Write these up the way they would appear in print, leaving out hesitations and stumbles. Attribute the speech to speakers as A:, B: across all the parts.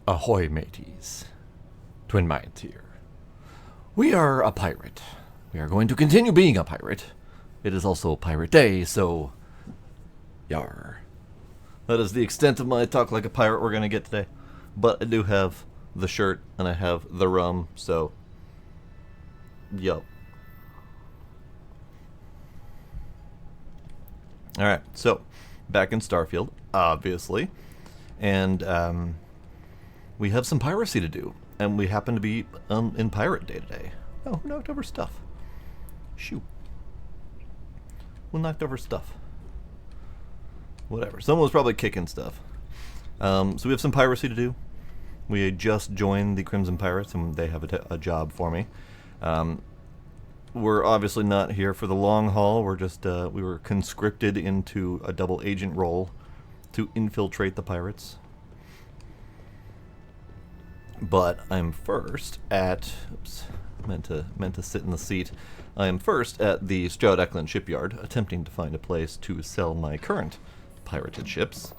A: Ahoy, mateys. Twin Minds here. We are a pirate. We are going to continue being a pirate. It is also Pirate Day, so... Yar. That is the extent of my talk like a pirate we're going to get today. But I do have the shirt, and I have the rum, so... Yo. Alright, so, back in Starfield, obviously. And, we have some piracy to do. And we happen to be in Pirate Day today. Oh, who knocked over stuff? Shoot. Who knocked over stuff? Whatever. Someone was probably kicking stuff. So we have some piracy to do. We just joined the Crimson Pirates, and they have a job for me. We're obviously not here for the long haul. We're just we were conscripted into a double agent role to infiltrate the pirates. But I'm first at... Oops, meant to sit in the seat. I am first at the Stroud Eklund shipyard, attempting to find a place to sell my current pirated ships,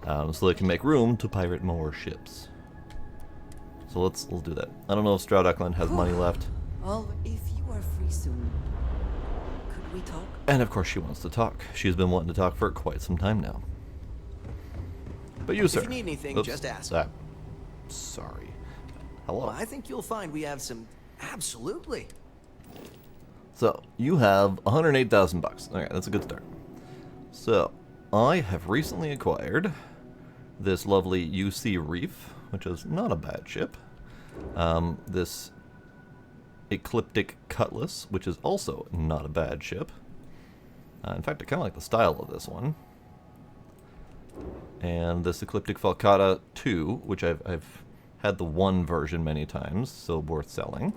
A: so they can make room to pirate more ships. So let's do that. I don't know if Stroud Eklund has money left.
B: Well, if you are free soon, could we talk?
A: And of course she wants to talk. She's been wanting to talk for quite some time now. But you, sir.
C: If you need anything, just ask.
A: Sorry. Hello.
C: Well, I think you'll find we have some... Absolutely.
A: So, you have 108,000 bucks. Okay, that's a good start. So, I have recently acquired this lovely UC Reef, which is not a bad ship. This Ecliptic Cutlass, which is also not a bad ship. In fact, I kind of like the style of this one. And this Ecliptic Falcata 2, which I've had the one version many times, so worth selling.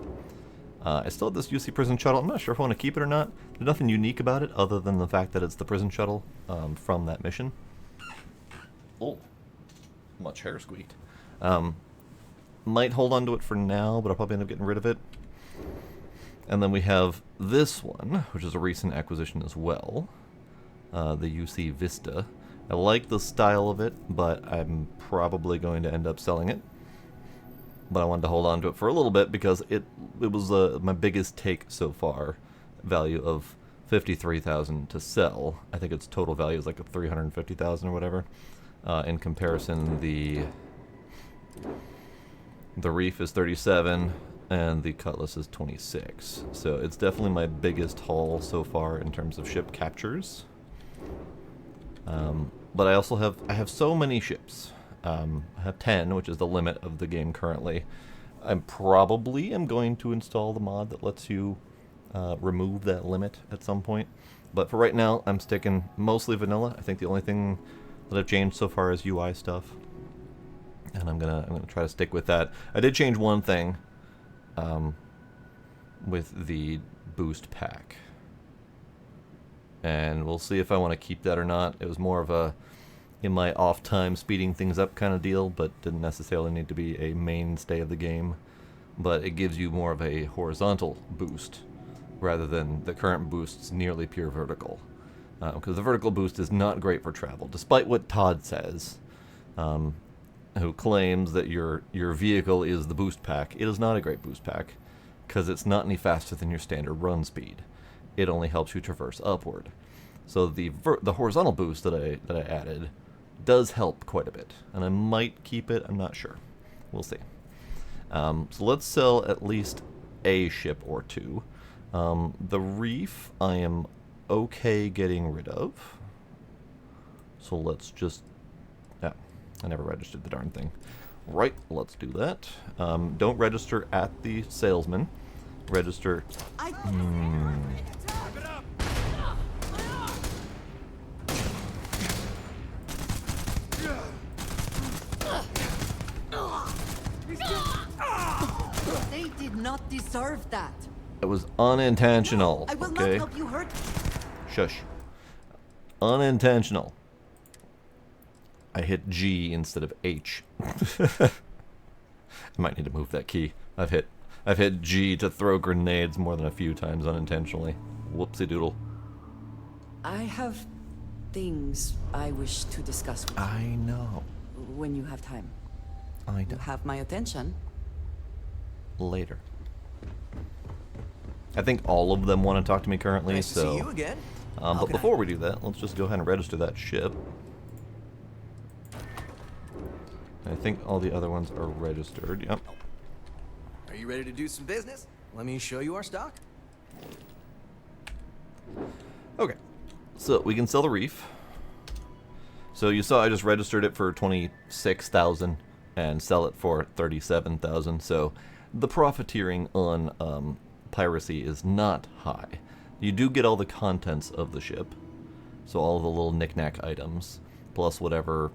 A: I still have this UC Prison Shuttle. I'm not sure if I want to keep it or not. There's nothing unique about it other than the fact that it's the prison shuttle from that mission. Oh, much hair squeaked. Might hold on to it for now, but I'll probably end up getting rid of it. And then we have this one, which is a recent acquisition as well. The UC Vista. I like the style of it, but I'm probably going to end up selling it. But I wanted to hold on to it for a little bit because it was my biggest take so far. Value of $53,000 to sell. I think its total value is like a $350,000 or whatever. In comparison, the Reef is 37 and the Cutlass is 26. So it's definitely my biggest haul so far in terms of ship captures. But I also have so many ships. I have 10, which is the limit of the game currently. I probably am going to install the mod that lets you remove that limit at some point. But for right now, I'm sticking mostly vanilla. I think the only thing that I've changed so far is UI stuff, and I'm gonna try to stick with that. I did change one thing with the boost pack, and we'll see if I want to keep that or not. It was more of a in my off time speeding things up kind of deal, but didn't necessarily need to be a mainstay of the game. But it gives you more of a horizontal boost rather than the current boost's nearly pure vertical. Because the vertical boost is not great for travel, despite what Todd says, who claims that your vehicle is the boost pack. It is not a great boost pack, because it's not any faster than your standard run speed. It only helps you traverse upward. So the horizontal boost that I added does help quite a bit, and I might keep it. I'm not sure. We'll see. So let's sell at least a ship or two. The Reef I am okay getting rid of. So let's just... Yeah, I never registered the darn thing. Right, let's do that. Don't register at the salesman. Register...
B: They did not deserve that.
A: It was unintentional,
B: I will
A: okay?
B: not help you hurt.
A: Shush. Unintentional. I hit G instead of H. I might need to move that key. I've hit G to throw grenades more than a few times unintentionally. Whoopsie doodle.
B: I have things I wish to discuss with you
A: I know.
B: when you have time.
A: I
B: You
A: know.
B: have my attention.
A: Later. I think all of them want to talk to me currently,
C: Nice to
A: so...
C: see you again.
A: but before we do that, let's just go ahead and register that ship. I think all the other ones are registered. Yep.
C: Are you ready to do some business? Let me show you our stock.
A: Okay. So we can sell the reef. So you saw I just registered it for 26,000 and sell it for 37,000. So the profiteering on piracy is not high. You do get all the contents of the ship, so all the little knickknack items, plus whatever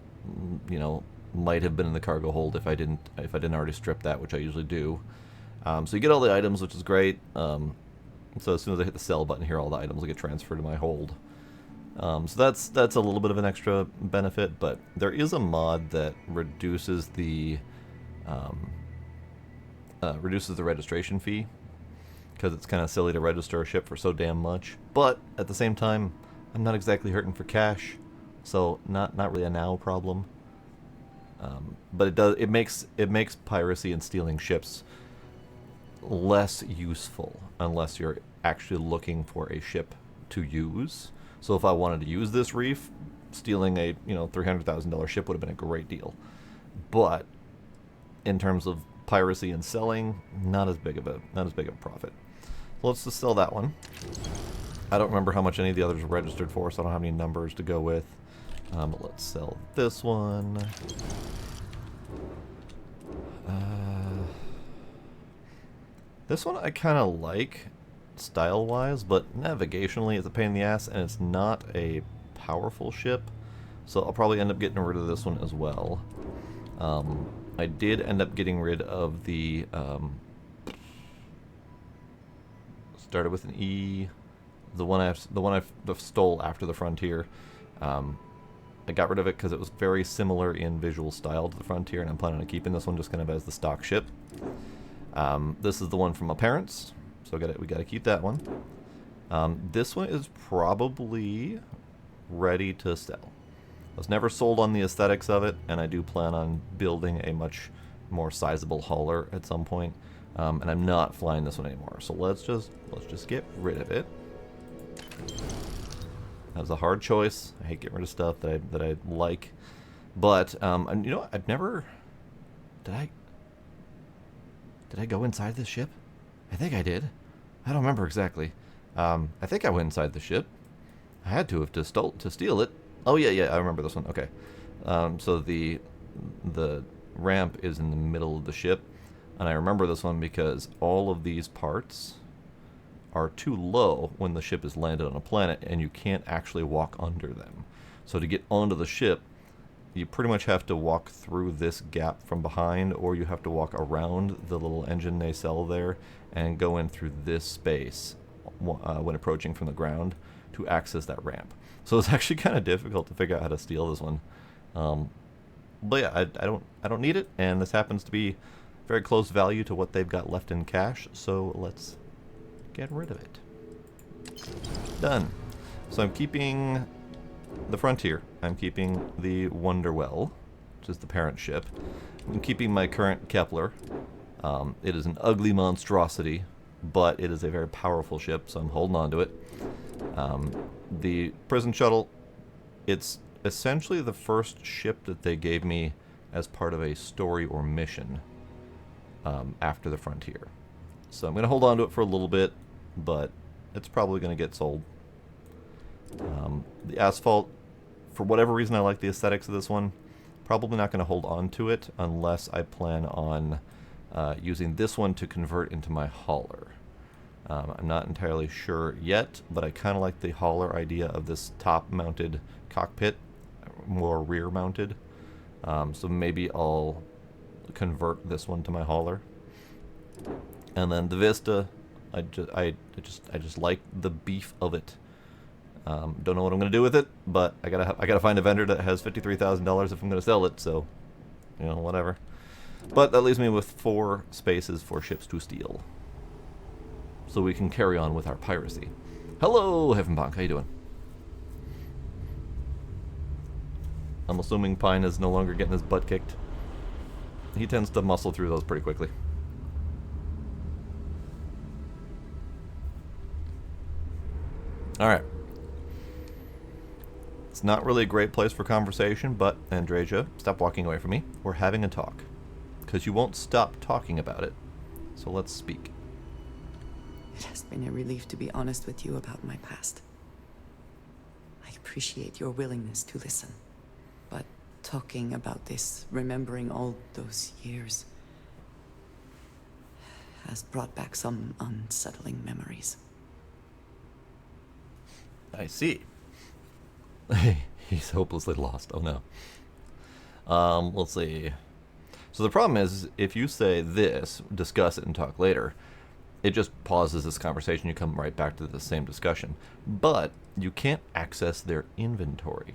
A: might have been in the cargo hold if I didn't already strip that, which I usually do. So you get all the items, which is great. So as soon as I hit the sell button here, all the items will get transferred to my hold. So that's a little bit of an extra benefit, but there is a mod that reduces the registration fee, because it's kind of silly to register a ship for so damn much. But at the same time, I'm not exactly hurting for cash, so not really a now problem. But it makes piracy and stealing ships less useful unless you're actually looking for a ship to use. So if I wanted to use this reef, stealing a $300,000 ship would have been a great deal. But in terms of piracy and selling, not as big of a profit. So let's just sell that one. I don't remember how much any of the others are registered for, so I don't have any numbers to go with. But let's sell this one. This one I kind of like style-wise, but navigationally it's a pain in the ass, and it's not a powerful ship, so I'll probably end up getting rid of this one as well. I did end up getting rid of the started with an E, the one I stole after the Frontier. I got rid of it because it was very similar in visual style to the Frontier, and I'm planning on keeping this one just kind of as the stock ship. This is the one from my parents, so we got to keep that one. This one is probably ready to sell. I was never sold on the aesthetics of it, and I do plan on building a much more sizable hauler at some point. And I'm not flying this one anymore, so let's just get rid of it. That was a hard choice. I hate getting rid of stuff that I like, but and I've never did I go inside this ship? I think I did. I don't remember exactly. I think I went inside the ship. I had to have to steal it. Oh yeah, I remember this one. Okay. So the ramp is in the middle of the ship, and I remember this one because all of these parts are too low when the ship is landed on a planet, and you can't actually walk under them. So to get onto the ship, you pretty much have to walk through this gap from behind, or you have to walk around the little engine nacelle there and go in through this space when approaching from the ground to access that ramp. So it's actually kind of difficult to figure out how to steal this one. But yeah, I don't need it, and this happens to be very close value to what they've got left in cash, so let's get rid of it. Done. So I'm keeping the Frontier. I'm keeping the Wonderwell, which is the parent ship. I'm keeping my current Kepler. It is an ugly monstrosity, but it is a very powerful ship, so I'm holding on to it. The prison shuttle, it's essentially the first ship that they gave me as part of a story or mission after the Frontier. So I'm going to hold on to it for a little bit, but it's probably going to get sold. The Asphalt, for whatever reason I like the aesthetics of this one, probably not going to hold on to it unless I plan on using this one to convert into my hauler. I'm not entirely sure yet, but I kind of like the hauler idea of this top-mounted cockpit, more rear-mounted. So maybe I'll convert this one to my hauler. And then the Vista, I just like the beef of it. Don't know what I'm gonna do with it, but I gotta find a vendor that has $53,000 if I'm gonna sell it. So, whatever. But that leaves me with 4 spaces for ships to steal, so we can carry on with our piracy. Hello, Heavenbonk, how you doing? I'm assuming Pine is no longer getting his butt kicked. he tends to muscle through those pretty quickly. Alright. It's not really a great place for conversation, but Andreja, stop walking away from me. We're having a talk. Because you won't stop talking about it. So let's speak.
B: It has been a relief to be honest with you about my past. I appreciate your willingness to listen. But talking about this, remembering all those years, has brought back some unsettling memories.
A: I see. He's hopelessly lost. Oh no. Let's see. So the problem is, if you say this, discuss it and talk later, it just pauses this conversation. You come right back to the same discussion. But you can't access their inventory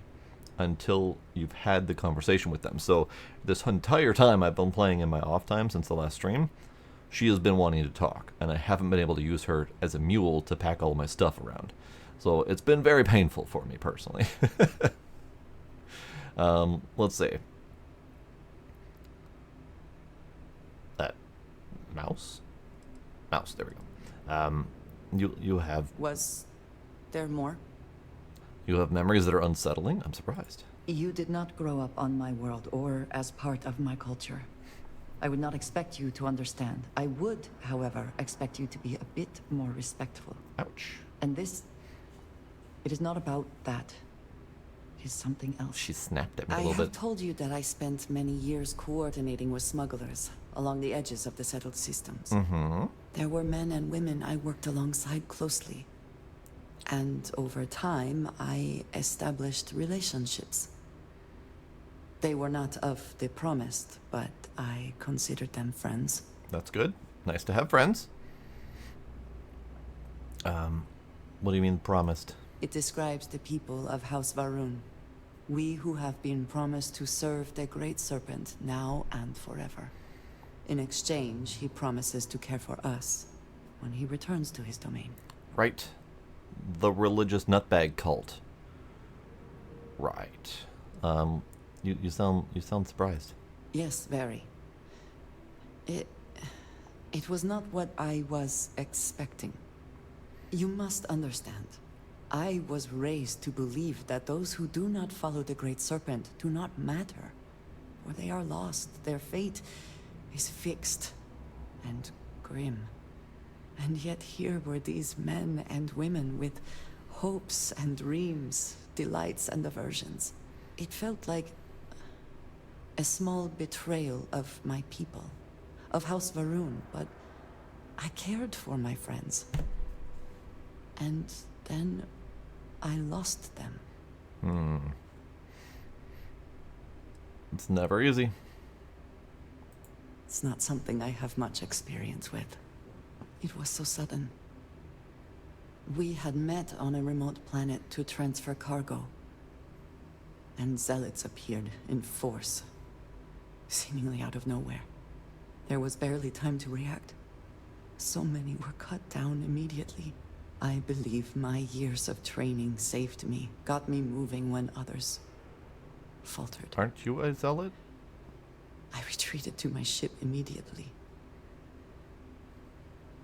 A: until you've had the conversation with them. So this entire time I've been playing in my off time since the last stream, she has been wanting to talk, and I haven't been able to use her as a mule to pack all my stuff around. So it's been very painful for me personally. Let's see. That mouse? Mouse, there we go. You have
B: Was there more?
A: memories that are unsettling? I'm surprised.
B: You did not grow up on my world or as part of my culture. I would not expect you to understand. I would, however, expect you to be a bit more respectful.
A: Ouch.
B: And this... it is not about that. It is something else.
A: She snapped at me a
B: I
A: little
B: have
A: bit.
B: told you that I spent many years coordinating with smugglers along the edges of the settled systems.
A: Mm-hmm.
B: There were men and women I worked alongside closely. And over time, I established relationships. They were not of the promised, but I considered them friends.
A: That's good. Nice to have friends. What do you mean promised?
B: It describes the people of House Varun. We who have been promised to serve the Great Serpent now and forever. In exchange, he promises to care for us when he returns to his domain.
A: Right. The religious nutbag cult. Right. You sound surprised.
B: Yes, very. It was not what I was expecting. You must understand. I was raised to believe that those who do not follow the Great Serpent do not matter. Or they are lost. Their fate is fixed and grim. And yet here were these men and women with hopes and dreams, delights and aversions. It felt like a small betrayal of my people, of House Varun, but I cared for my friends. And then I lost them.
A: It's never easy.
B: It's not something I have much experience with. It was so sudden. We had met on a remote planet to transfer cargo. And zealots appeared in force, seemingly out of nowhere. There was barely time to react. So many were cut down immediately. I believe my years of training saved me, got me moving when others faltered.
A: Aren't you a zealot?
B: I retreated to my ship immediately.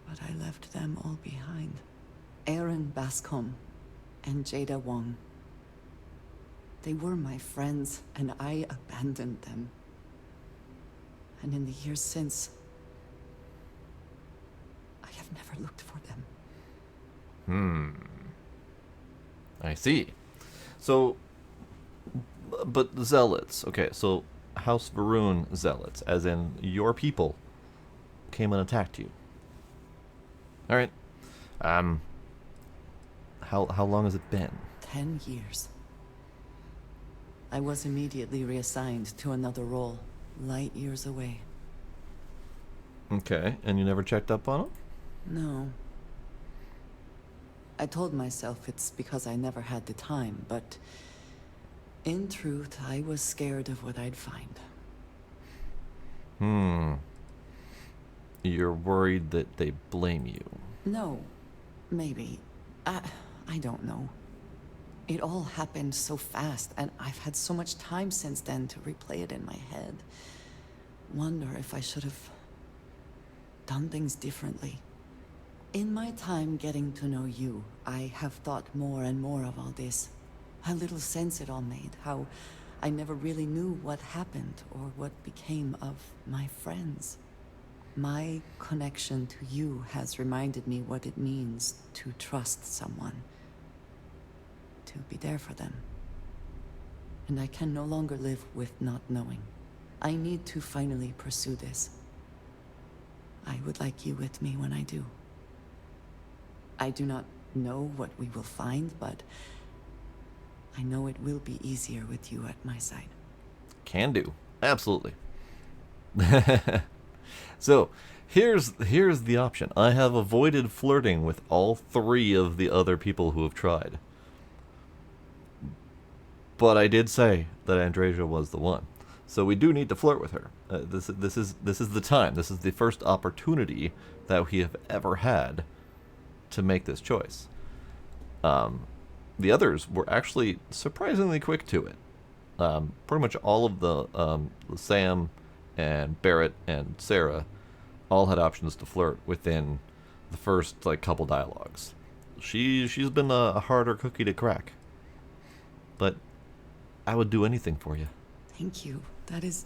B: But I left them all behind. Aaron Bascom and Jada Wong. They were my friends, and I abandoned them. And in the years since, I have never looked for them.
A: I see. So, but zealots. Okay, so House Varun zealots, as in your people, came and attacked you. All right. How long has it been?
B: 10 years. I was immediately reassigned to another role, light years away.
A: Okay, and you never checked up on them?
B: No. I told myself it's because I never had the time, but in truth, I was scared of what I'd find.
A: You're worried that they blame you.
B: No, maybe. I don't know. It all happened so fast, and I've had so much time since then to replay it in my head. wonder if I should have done things differently. In my time getting to know you, I have thought more and more of all this. How little sense it all made, how I never really knew what happened or what became of my friends. My connection to you has reminded me what it means to trust someone, to be there for them. And I can no longer live with not knowing. I need to finally pursue this. I would like you with me when I do. I do not know what we will find, but I know it will be easier with you at my side.
A: Can do. Absolutely. So, here's the option. I have avoided flirting with all 3 of the other people who have tried. But I did say that Andreja was the one. So we do need to flirt with her. This is the time. This is the first opportunity that we have ever had to make this choice. The others were actually surprisingly quick to it. Pretty much all of the Sam and Barrett and Sarah all had options to flirt within the first couple dialogues. She's been a harder cookie to crack, but I would do anything for you.
B: Thank you. That is...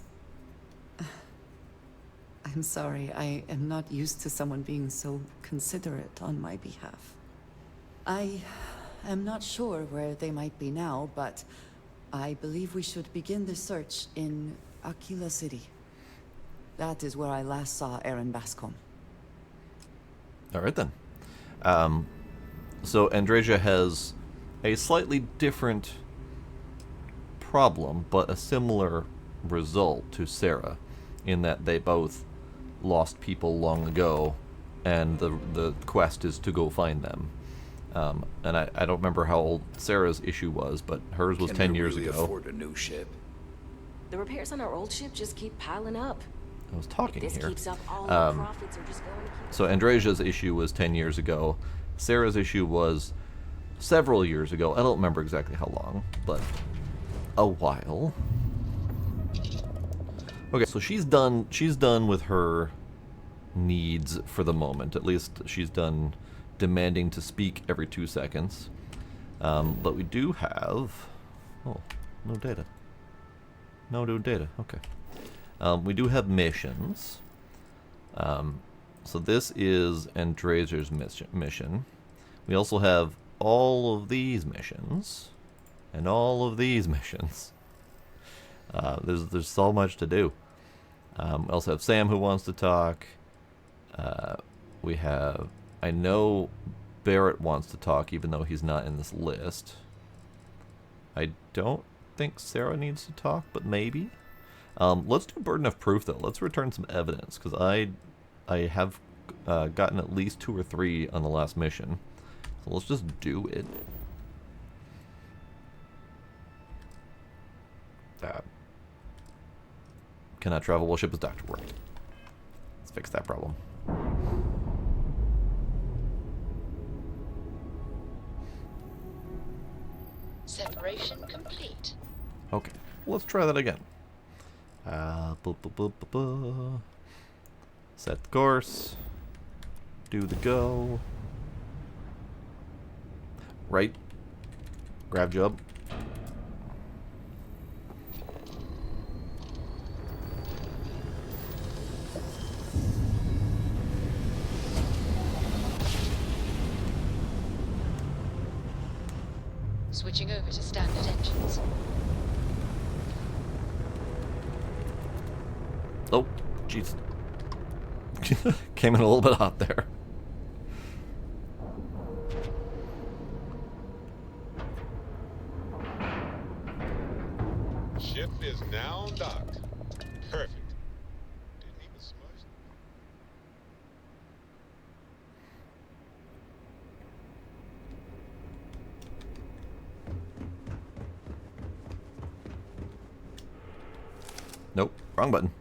B: I'm sorry. I am not used to someone being so considerate on my behalf. I am not sure where they might be now, but I believe we should begin the search in Aquila City. That is where I last saw Aaron Bascom.
A: All right, then. So Andreja has a slightly different problem, but a similar result to Sarah, in that they both lost people long ago, and the quest is to go find them. And I don't remember how old Sarah's issue was, but hers was 10 years ago.
C: Can we afford a new ship?
D: The repairs on our old ship just keep piling up.
A: I was talking
D: If this
A: here.
D: keeps up, all our profits are just going to keep...
A: So Andreja's issue was 10 years ago. Sarah's issue was several years ago. I don't remember exactly how long, but a while. Okay, so she's done with her needs for the moment. At least she's done demanding to speak every 2 seconds. But we do have... Oh, no data. No new data. Okay. We do have missions. So this is Andreja's mission. We also have all of these missions. And all of these missions. There's so much to do. We also have Sam who wants to talk. We have... I know Barrett wants to talk, even though he's not in this list. I don't think Sarah needs to talk, but maybe. Let's do burden of proof, though. Let's return some evidence, because I have gotten at least 2 or 3 on the last mission. So let's just do it. Cannot travel while ship is docked. Right. Let's fix that problem.
E: Separation complete.
A: Okay, let's try that again. Set the course. Do the go. Right. Grab job.
E: Switching over to standard engines.
A: Oh, jeez. Came in a little bit hot there.
F: Ship is now docked. Perfect. Didn't even smudge.
A: Nope, wrong button.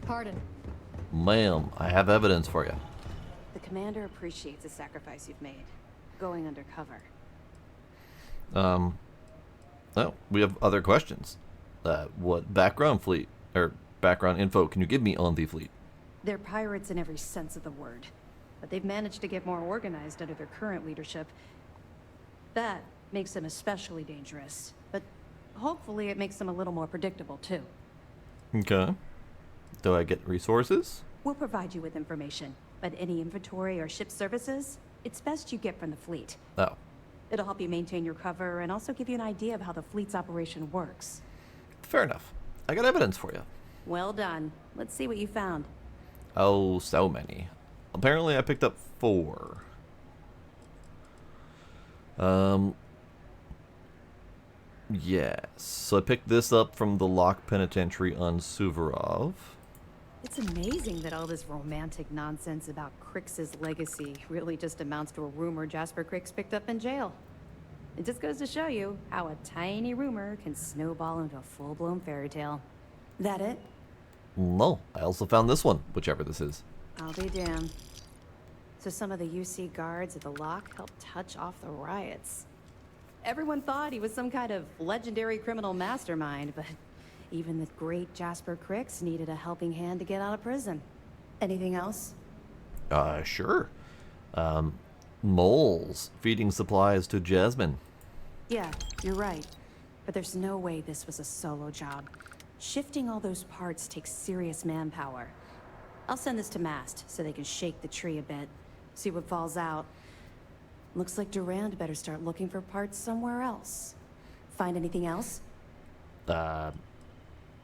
G: Pardon.
A: Ma'am, I have evidence for you.
D: The commander appreciates the sacrifice you've made, going undercover.
A: Oh, we have other questions. What background info can you give me on the fleet?
G: They're pirates in every sense of the word, but they've managed to get more organized under their current leadership. That makes them especially dangerous, but hopefully it makes them a little more predictable too.
A: Okay. Do I get resources?
G: We'll provide you with information, but any inventory or ship services, it's best you get from the fleet.
A: Oh,
G: It'll help you maintain your cover and also give you an idea of how the fleet's operation works.
A: fair enough. I got evidence for you.
G: Well done. Let's see what you found.
A: Oh, so many. Apparently I picked up 4. Yes. So I picked this up from the Lock Penitentiary on Suvorov.
G: It's amazing that all this romantic nonsense about Crix's legacy really just amounts to a rumor Jasper Crix picked up in jail. It just goes to show you how a tiny rumor can snowball into a full-blown fairy tale. That it?
A: No, I also found this one, whichever this is.
G: I'll be damned. So some of the UC guards at the lock helped touch off the riots. Everyone thought he was some kind of legendary criminal mastermind, but even the great Jasper Crix needed a helping hand to get out of prison. Anything else?
A: Sure. Moles feeding supplies to Jasmine.
G: Yeah, you're right. But there's no way this was a solo job. Shifting all those parts takes serious manpower. I'll send this to Mast so they can shake the tree a bit, see what falls out. Looks like Durand better start looking for parts somewhere else. Find anything else?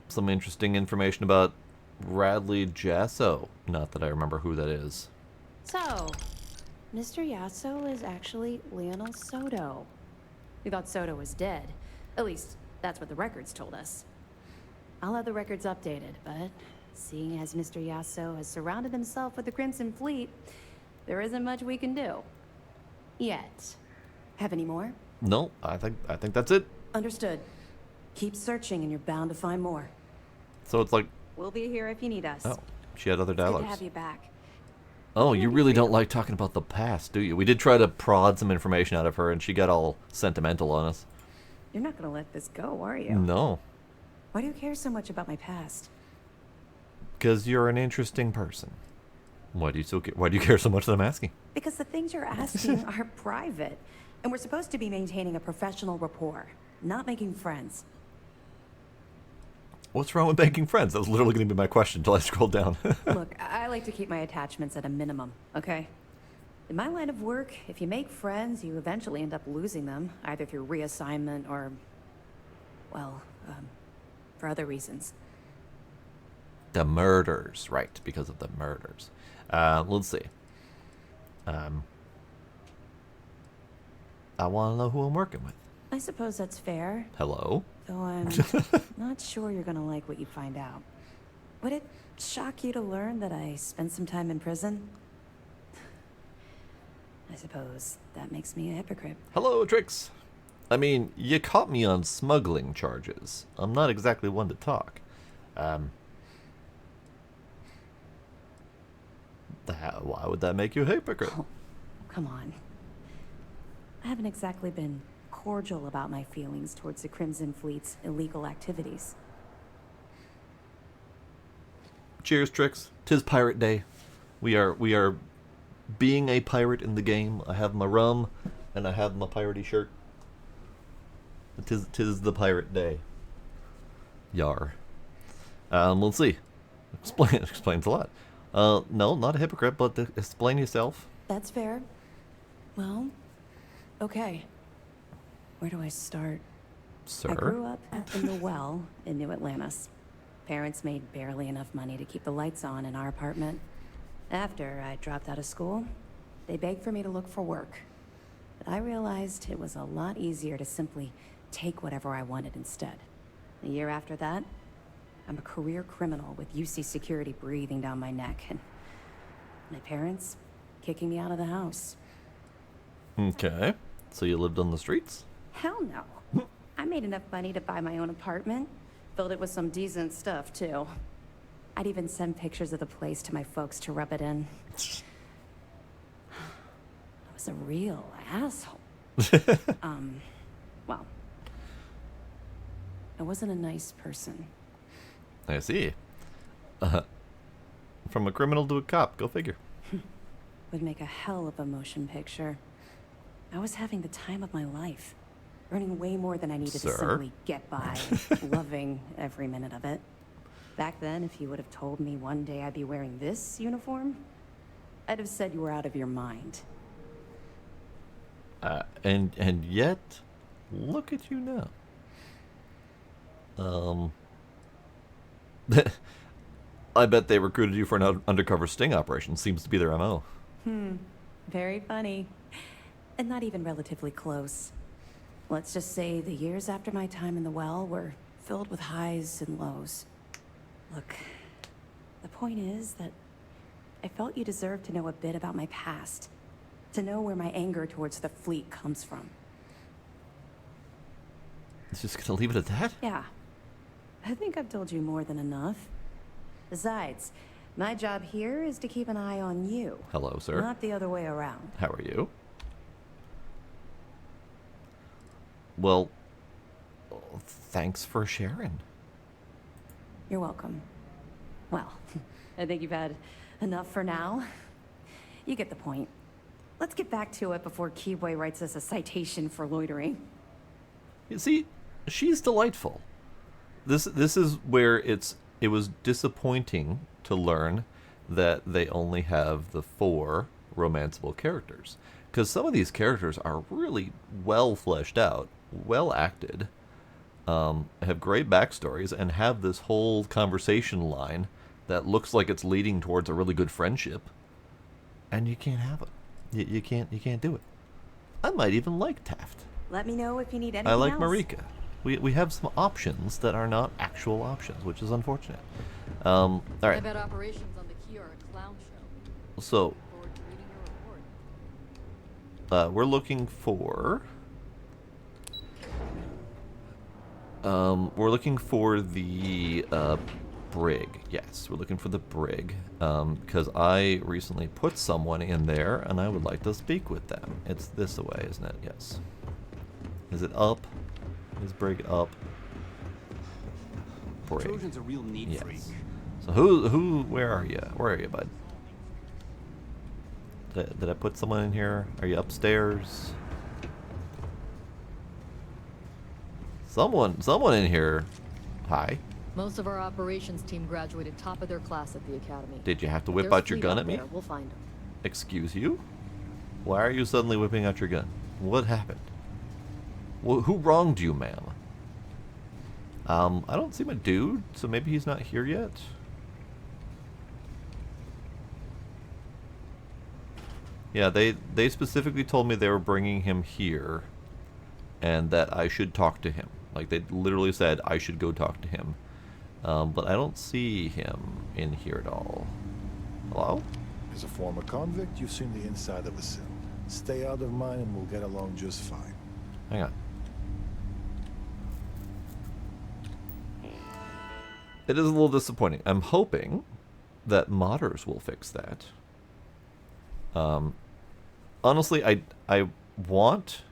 A: Some interesting information about Radley Jasso. Not that I remember who that is.
G: So, Mr. Yasso is actually Lionel Soto. We thought Soto was dead. At least, that's what the records told us. I'll have the records updated, but seeing as Mr. Yasso has surrounded himself with the Crimson Fleet, there isn't much we can do. Yet. Have any more?
A: No, I think that's it.
G: Understood. Keep searching and you're bound to find more.
A: So it's like,
G: We'll be here if you need us.
A: oh, she had other
G: Good to
A: dialogues.
G: have you back.
A: Oh, you really don't like talking about the past, do you? We did try to prod some information out of her, and she got all sentimental on us.
G: You're not gonna let this go, are you?
A: No,
G: Why do you care so much about my past?
A: because you're an interesting person. Why do you care so much that I'm asking?
G: Because the things you're asking are private. And we're supposed to be maintaining a professional rapport, not making friends.
A: What's wrong with making friends? That was literally going to be my question until I scrolled down.
G: Look, I like to keep my attachments at a minimum, okay? In my line of work, if you make friends, you eventually end up losing them, either through reassignment or, well, for other reasons.
A: The murders, right, because of the murders. Let's see. I want to know who I'm working with.
G: I suppose that's fair,
A: Hello?
G: though I'm not sure you're gonna like what you find out. Would it shock you to learn that I spent some time in prison? I suppose that makes me a hypocrite.
A: Hello, Trix. I mean, you caught me on smuggling charges. I'm not exactly one to talk. Why would that make you a hypocrite?
G: Oh, come on. I haven't exactly been cordial about my feelings towards the Crimson Fleet's illegal activities.
A: Cheers, Trix. 'Tis pirate day. We are being a pirate in the game. I have my rum, and I have my piratey shirt. Tis the pirate day. Yar. Let's see. Explains a lot. No, not a hypocrite, but explain yourself.
G: That's fair. Well, okay. Where do I start?
A: Sir?
G: I grew up in the well in New Atlantis. Parents made barely enough money to keep the lights on in our apartment. After I dropped out of school, they begged for me to look for work. But I realized it was a lot easier to simply take whatever I wanted instead. A year after that, I'm a career criminal with UC security breathing down my neck, and my parents kicking me out of the house.
A: Okay. So you lived on the streets?
G: Hell no. I made enough money to buy my own apartment. Filled it with some decent stuff, too. I'd even send pictures of the place to my folks to rub it in. I was a real asshole. Well, I wasn't a nice person.
A: I see. From a criminal to a cop. Go figure.
G: Would make a hell of a motion picture. I was having the time of my life, earning way more than I needed to
A: Sir?
G: simply get by, loving every minute of it. Back then, if you would have told me one day I'd be wearing this uniform, I'd have said you were out of your mind.
A: And yet, look at you now. I bet they recruited you for an undercover sting operation. Seems to be their MO.
G: Very funny. And not even relatively close. Let's just say the years after my time in the well were filled with highs and lows. Look, the point is that I felt you deserved to know a bit about my past. To know where my anger towards the fleet comes from.
A: It's just gonna leave it at that?
G: Yeah. I think I've told you more than enough. Besides, my job here is to keep an eye on you.
A: Hello, sir.
G: Not the other way around.
A: How are you? Well, thanks for sharing.
G: You're welcome. Well, I think you've had enough for now. You get the point. Let's get back to it before Keyway writes us a citation for loitering.
A: You see, she's delightful. This is where it was disappointing to learn that they only have the 4 romanceable characters. Because some of these characters are really well fleshed out, well acted, have great backstories, and have this whole conversation line that looks like it's leading towards a really good friendship. And you can't have it. You can't do it. I might even like Taft.
G: Let me know if you need anything
A: I like
G: else.
A: Marika. We have some options that are not actual options, which is unfortunate. All right.
H: I bet operations on the key are a clown show.
A: So
H: Look forward to reading your report.
A: we're looking for the brig. Yes, we're looking for the brig because I recently put someone in there, and I would like to speak with them. It's this way, isn't it? Yes. Is it up? Is brig up? Brig.
I: Trojan's a real neat freak.
A: Yes. So who? Where are you? Where are you, bud? Did I put someone in here? Are you upstairs? Someone in here. Hi.
H: Most of our operations team graduated top of their class at the academy.
A: Did you have to whip
H: There's
A: out your
H: fleet
A: gun
H: up
A: at me?
H: there. We'll find them.
A: Excuse you? Why are you suddenly whipping out your gun? What happened? Who wronged you, ma'am? I don't see my dude, so maybe he's not here yet. Yeah, they specifically told me they were bringing him here, and that I should talk to him. Like, they literally said I should go talk to him. But I don't see him in here at all. Hello?
J: As a former convict, you've seen the inside of a cell. Stay out of mine and we'll get along just fine.
A: Hang on. It is a little disappointing. I'm hoping that modders will fix that. Honestly, I want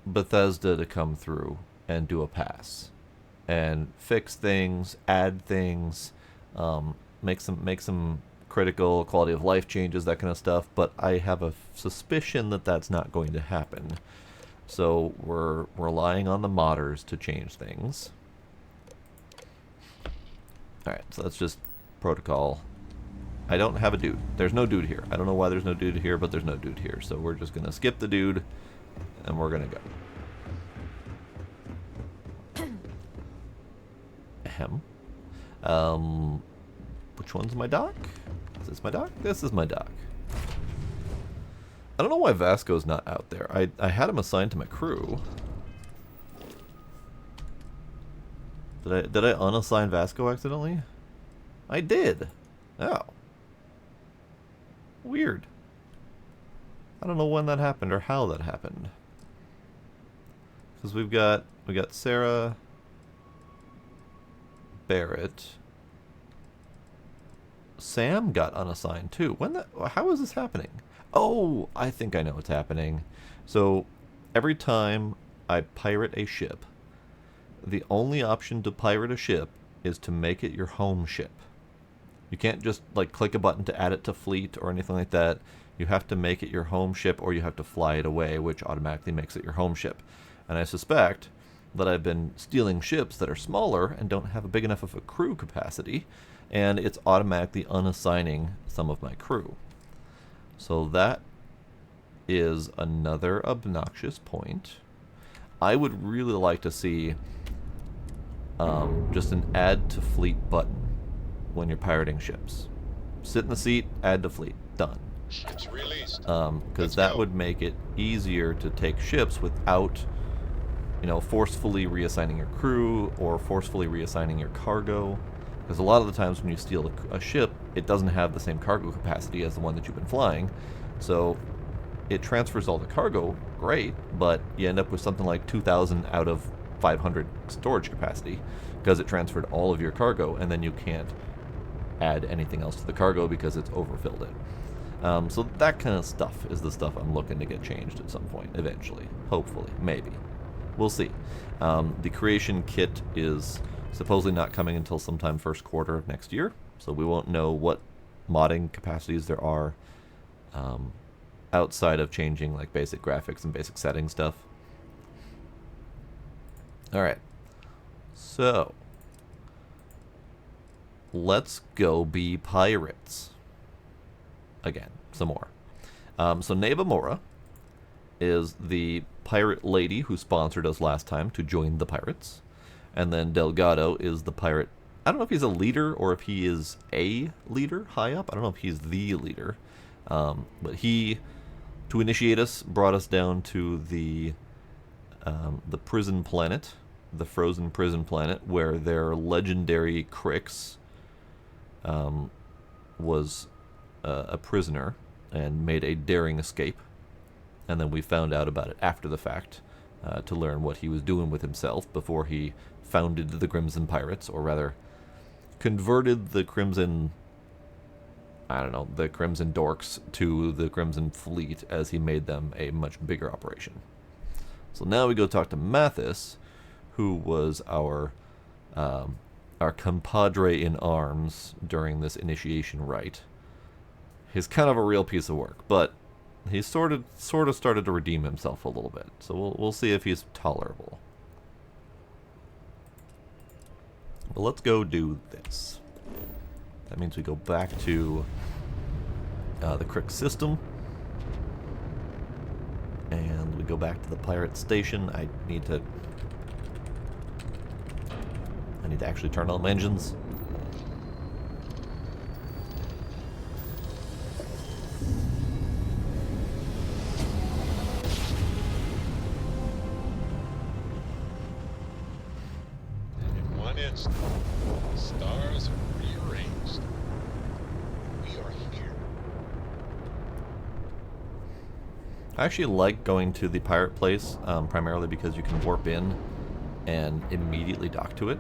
A: Bethesda to come through and do a pass and fix things, add things, make some critical quality of life changes, that kind of stuff, but I have a suspicion that that's not going to happen. So we're relying on the modders to change things. Alright, so that's just protocol. I don't have a dude. There's no dude here. I don't know why there's no dude here, but there's no dude here. So we're just going to skip the dude, and we're going to go. Ahem. Which one's my dock? Is this my dock? This is my dock. I don't know why Vasco's not out there. I had him assigned to my crew. Did I unassign Vasco accidentally? I did. Oh. Weird. I don't know when that happened or how that happened. Because we got Sarah, Barrett. Sam got unassigned too. How is this happening? Oh, I think I know what's happening. So every time I pirate a ship, the only option to pirate a ship is to make it your home ship. You can't just like click a button to add it to fleet or anything like that. You have to make it your home ship, or you have to fly it away, which automatically makes it your home ship. And I suspect that I've been stealing ships that are smaller and don't have a big enough of a crew capacity, and it's automatically unassigning some of my crew. So that is another obnoxious point. I would really like to see just an add to fleet button when you're pirating ships. Sit in the seat, add to fleet, done.
F: Ships released.
A: Because that would make it easier to take ships without, you know, forcefully reassigning your crew or forcefully reassigning your cargo. Because a lot of the times when you steal a ship, it doesn't have the same cargo capacity as the one that you've been flying. So it transfers all the cargo, great, but you end up with something like 2,000 out of 500 storage capacity because it transferred all of your cargo, and then you can't add anything else to the cargo because it's overfilled it. So that kind of stuff is the stuff I'm looking to get changed at some point, eventually. Hopefully. Maybe. We'll see. The creation kit is supposedly not coming until sometime first quarter of next year, so we won't know what modding capacities there are outside of changing like basic graphics and basic setting stuff. Alright. So let's go be pirates. Again, some more. So Neba Mora is the pirate lady who sponsored us last time to join the pirates. And then Delgado is the pirate. I don't know if he's a leader or if he is a leader high up. I don't know if he's the leader. But he, to initiate us, brought us down to the prison planet, the frozen prison planet, where their legendary Crix was a prisoner and made a daring escape. And then we found out about it after the fact to learn what he was doing with himself before he founded the Crimson Pirates, or rather converted the Crimson, I don't know, the Crimson Dorks to the Crimson Fleet as he made them a much bigger operation. So now we go talk to Mathis, who was our compadre in arms during this initiation rite. He's kind of a real piece of work, but he's sort of started to redeem himself a little bit. So we'll see if he's tolerable. But let's go do this. That means we go back to the Crix system, and we go back to the pirate station. I need to actually turn on engines.
F: In one instant, the stars are rearranged. We are here.
A: I actually like going to the pirate place, primarily because you can warp in and immediately dock to it,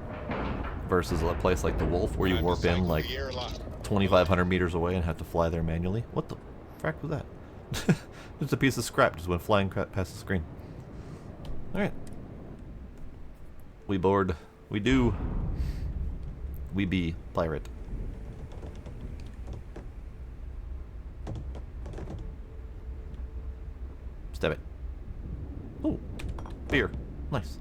A: versus a place like the Wolf where you warp in like 2,500 meters away and have to fly there manually. What the frack was that? Just a piece of scrap just went flying past the screen. Alright. We board. We do. We be pirate. Stab it. Oh, beer. Nice.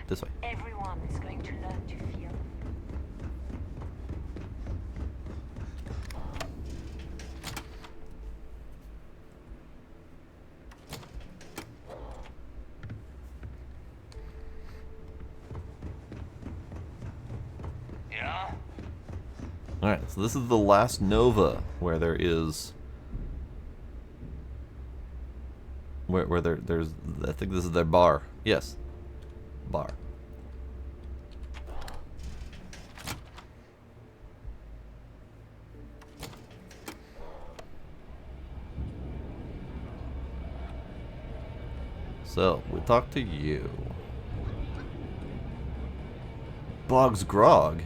A: This way.
I: Everyone is going to learn to feel.
C: Yeah?
A: Alright, so this is the last Nova where there is where there's I think this is their bar. Yes. Bar. So, we talk to you. Bog's Grog?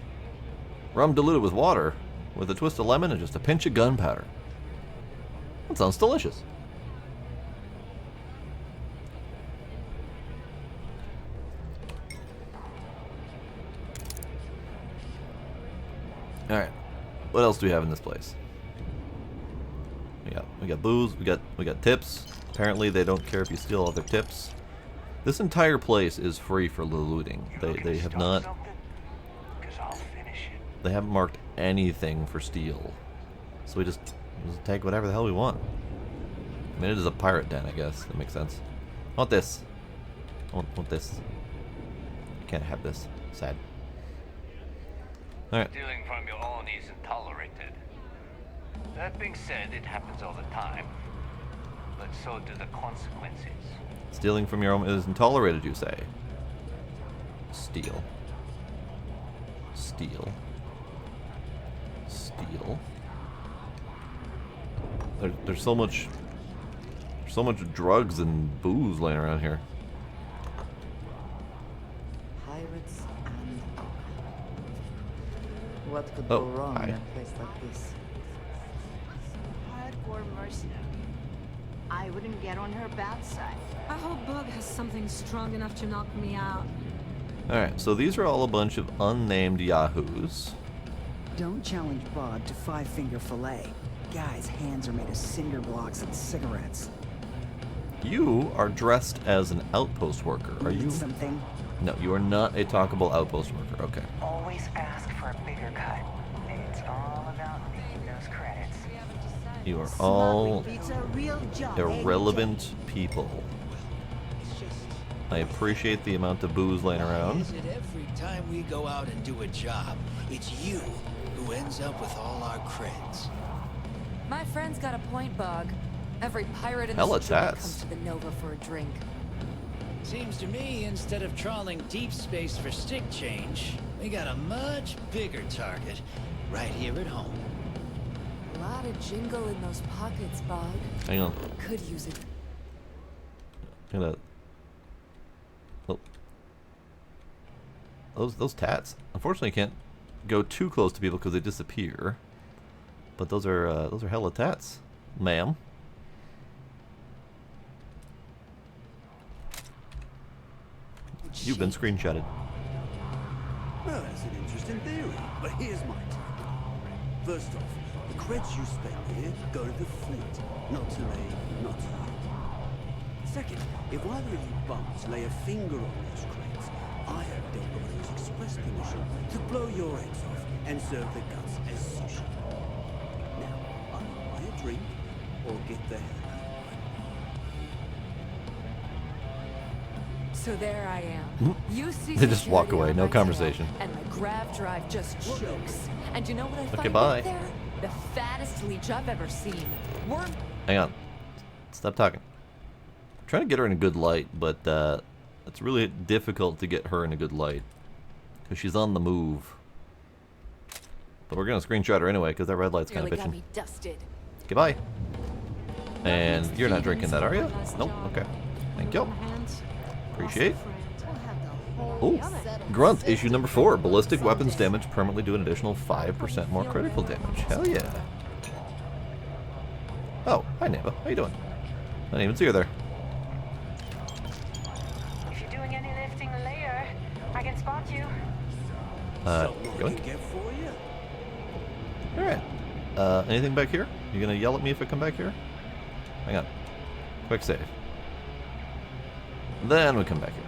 A: Rum diluted with water, with a twist of lemon and just a pinch of gunpowder. That sounds delicious. What else do we have in this place? We got booze. We got tips. Apparently, they don't care if you steal all their tips. This entire place is free for looting. They have not. They haven't marked anything for steal, so we just take whatever the hell we want. I mean, it is a pirate den, I guess. That makes sense. I want this. I want this. You can't have this. Sad. Alright.
K: Stealing from your own isn't tolerated. That being said, it happens all the time. But so do the consequences.
A: Stealing from your own isn't tolerated, you say? Steal. Steal. Steal. There's so much drugs and booze laying around here.
B: Pirates and alcohol. What could go wrong in a place like this?
I: Hardcore mercenary. I wouldn't get on her bad side.
L: I hope Bug has something strong enough to knock me out.
A: Alright, so these are all a bunch of unnamed yahoos.
M: Don't challenge Bod to five-finger fillet. Guy's hands are made of cinder blocks and cigarettes.
A: You are dressed as an outpost worker. Are you?
M: Something?
A: No, you are not a talkable outpost worker. Okay.
I: Always ask for a bigger cut. It's all about needing those credits.
A: You are all
I: It's a real job.
A: irrelevant people. I appreciate the amount of booze laying around.
N: Is it every time we go out and do a job, it's you who ends up with all our creds?
O: My friend's got a point, Bug. Every pirate in
A: Hella
O: this joint
A: tats.
O: comes to the Nova for a drink.
N: Seems to me, instead of trawling deep space for stick change, we got a much bigger target right here at home.
O: A lot of jingle in those pockets, Bug.
A: Hang on.
O: Could use it.
A: Look at that. Oh. Those tats. Unfortunately, I can't go too close to people because they disappear. But those are hella tats, ma'am. You've been screenshotted.
P: Well, that's an interesting theory, but here's my take. First off, the creds you spend here go to the fleet, not to me, not to you. Second, if either of you bums lay a finger on those creds, I have Delroy's express permission to blow your heads off and serve the guts as sushi. Now, either buy a drink or get the hell out.
O: So there I am. You see
A: They just walk
O: security
A: away,
O: on
A: no
O: my
A: conversation.
O: tail, and my grav drive just chokes. And you know what I
A: Okay,
O: find
A: bye.
O: back there? The fattest leech I've ever seen. Worm.
A: Hang on. Stop talking. I'm trying to get her in a good light, but it's really difficult to get her in a good light because she's on the move. But we're gonna screenshot her anyway because that red light's kind of
O: Nearly got
A: bitching.
O: me dusted.
A: Goodbye. And you're not drinking that, are you? Nope. Okay. Thank you. Appreciate. Oh, Grunt, issue number 4. Ballistic weapons damage permanently do an additional 5% more critical damage. Hell yeah. Oh, hi Neva. How you doing? I didn't even see her there.
I: If you're doing any lifting later, I can spot you.
A: Yoink.
P: Get for you.
A: Alright. Anything back here? You gonna yell at me if I come back here? Hang on. Quick save. Then we come back here.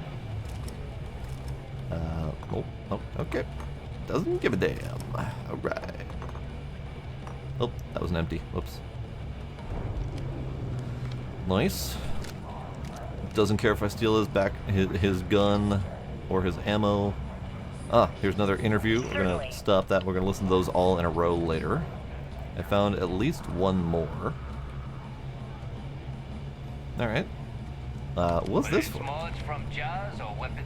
A: Oh, okay. Doesn't give a damn. Alright. Oh, that was an empty. Whoops. Nice. Doesn't care if I steal his gun or his ammo. Ah, here's another interview. We're gonna stop that. We're gonna listen to those all in a row later. I found at least one more. Alright. What's this for?
K: From jazz or weapon?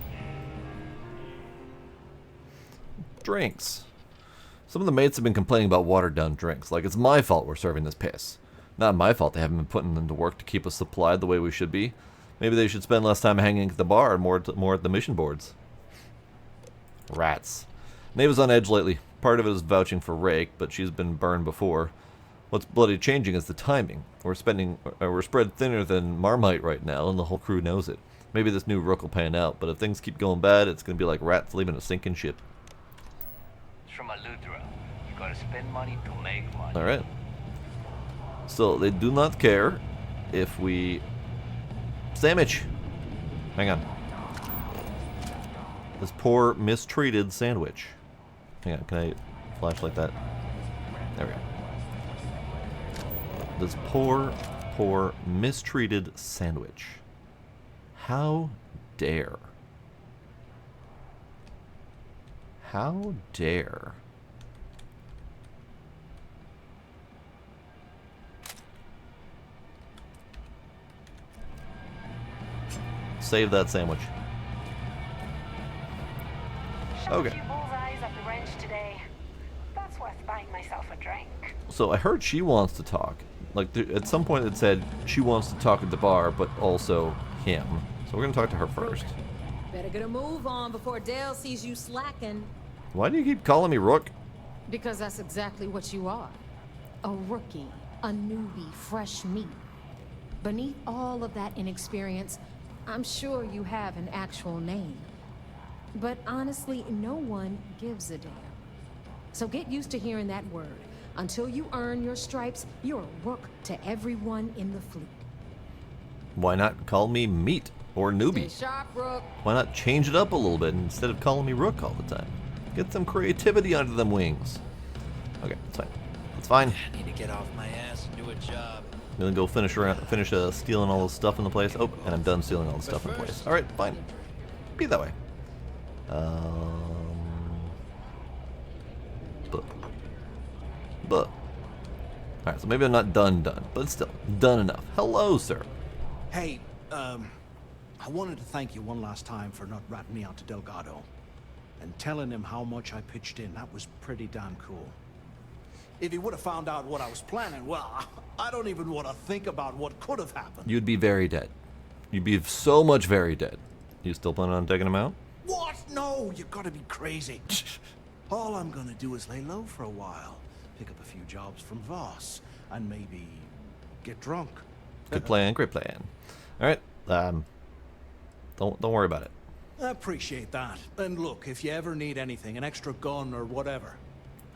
A: Drinks. Some of the mates have been complaining about watered-down drinks. Like, it's my fault we're serving this piss. Not my fault they haven't been putting them to work to keep us supplied the way we should be. Maybe they should spend less time hanging at the bar and more at the mission boards. Rats. Neva's on edge lately. Part of it is vouching for Rake, but she's been burned before. What's bloody changing is the timing. We're spread thinner than Marmite right now, and the whole crew knows it. Maybe this new rook will pan out, but if things keep going bad, it's going to be like rats leaving a sinking ship.
K: It's from a Luthra. You gotta spend money to make money.
A: All right. So they do not care if we sandwich. Hang on. This poor mistreated sandwich. Hang on, can I flashlight that? There we go. This poor mistreated sandwich. How dare? How dare? Save that sandwich. Okay.
I: A few bullseyes at the wrench today. That's worth buying myself a drink.
A: So I heard she wants to talk. Like at some point it said she wants to talk at the bar, but also him. So we're gonna talk to her first.
L: Better get a move on before Dale sees you slacking.
A: Why do you keep calling me Rook?
L: Because that's exactly what you are. A rookie, a newbie, fresh meat. Beneath all of that inexperience, I'm sure you have an actual name. But honestly, no one gives a damn. So get used to hearing that word. Until you earn your stripes, you're a rook to everyone in the fleet.
A: Why not call me Meat or Newbie?
L: Stay sharp, Rook.
A: Why not change it up a little bit instead of calling me Rook all the time? Get some creativity under them wings. Okay, it's fine. It's fine.
N: I need to get off my ass and do a job.
A: I'm gonna go finish stealing all the stuff in the place. Oh, and I'm done stealing all the stuff in the place. All right, fine. Be that way. But. All right, so maybe I'm not done, but still done enough. Hello, sir.
Q: Hey, I wanted to thank you one last time for not ratting me out to Delgado and telling him how much I pitched in. That was pretty damn cool. If he would have found out what I was planning, well, I don't even want to think about what could have happened.
A: You'd be very dead. You'd be so much very dead. You still planning on taking him out?
Q: What? No, you gotta be crazy. All I'm gonna do is lay low for a while, pick up a few jobs from Voss, and maybe get drunk.
A: Good plan, great plan. All right, don't worry about it.
Q: I appreciate that. And look, if you ever need anything, an extra gun or whatever,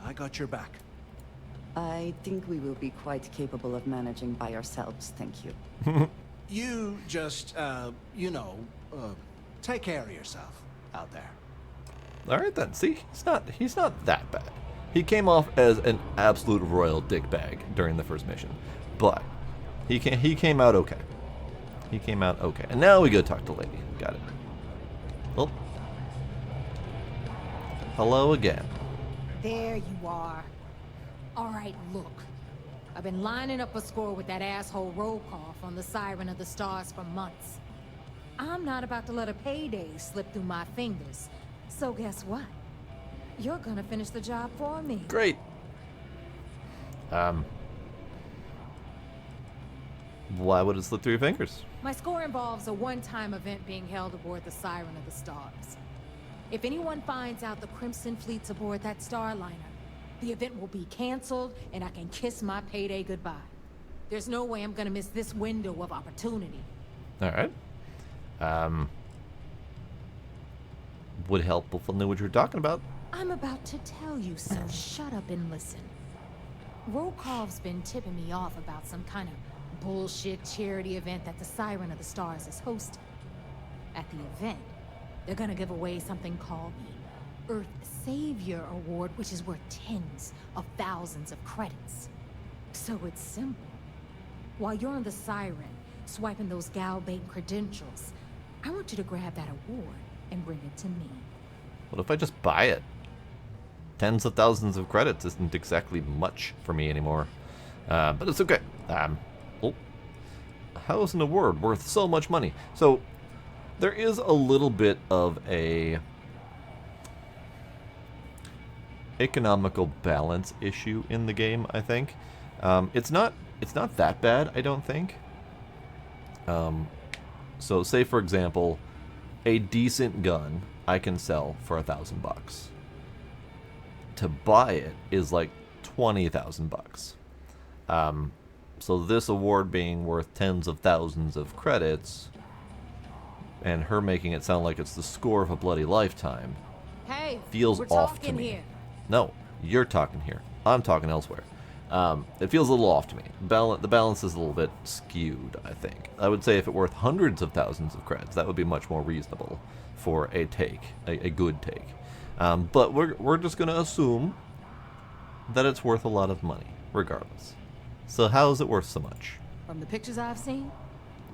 Q: I got your back.
B: I think we will be quite capable of managing by ourselves, thank you.
Q: You just, take care of yourself out there.
A: All right then. See, he's not that bad. He came off as an absolute royal dickbag during the first mission, but he came out okay. He came out okay. And now we go talk to Lady. Got it. Well, hello again.
L: There you are. All right, look. I've been lining up a score with that asshole Rokoff on the Siren of the Stars for months. I'm not about to let a payday slip through my fingers. So guess what? You're gonna finish the job for me.
A: Great. Why would it slip through your fingers?
L: My score involves a one-time event being held aboard the Siren of the Stars. If anyone finds out the Crimson Fleet's aboard that Starliner, the event will be canceled and I can kiss my payday goodbye. There's no way I'm gonna miss this window of opportunity.
A: All right. Would help if I knew what you're talking about.
L: I'm about to tell you, so shut up and listen. Rokov's been tipping me off about some kind of bullshit charity event that the Siren of the Stars is hosting. At the event, they're gonna give away something called the Earth Savior Award, which is worth tens of thousands of credits. So it's simple. While you're on the Siren, swiping those gal-bait credentials, I want you to grab that award and bring it to me.
A: What if I just buy it? Tens of thousands of credits isn't exactly much for me anymore. But it's okay. How is an award worth so much money? So, there is a little bit of a economical balance issue in the game, I think. It's not that bad, I don't think. So say for example, a decent gun I can sell for $1,000. To buy it is like $20,000. So this award being worth tens of thousands of credits, and her making it sound like it's the score of a bloody lifetime,
L: Hey,
A: feels
L: we're
A: off to
L: talking
A: me.
L: here.
A: No, You're talking here. I'm talking elsewhere. It feels a little off to me. The balance is a little bit skewed, I think. I would say if it worth hundreds of thousands of credits, that would be much more reasonable for a take, a good take. But we're just going to assume that it's worth a lot of money, regardless. So how is it worth so much?
L: From the pictures I've seen,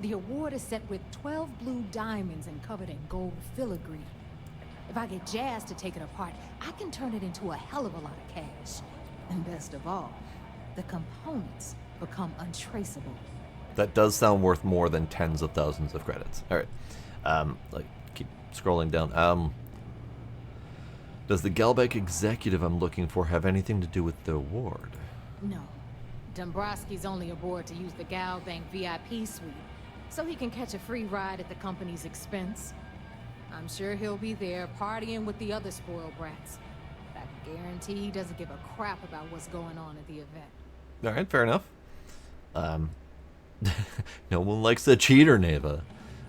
L: the award is set with 12 blue diamonds and covered in gold filigree. If I get Jazz to take it apart, I can turn it into a hell of a lot of cash. And best of all, the components become untraceable.
A: That does sound worth more than tens of thousands of credits. All right. Keep scrolling down. Does the Galbeck executive I'm looking for have anything to do with the award?
L: No. Dombrowski's only aboard to use the Galbank VIP suite, so he can catch a free ride at the company's expense. I'm sure he'll be there partying with the other spoiled brats. I guarantee he doesn't give a crap about what's going on at the event.
A: All right, fair enough. No one likes a cheater, Neva.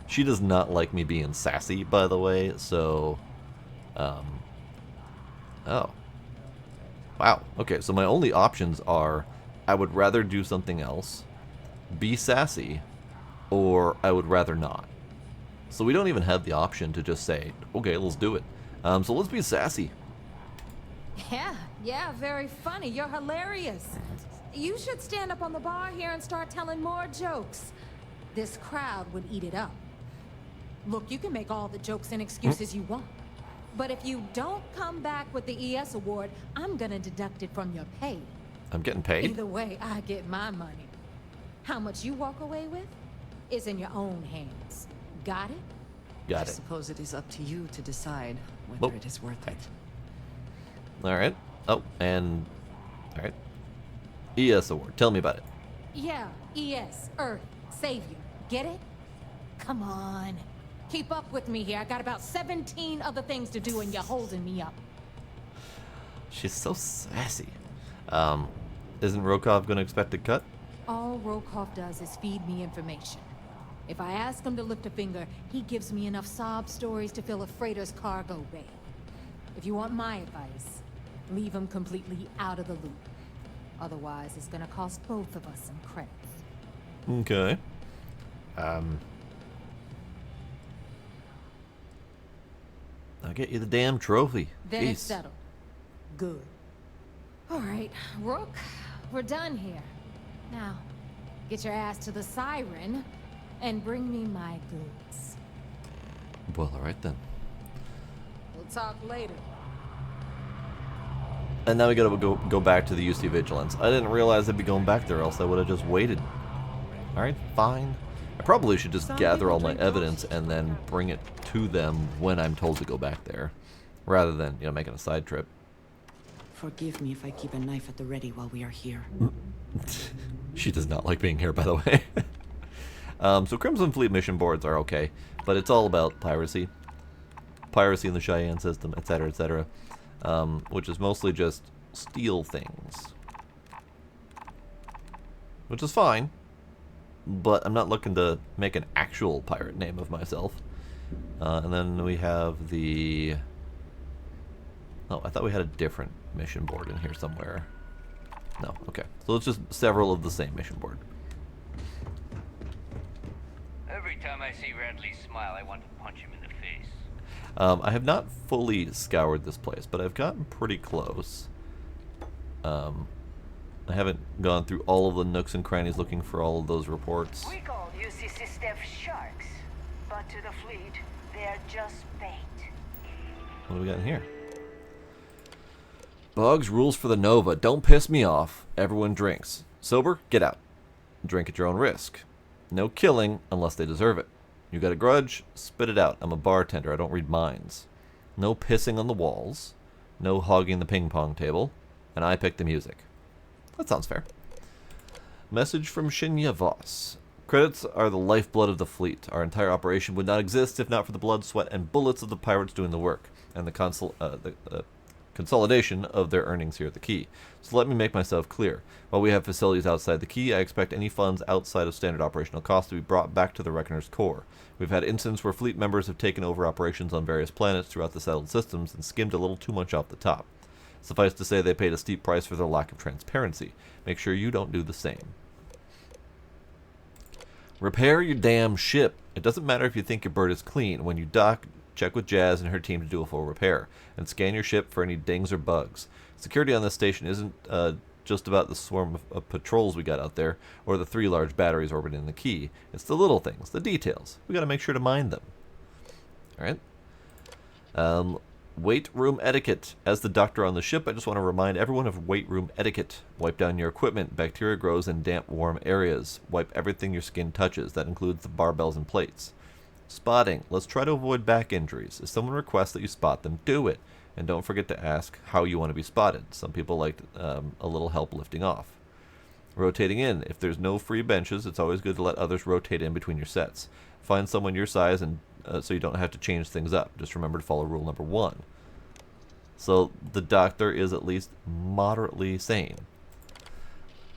A: She does not like me being sassy, by the way, so... Oh. Wow. Okay, so my only options are I would rather do something else, be sassy, or I would rather not. So we don't even have the option to just say, okay, let's do it. So let's be sassy.
L: Yeah, very funny. You're hilarious. You should stand up on the bar here and start telling more jokes. This crowd would eat it up. Look, you can make all the jokes and excuses you want. But if you don't come back with the ES award, I'm gonna deduct it from your pay.
A: I'm getting paid?
L: Either way, I get my money. How much you walk away with is in your own hands. Got it?
A: Got
B: I
A: it.
B: suppose it is up to you to decide whether it is worth it.
A: Alright. Oh, and... Alright. ES award. Tell me about it.
L: Yeah, ES, Earth, Savior. Get it? Come on. Keep up with me here. I got about 17 other things to do and you're holding me up.
A: She's so sassy. Isn't Rokov gonna expect a cut?
L: All Rokov does is feed me information. If I ask him to lift a finger, he gives me enough sob stories to fill a freighter's cargo bay. If you want my advice, leave him completely out of the loop. Otherwise, it's gonna cost both of us some credits.
A: Okay. I'll get you the damn trophy.
L: Then
A: Jeez.
L: it's settled. Good. All right, Rook, we're done here. Now, get your ass to the Siren and bring me my goods.
A: Well, alright then.
L: We'll talk later.
A: And now we gotta go back to the UC Vigilance. I didn't realize I'd be going back there, else I would have just waited. Alright, fine. I probably should just gather all my evidence and then bring it to them when I'm told to go back there, rather than, making a side trip.
B: Forgive me if I keep a knife at the ready while we are here.
A: She does not like being here, by the way. So Crimson Fleet mission boards are okay, but it's all about piracy. Piracy in the Cheyenne system, etc., etc. Which is mostly just steal things. Which is fine, but I'm not looking to make an actual pirate name of myself. And then we have the... Oh, I thought we had a different mission board in here somewhere. No, okay. So it's just several of the same mission board.
K: Every time I see Radley smile, I want to punch him in the face.
A: I have not fully scoured this place, but I've gotten pretty close. I haven't gone through all of the nooks and crannies looking for all of those reports.
I: We call UCC staff sharks, but to the fleet, they're just bait.
A: What do we got in here? Bugs, rules for the Nova. Don't piss me off. Everyone drinks. Sober? Get out. Drink at your own risk. No killing unless they deserve it. You got a grudge? Spit it out. I'm a bartender. I don't read minds. No pissing on the walls. No hogging the ping pong table. And I pick the music. That sounds fair. Message from Shinya Voss. Credits are the lifeblood of the fleet. Our entire operation would not exist if not for the blood, sweat, and bullets of the pirates doing the work, and the consolidation of their earnings here at the Key. So let me make myself clear. While we have facilities outside the Key, I expect any funds outside of standard operational costs to be brought back to the Reckoner's core. We've had incidents where fleet members have taken over operations on various planets throughout the settled systems and skimmed a little too much off the top. Suffice to say, they paid a steep price for their lack of transparency. Make sure you don't do the same. Repair your damn ship. It doesn't matter if you think your bird is clean. When you dock, check with Jazz and her team to do a full repair, and scan your ship for any dings or bugs. Security on this station isn't just about the swarm of patrols we got out there, or the 3 large batteries orbiting the key. It's the little things, the details. We got to make sure to mind them. Alright. Weight room etiquette. As the doctor on the ship, I just want to remind everyone of weight room etiquette. Wipe down your equipment. Bacteria grows in damp, warm areas. Wipe everything your skin touches. That includes the barbells and plates. Spotting. Let's try to avoid back injuries. If someone requests that you spot them, do it. And don't forget to ask how you want to be spotted. Some people like a little help lifting off. Rotating in. If there's no free benches, it's always good to let others rotate in between your sets. Find someone your size and so you don't have to change things up. Just remember to follow rule number 1. So the doctor is at least moderately sane.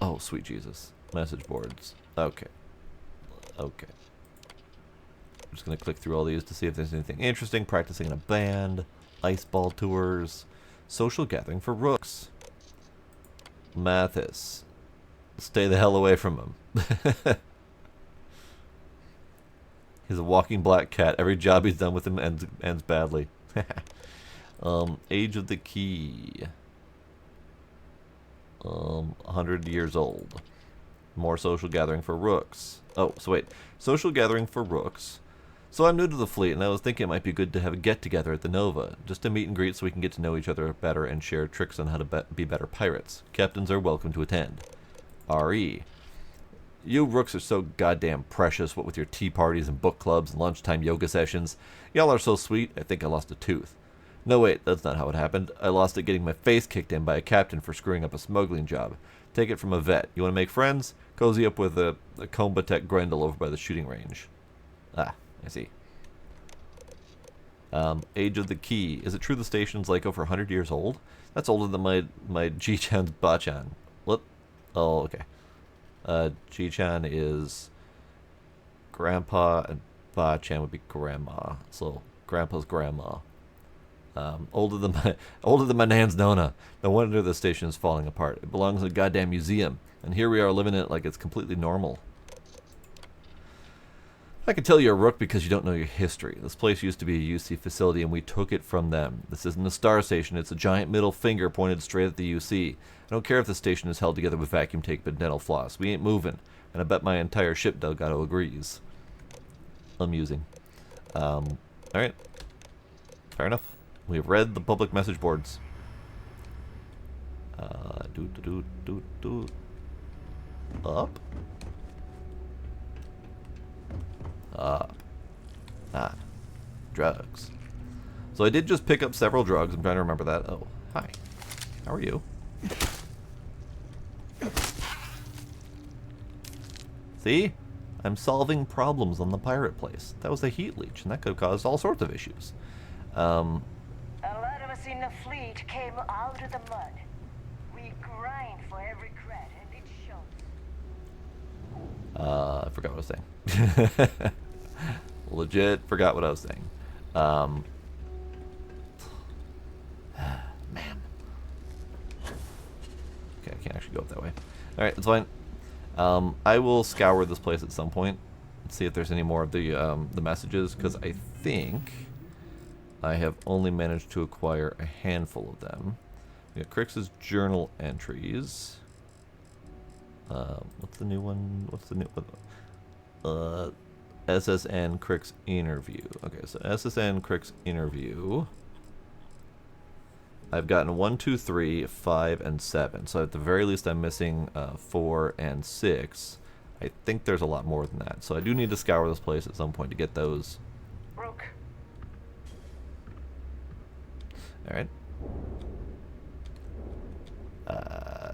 A: Oh, sweet Jesus. Message boards. Okay. Okay. I'm just going to click through all these to see if there's anything interesting. Practicing in a band. Ice ball tours. Social gathering for rooks. Mathis. Stay the hell away from him. He's a walking black cat. Every job he's done with him ends badly. Age of the key. 100 years old. More social gathering for rooks. Oh, so wait. Social gathering for rooks. So I'm new to the fleet, and I was thinking it might be good to have a get-together at the Nova. Just a meet and greet so we can get to know each other better and share tricks on how to be better pirates. Captains are welcome to attend. R.E. You rooks are so goddamn precious, what with your tea parties and book clubs and lunchtime yoga sessions. Y'all are so sweet, I think I lost a tooth. No, wait, that's not how it happened. I lost it getting my face kicked in by a captain for screwing up a smuggling job. Take it from a vet. You want to make friends? Cozy up with a Combatech Grendel over by the shooting range. Ah, I see. Age of the key. Is it true the station's like over 100 years old? That's older than my Ji-chan's Ba-chan. What? Oh, okay. Ji-chan is grandpa and Ba-chan would be grandma. So grandpa's grandma. Older than my nan's Nona. No wonder the station is falling apart. It belongs in a goddamn museum, and here we are living in it like it's completely normal. I can tell you're a rook because you don't know your history. This place used to be a UC facility, and we took it from them. This isn't a star station. It's a giant middle finger pointed straight at the UC. I don't care if the station is held together with vacuum tape and dental floss. We ain't moving, and I bet my entire ship Delgado agrees. Amusing. Alright. Fair enough. We have read the public message boards. Up. Up. Ah. Drugs. So I did just pick up several drugs. I'm trying to remember that. Oh, hi. How are you? See? I'm solving problems on the pirate place. That was a heat leech, and that could have caused all sorts of issues.
I: A lot of us in the fleet came out of the mud. We grind for every cred, and it shows.
A: I forgot what I was saying. Legit forgot what I was saying. Man. Okay, I can't actually go up that way. Alright, that's fine. I will scour this place at some point and see if there's any more of the messages, because I think I have only managed to acquire a handful of them. We got Crix's journal entries. What's the new one? What's the new one? SSN Crix interview. Okay, so SSN Crix interview. I've gotten 1, 2, 3, 5, and 7. So at the very least, I'm missing 4 and 6. I think there's a lot more than that. So I do need to scour this place at some point to get those.
I: Rook.
A: All right.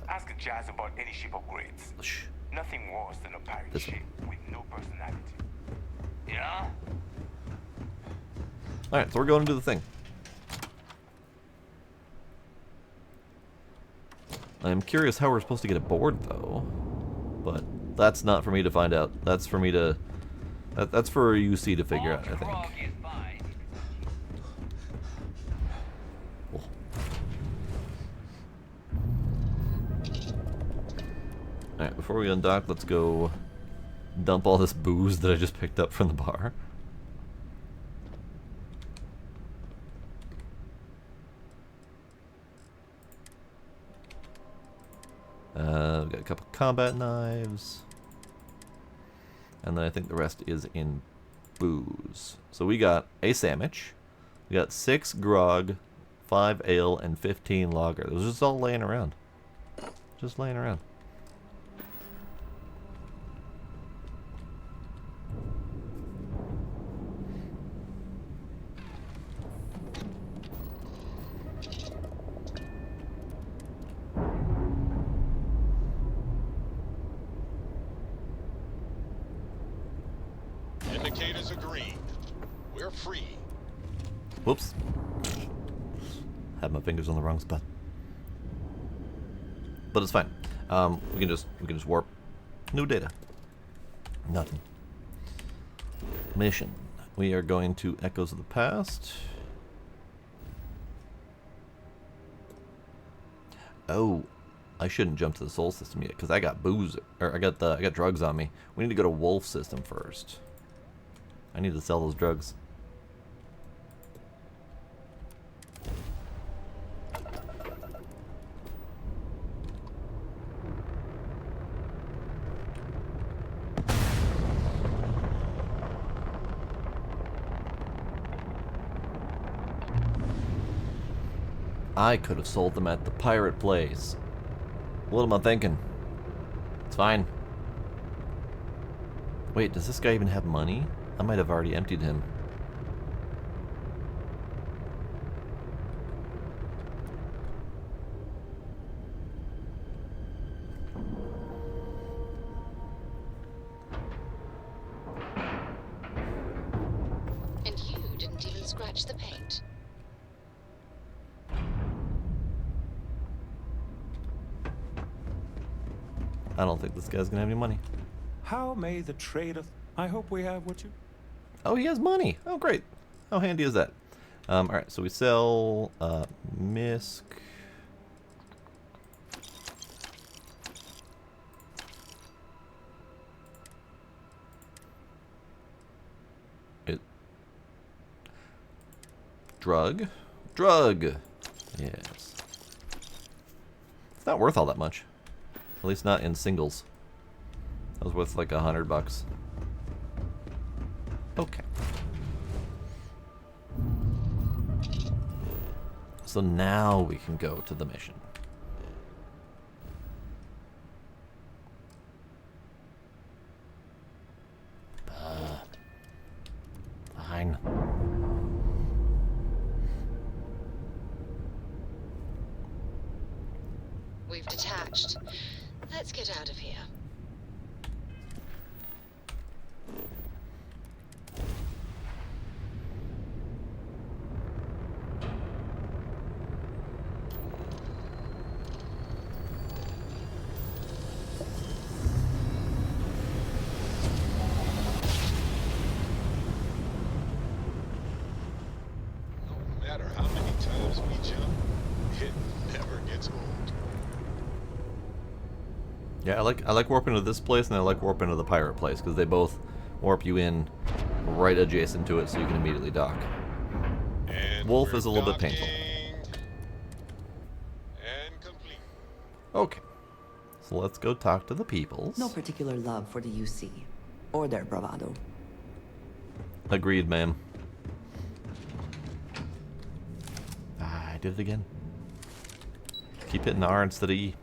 R: Ask Jazz about any ship upgrades.
A: Shh.
R: Nothing worse than a pirate
A: This
R: ship with no personality. Yeah?
A: Alright, so we're going to do the thing. I'm curious how we're supposed to get aboard, though. But that's not for me to find out. That's for me to... That's for UC to figure out, I think. Alright, before we undock, let's go dump all this booze that I just picked up from the bar. We've got a couple combat knives. And then I think the rest is in booze. So we got a sandwich. We got 6 grog, 5 ale, and 15 lager. Those are just all laying around. Just laying around.
F: Indicators are green. We're free.
A: Whoops. Had my fingers on the wrong spot. But it's fine. We can just warp. New data. Nothing. Mission. We are going to Echoes of the Past. Oh, I shouldn't jump to the Soul System yet because I got booze, or I got drugs on me. We need to go to Wolf System first. I need to sell those drugs. I could have sold them at the pirate place. What am I thinking? It's fine. Wait, does this guy even have money? I might have already emptied him.
E: And you didn't even scratch the paint.
A: I don't think this guy's gonna have any money.
S: How may the trade of... I hope we have what you...
A: Oh, he has money. Oh, great. How handy is that? Alright, so we sell misc. Drug. Yes. It's not worth all that much. At least not in singles. That was worth like $100. Okay. So now we can go to the mission. Fine.
E: We've detached. Let's get out of here.
F: No matter how many times we jump, it never gets old.
A: Yeah, I like warping to this place, and I like warping to the pirate place because they both warp you in right adjacent to it, so you can immediately dock.
F: And
A: Wolf is a little bit painful.
F: And complete.
A: Okay, so let's go talk to the peoples.
B: No particular love for the UC or their bravado.
A: Agreed, ma'am. I did it again. Keep hitting R instead of E.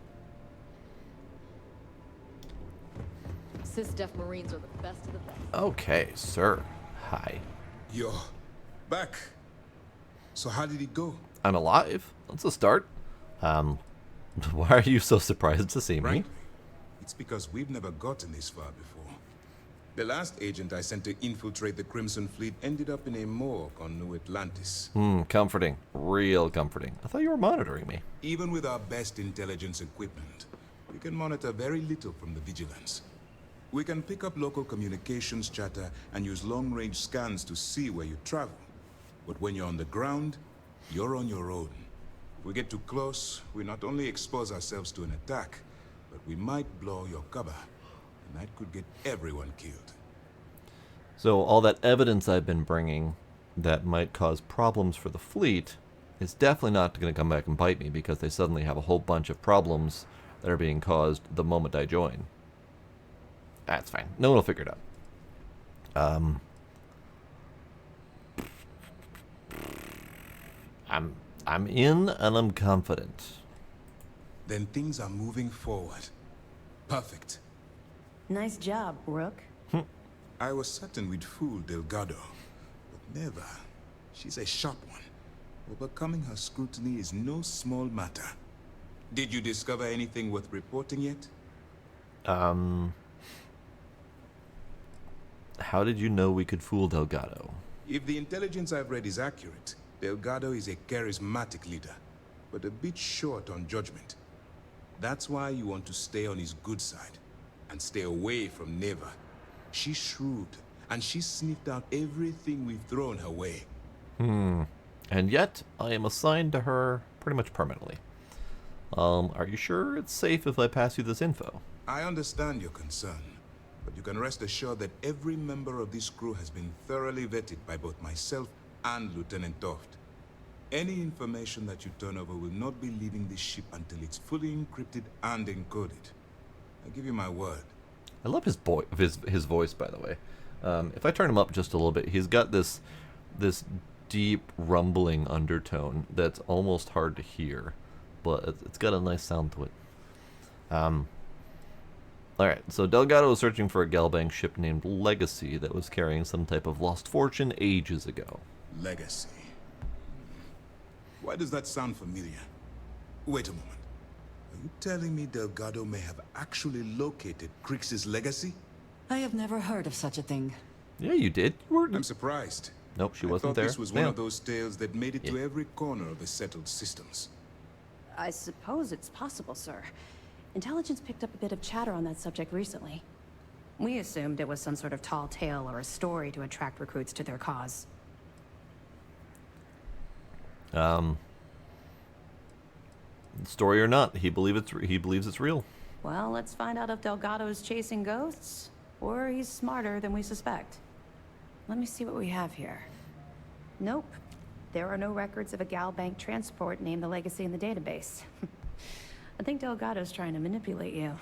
H: Sys-Def Marines are the best of the best.
A: Okay, sir. Hi.
T: Yo, back. So how did it go?
A: I'm alive. That's a start. Why are you so surprised to see me?
T: Right? It's because we've never gotten this far before. The last agent I sent to infiltrate the Crimson Fleet ended up in a morgue on New Atlantis.
A: Comforting. Real comforting. I thought you were monitoring me.
T: Even with our best intelligence equipment, we can monitor very little from the vigilance. We can pick up local communications chatter and use long-range scans to see where you travel. But when you're on the ground, you're on your own. If we get too close, we not only expose ourselves to an attack, but we might blow your cover, and that could get everyone killed.
A: So all that evidence I've been bringing that might cause problems for the fleet is definitely not going to come back and bite me because they suddenly have a whole bunch of problems that are being caused the moment I join. That's fine. No one will figure it out. I'm in and I'm confident.
T: Then things are moving forward. Perfect.
G: Nice job, Rook.
T: I was certain we'd fool Delgado, but never. She's a sharp one. Overcoming her scrutiny is no small matter. Did you discover anything worth reporting yet?
A: How did you know we could fool Delgado?
T: If the intelligence I've read is accurate, Delgado is a charismatic leader, but a bit short on judgment. That's why you want to stay on his good side, and stay away from Neva. She's shrewd, and she's sniffed out everything we've thrown her way.
A: And yet, I am assigned to her pretty much permanently. Are you sure it's safe if I pass you this info?
T: I understand your concern, but you can rest assured that every member of this crew has been thoroughly vetted by both myself and Lieutenant Toft. Any information that you turn over will not be leaving this ship until it's fully encrypted and encoded. I give you my word.
A: I love his voice, by the way. If I turn him up just a little bit, he's got this deep rumbling undertone that's almost hard to hear, but it's got a nice sound to it. Alright, so Delgado was searching for a Galbank ship named Legacy that was carrying some type of lost fortune ages ago.
T: Legacy. Why does that sound familiar? Wait a moment. Are you telling me Delgado may have actually located Crix's legacy?
B: I have never heard of such a thing.
A: Yeah, you did.
T: I'm surprised.
A: Nope, she
T: I
A: wasn't
T: thought
A: there.
T: This was one of those tales that made it to every corner of the settled systems.
G: I suppose it's possible, sir. Intelligence picked up a bit of chatter on that subject recently. We assumed it was some sort of tall tale or a story to attract recruits to their cause.
A: Story or not, he believes it's real.
G: Well, let's find out if Delgado is chasing ghosts, or he's smarter than we suspect. Let me see what we have here. Nope. There are no records of a Galbank transport named the Legacy in the database. I think Delgado's trying to manipulate you.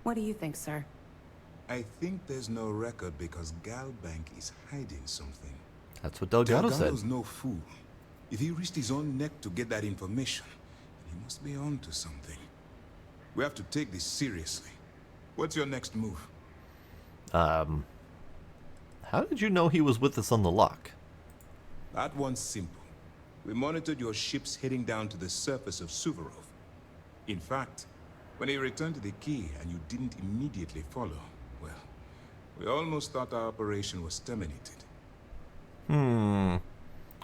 G: What do you think, sir?
T: I think there's no record because Galbank is hiding something.
A: That's what Delgado said.
T: Delgado's no fool. If he risked his own neck to get that information, then he must be on to something. We have to take this seriously. What's your next move?
A: How did you know he was with us on the lock?
T: That one's simple. We monitored your ships heading down to the surface of Suvorov. In fact, when he returned to the key and you didn't immediately follow, well, we almost thought our operation was terminated.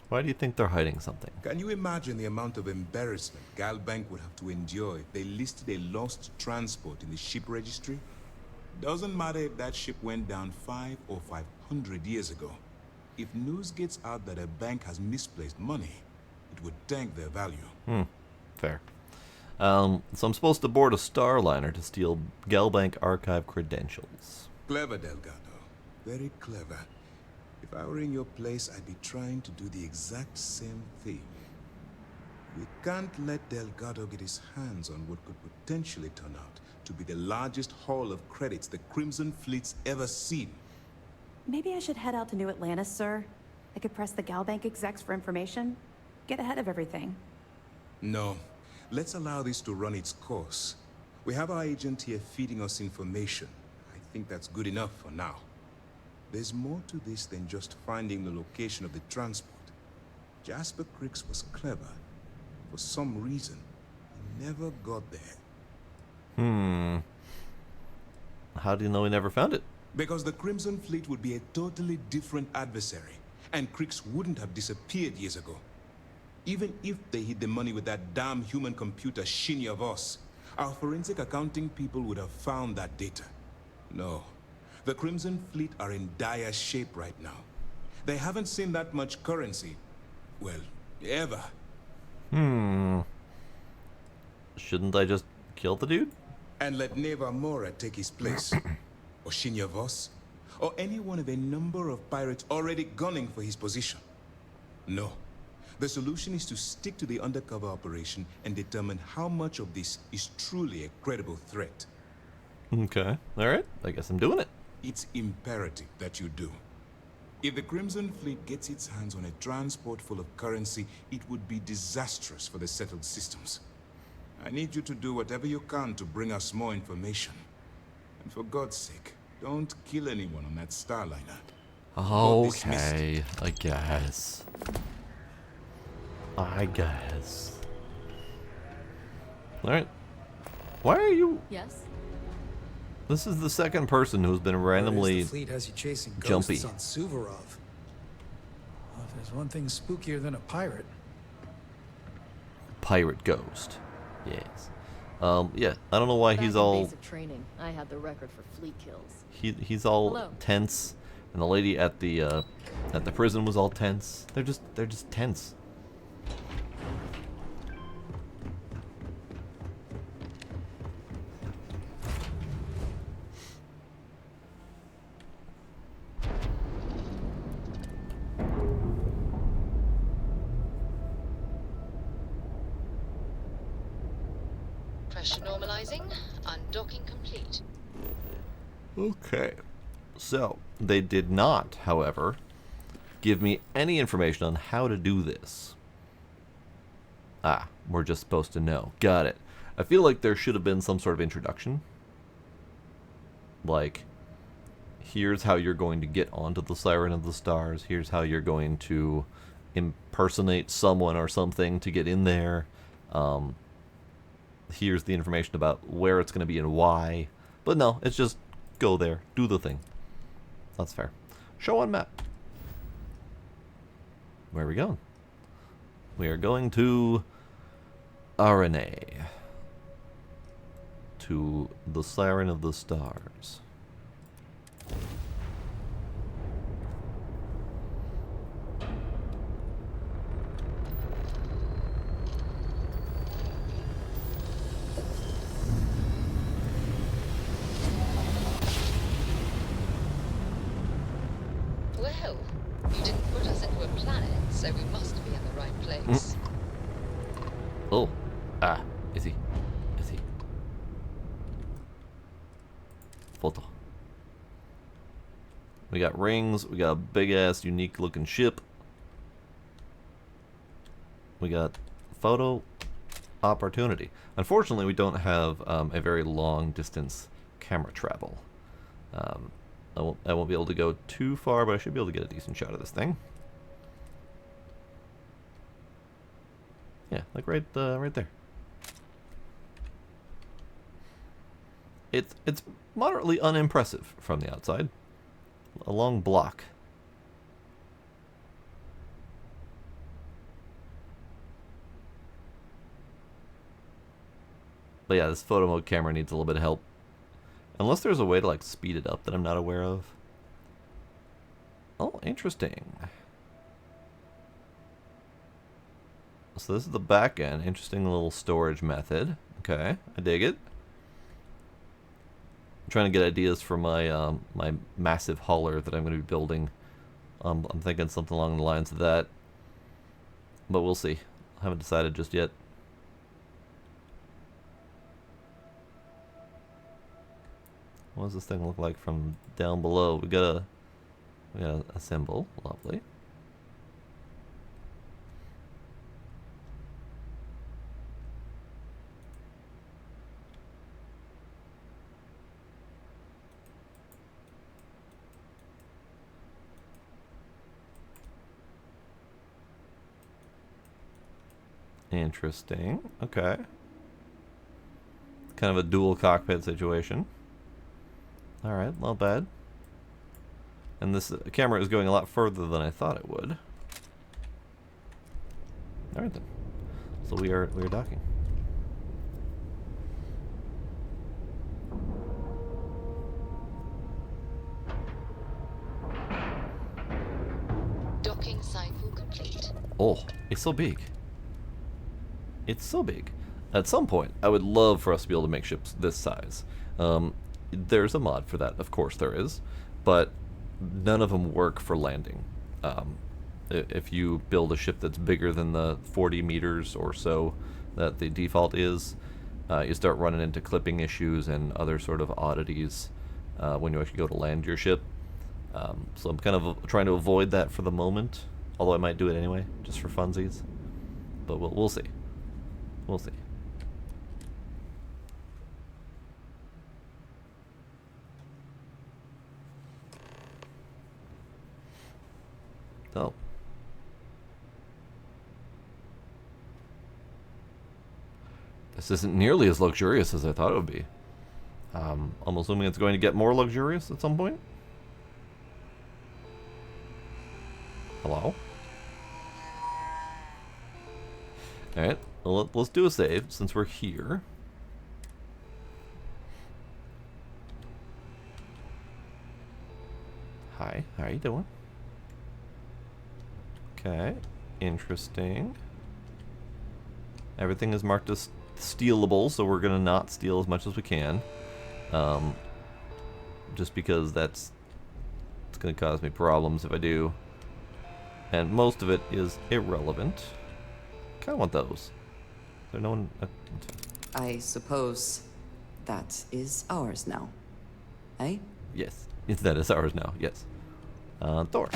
A: Why do you think they're hiding something?
T: Can you imagine the amount of embarrassment Galbank would have to endure if they listed a lost transport in the ship registry? Doesn't matter if that ship went down 5 or 500 years ago. If news gets out that a bank has misplaced money, it would tank their value.
A: Fair. So I'm supposed to board a Starliner to steal Galbank archive credentials.
T: Clever, Delgado. Very clever. If I were in your place, I'd be trying to do the exact same thing. We can't let Delgado get his hands on what could potentially turn out to be the largest haul of credits the Crimson Fleet's ever seen.
G: Maybe I should head out to New Atlantis, sir. I could press the Galbank execs for information. Get ahead of everything.
T: No. Let's allow this to run its course. We have our agent here feeding us information. I think that's good enough for now. There's more to this than just finding the location of the transport. Jasper Crix was clever. For some reason, he never got there.
A: How do you know he never found it?
T: Because the Crimson Fleet would be a totally different adversary, and Crix wouldn't have disappeared years ago. Even if they hid the money with that damn human computer Shinny of us, our forensic accounting people would have found that data. No. The Crimson Fleet are in dire shape right now. They haven't seen that much currency. Well, ever.
A: Shouldn't I just kill the dude?
T: and let Neva Mora take his place, or Shinya Voss, or any one of a number of pirates already gunning for his position. No. The solution is to stick to the undercover operation and determine how much of this is truly a credible threat.
A: Okay. Alright. I guess I'm doing it.
T: It's imperative that you do. If the Crimson Fleet gets its hands on a transport full of currency, it would be disastrous for the settled systems. I need you to do whatever you can to bring us more information. And for God's sake, don't kill anyone on that Starliner.
A: Okay, I guess. Alright. Why are you...
H: Yes?
A: This is the second person who's been randomly
U: The fleet has you chasing
A: jumpy.
U: ghosts on Suvorov. Well, if there's one thing spookier than a pirate.
A: Pirate ghost. Yes. Yeah, I don't know why he's all...
H: Basic training, I had the record for fleet kills.
A: He's all
H: Hello.
A: tense, and the lady at the prison was all tense. They're just tense.
E: Pressure normalizing. Undocking complete.
A: Okay. So, they did not, however, give me any information on how to do this. Ah, we're just supposed to know. Got it. I feel like there should have been some sort of introduction. Like, here's how you're going to get onto the Siren of the Stars. Here's how you're going to impersonate someone or something to get in there. Here's the information about where it's going to be and why. But no, it's just go there, do the thing. That's fair. Show on map. Where are we going? We are going to RNA. To the Siren of the Stars.
E: Well, you didn't put us into a planet, so we must be in the right place.
A: Oh. Ah. Is he? Is he? Photo. We got rings. We got a big-ass, unique-looking ship. We got photo opportunity. Unfortunately, we don't have a very long-distance camera travel. I won't be able to go too far, but I should be able to get a decent shot of this thing. Yeah, like right there. It's moderately unimpressive from the outside. A long block. But yeah, this photo mode camera needs a little bit of help. Unless there's a way to like speed it up that I'm not aware of. Oh, interesting. So this is the back end. Interesting little storage method. Okay, I dig it. I'm trying to get ideas for my my massive hauler that I'm going to be building. I'm thinking something along the lines of that. But we'll see. I haven't decided just yet. What does this thing look like from down below? We got a symbol. Lovely. Interesting. Okay. Kind of a dual cockpit situation. Alright, not bad. And this camera is going a lot further than I thought it would. Alright then. So we are docking.
E: Docking cycle complete.
A: Oh, it's so big. It's so big. At some point, I would love for us to be able to make ships this size. There's a mod for that, of course there is, but none of them work for landing. If you build a ship that's bigger than the 40 meters or so that the default is, you start running into clipping issues and other sort of oddities when you actually go to land your ship. So I'm kind of trying to avoid that for the moment, although I might do it anyway, just for funsies. But we'll see. We'll see. Oh. This isn't nearly as luxurious as I thought it would be. I'm assuming it's going to get more luxurious at some point. Hello? Alright, well, let's do a save since we're here. Hi, how are you doing? Okay, interesting. Everything is marked as stealable, so we're gonna not steal as much as we can. Just because it's gonna cause me problems if I do. And most of it is irrelevant. Kinda want those. Is there no one?
B: I suppose that is ours now. Eh?
A: Yes. Yes, that is ours now, yes. Thor.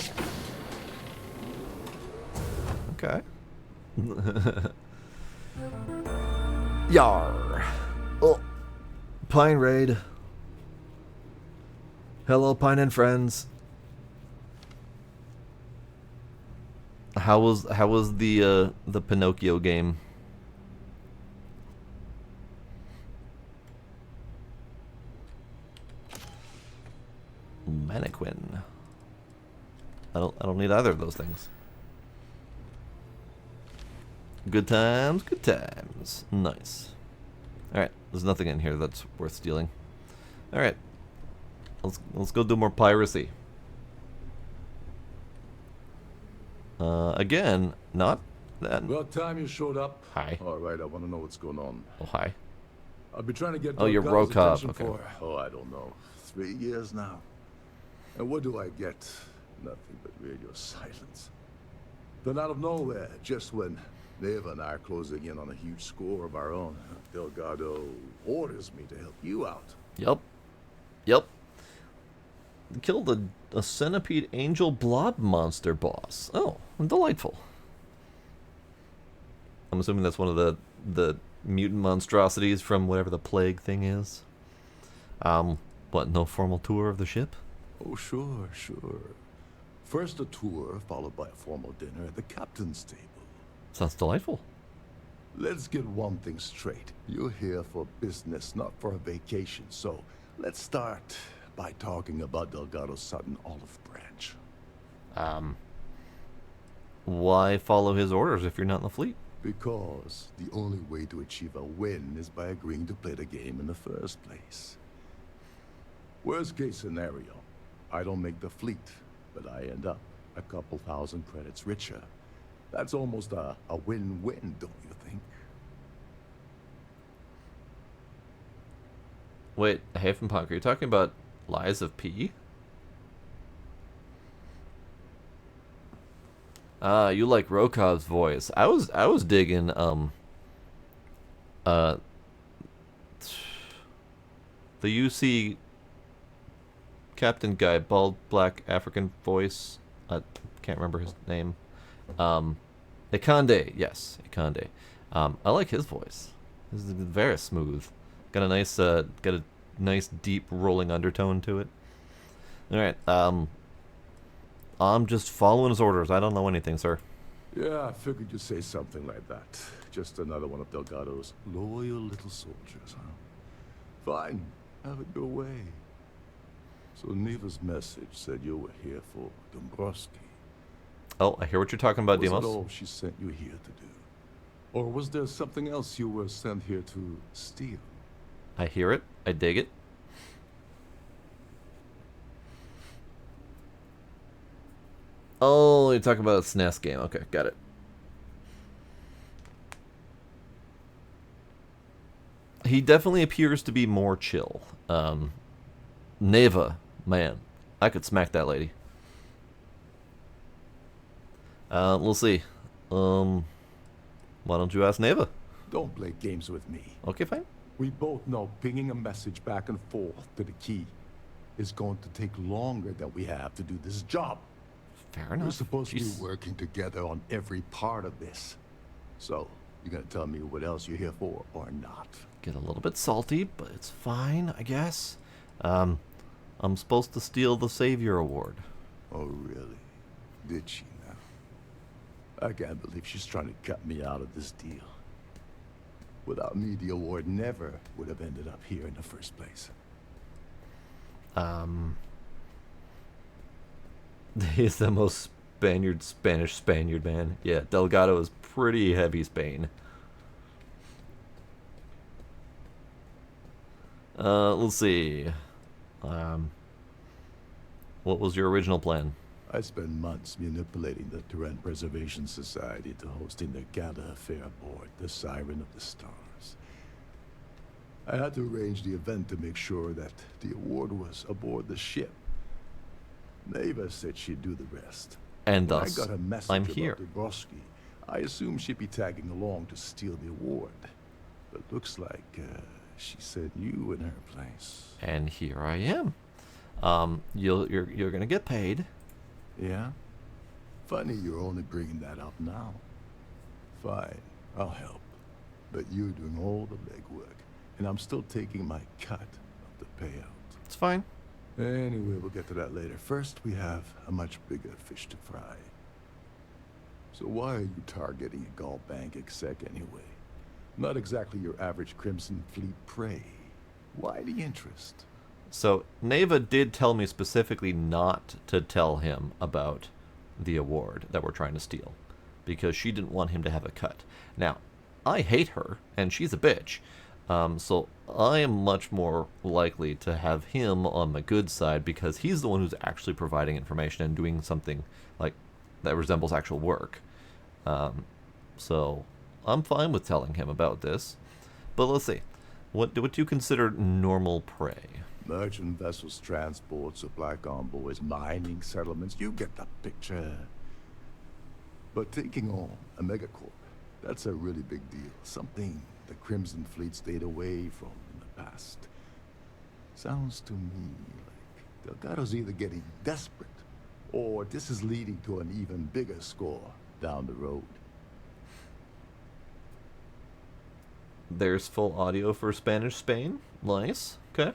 A: Okay. Yar. Oh. Pine Raid. Hello, Pine and friends. How was the Pinocchio game? Mannequin. I don't need either of those things. Good times, good times. Nice. Alright, there's nothing in here that's worth stealing. Alright. Let's go do more piracy. Again, not that.
J: About time you showed up.
A: Hi.
J: All right, I want to know what's going on.
A: Oh, hi.
J: I've been trying to get.
A: Oh, you're
J: Delgado's
A: Rokov.
J: attention
A: Okay.
J: for, I don't know, 3 years now. And what do I get? Nothing but radio silence. Then out of nowhere, just when Neva and I are closing in on a huge score of our own, Delgado orders me to help you out.
A: Yep. Yep. Killed a centipede angel blob monster boss. Oh, delightful. I'm assuming that's one of the mutant monstrosities from whatever the plague thing is. What, no formal tour of the ship?
J: Oh, sure, sure. First a tour, followed by a formal dinner at the captain's table.
A: Sounds delightful.
J: Let's get one thing straight. You're here for business, not for a vacation. So, let's start by talking about Delgado's Sudden Olive Branch.
A: Why follow his orders if you're not in the fleet?
J: Because the only way to achieve a win is by agreeing to play the game in the first place. Worst case scenario, I don't make the fleet, but I end up a couple thousand credits richer. That's almost a win-win, don't you think?
A: Wait, Hafenpunk, are you talking about Lies of P? Ah, you like Rokov's voice. I was digging the UC Captain guy, bald black African voice. I can't remember his name. Ikande, yes, Ikande. I like his voice. This is very smooth. Got a nice deep rolling undertone to it. All right. I'm just following his orders. I don't know anything, sir.
J: Yeah, I figured you'd say something like that. Just another one of Delgado's loyal little soldiers, huh? Fine, have it your way. So Neva's message said you were here for Dombrowski.
A: Oh, I hear what you're talking about,
J: Was
A: Demos.
J: that all she sent you here to do? Or was there something else you were sent here to steal?
A: I hear it. I dig it. Oh, you're talking about a SNES game. Okay, got it. he definitely appears to be more chill. Neva, man, I could smack that lady. We'll see. Why don't you ask Neva?
J: Don't play games with me.
A: Okay, fine.
J: We both know pinging a message back and forth to the key is going to take longer than we have to do this job.
A: Fair enough.
J: We're supposed to be working together on every part of this. So, you're gonna tell me what else you're here for or not?
A: Get a little bit salty, but it's fine, I guess. I'm supposed to steal the Savior Award.
J: Oh, really? Did she now? I can't believe she's trying to cut me out of this deal. Without me, the award never would have ended up here in the first place.
A: He's the most Spanish Spaniard, man. Yeah, Delgado is pretty heavy Spain. Let's see. What was your original plan?
J: I spent months manipulating the Terran Preservation Society to hosting the gala affair aboard the Siren of the Stars. I had to arrange the event to make sure that the award was aboard the ship. Neva said she'd do the rest.
A: And
J: when
A: thus,
J: I got a message
A: I'm
J: about
A: here.
J: Dubrovsky, I assumed she'd be tagging along to steal the award. But looks like she said you in her place.
A: And here I am. You're gonna get paid.
J: Yeah? Funny you're only bringing that up now. Fine, I'll help. But you're doing all the legwork, and I'm still taking my cut of the payout.
A: It's fine.
J: Anyway, we'll get to that later. First, we have a much bigger fish to fry. So why are you targeting a Gall Bank exec anyway? Not exactly your average Crimson Fleet prey. Why the interest?
A: So, Neva did tell me specifically not to tell him about the award that we're trying to steal, because she didn't want him to have a cut. Now, I hate her, and she's a bitch, so I am much more likely to have him on the good side, because he's the one who's actually providing information and doing something like that resembles actual work. So, I'm fine with telling him about this, but let's see. What do you consider normal prey?
J: Merchant vessels, transport, supply convoys, mining settlements, you get the picture. But taking on a megacorp, that's a really big deal. Something the Crimson Fleet stayed away from in the past. Sounds to me like Delgado's either getting desperate, or this is leading to an even bigger score down the road.
A: There's full audio for Spanish Spain. Nice. Okay.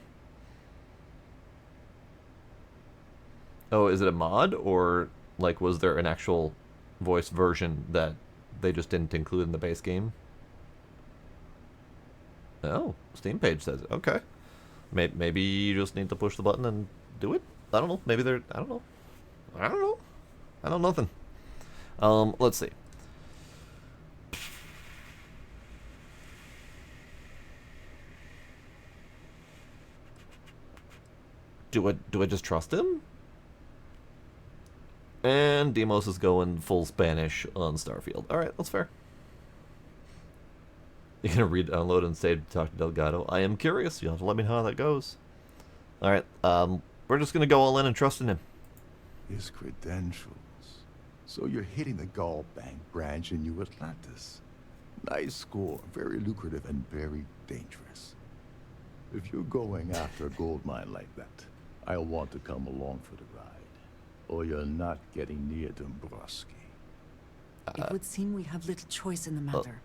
A: Oh, is it a mod, or like was there an actual voice version that they just didn't include in the base game? Oh, Steam page says it. Okay. Maybe you just need to push the button and do it? I don't know. Maybe they're... I don't know. I don't know. I know nothing. Let's see. Do I just trust him? And Demos is going full Spanish on Starfield. Alright, that's fair. You're gonna read, download, and say talk to Delgado. I am curious. You'll have to let me know how that goes. Alright, we're just gonna go all in and trust in him.
J: His credentials. So you're hitting the Gall Bank branch in New Atlantis. Nice score, very lucrative and very dangerous. If you're going after a gold mine like that, I'll want to come along for the ride. Or you're not getting near Dubrovsky.
B: It would seem we have little choice in the matter.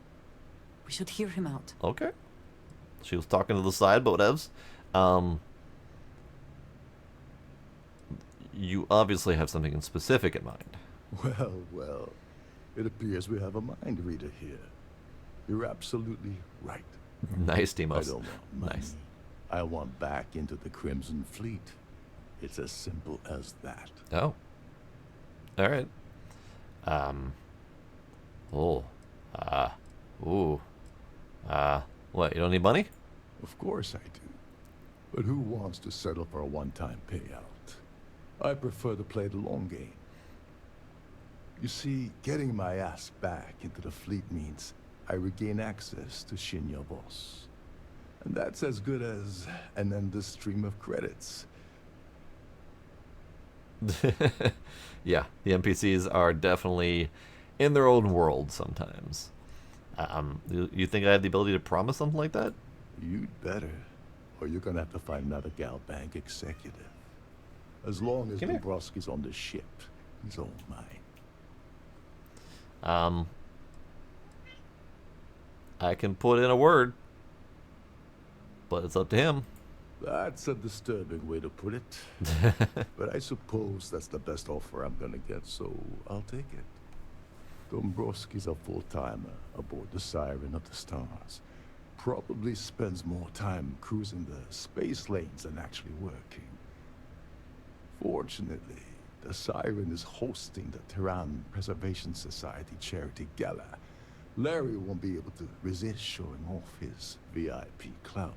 B: We should hear him out.
A: Okay. She was talking to the side, but whatevs. You obviously have something in specific in mind.
J: Well, it appears we have a mind reader here. You're absolutely right.
A: Nice, Demos.
J: I don't want money.
A: Nice.
J: I want back into the Crimson Fleet. It's as simple as that.
A: Oh. Alright. What, you don't need money?
J: Of course I do. But who wants to settle for a one-time payout? I prefer to play the long game. You see, getting my ass back into the fleet means I regain access to Shinya Boss. And that's as good as an endless stream of credits.
A: Yeah, the NPCs are definitely in their own world sometimes. You think I have the ability to promise something like that?
J: You'd better, or you're gonna have to find another Gal Bank executive. As long as Dombrowski's on the ship, he's all mine.
A: I can put in a word, but it's up to him.
J: That's a disturbing way to put it. But I suppose that's the best offer I'm gonna get, so I'll take it. Dombrowski's a full-timer aboard the Siren of the Stars. Probably spends more time cruising the space lanes than actually working. Fortunately, the Siren is hosting the Terran Preservation Society charity gala. Larry won't be able to resist showing off his VIP clout.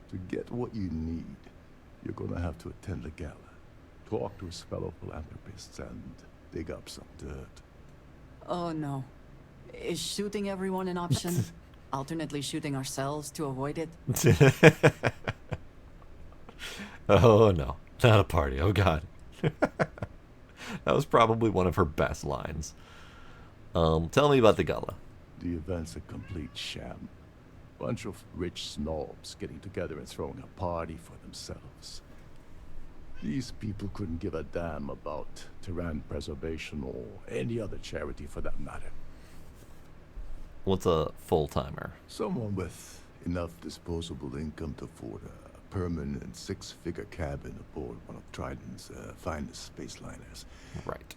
J: To get what you need, you're gonna have to attend the gala, talk to his fellow philanthropists, and dig up some dirt.
B: Oh no. Is shooting everyone an option? Alternately shooting ourselves to avoid it?
A: Oh no, not a party. Oh god. That was probably one of her best lines. Tell me about the gala.
J: The event's a complete sham. Bunch of rich snobs getting together and throwing a party for themselves. These people couldn't give a damn about Terran preservation or any other charity for that matter.
A: What's a full-timer?
J: Someone with enough disposable income to afford a permanent six-figure cabin aboard one of Trident's finest space liners.
A: Right.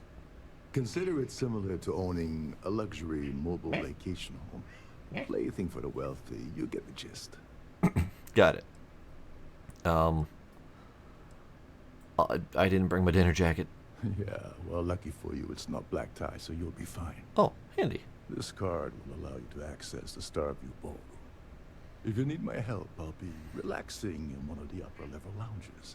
J: Consider it similar to owning a luxury mobile vacation home. Plaything for the wealthy, you get the gist.
A: Got it. I didn't bring my dinner jacket.
J: Yeah, well, lucky for you, it's not black tie, so you'll be fine.
A: Oh, handy.
J: This card will allow you to access the Starfield ballroom. If you need my help, I'll be relaxing in one of the upper-level lounges.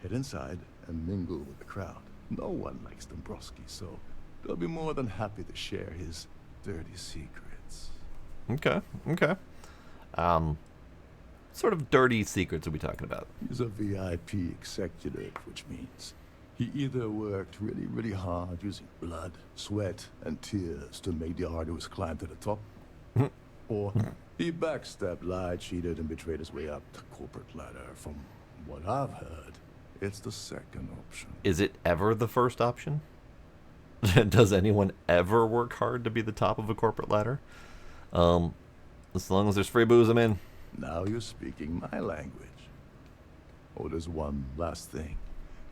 J: Head inside and mingle with the crowd. No one likes Dombrowski, so they'll be more than happy to share his dirty secrets.
A: Okay. Sort of dirty secrets are we talking about?
J: He's a VIP executive, which means he either worked really, really hard using blood, sweat, and tears to make the arduous climb to the top, or he backstabbed, lied, cheated, and betrayed his way up the corporate ladder. From what I've heard, it's the second option.
A: Is it ever the first option? Does anyone ever work hard to be the top of a corporate ladder? As long as there's free booze, I'm in.
J: Now you're speaking my language. Oh, there's one last thing.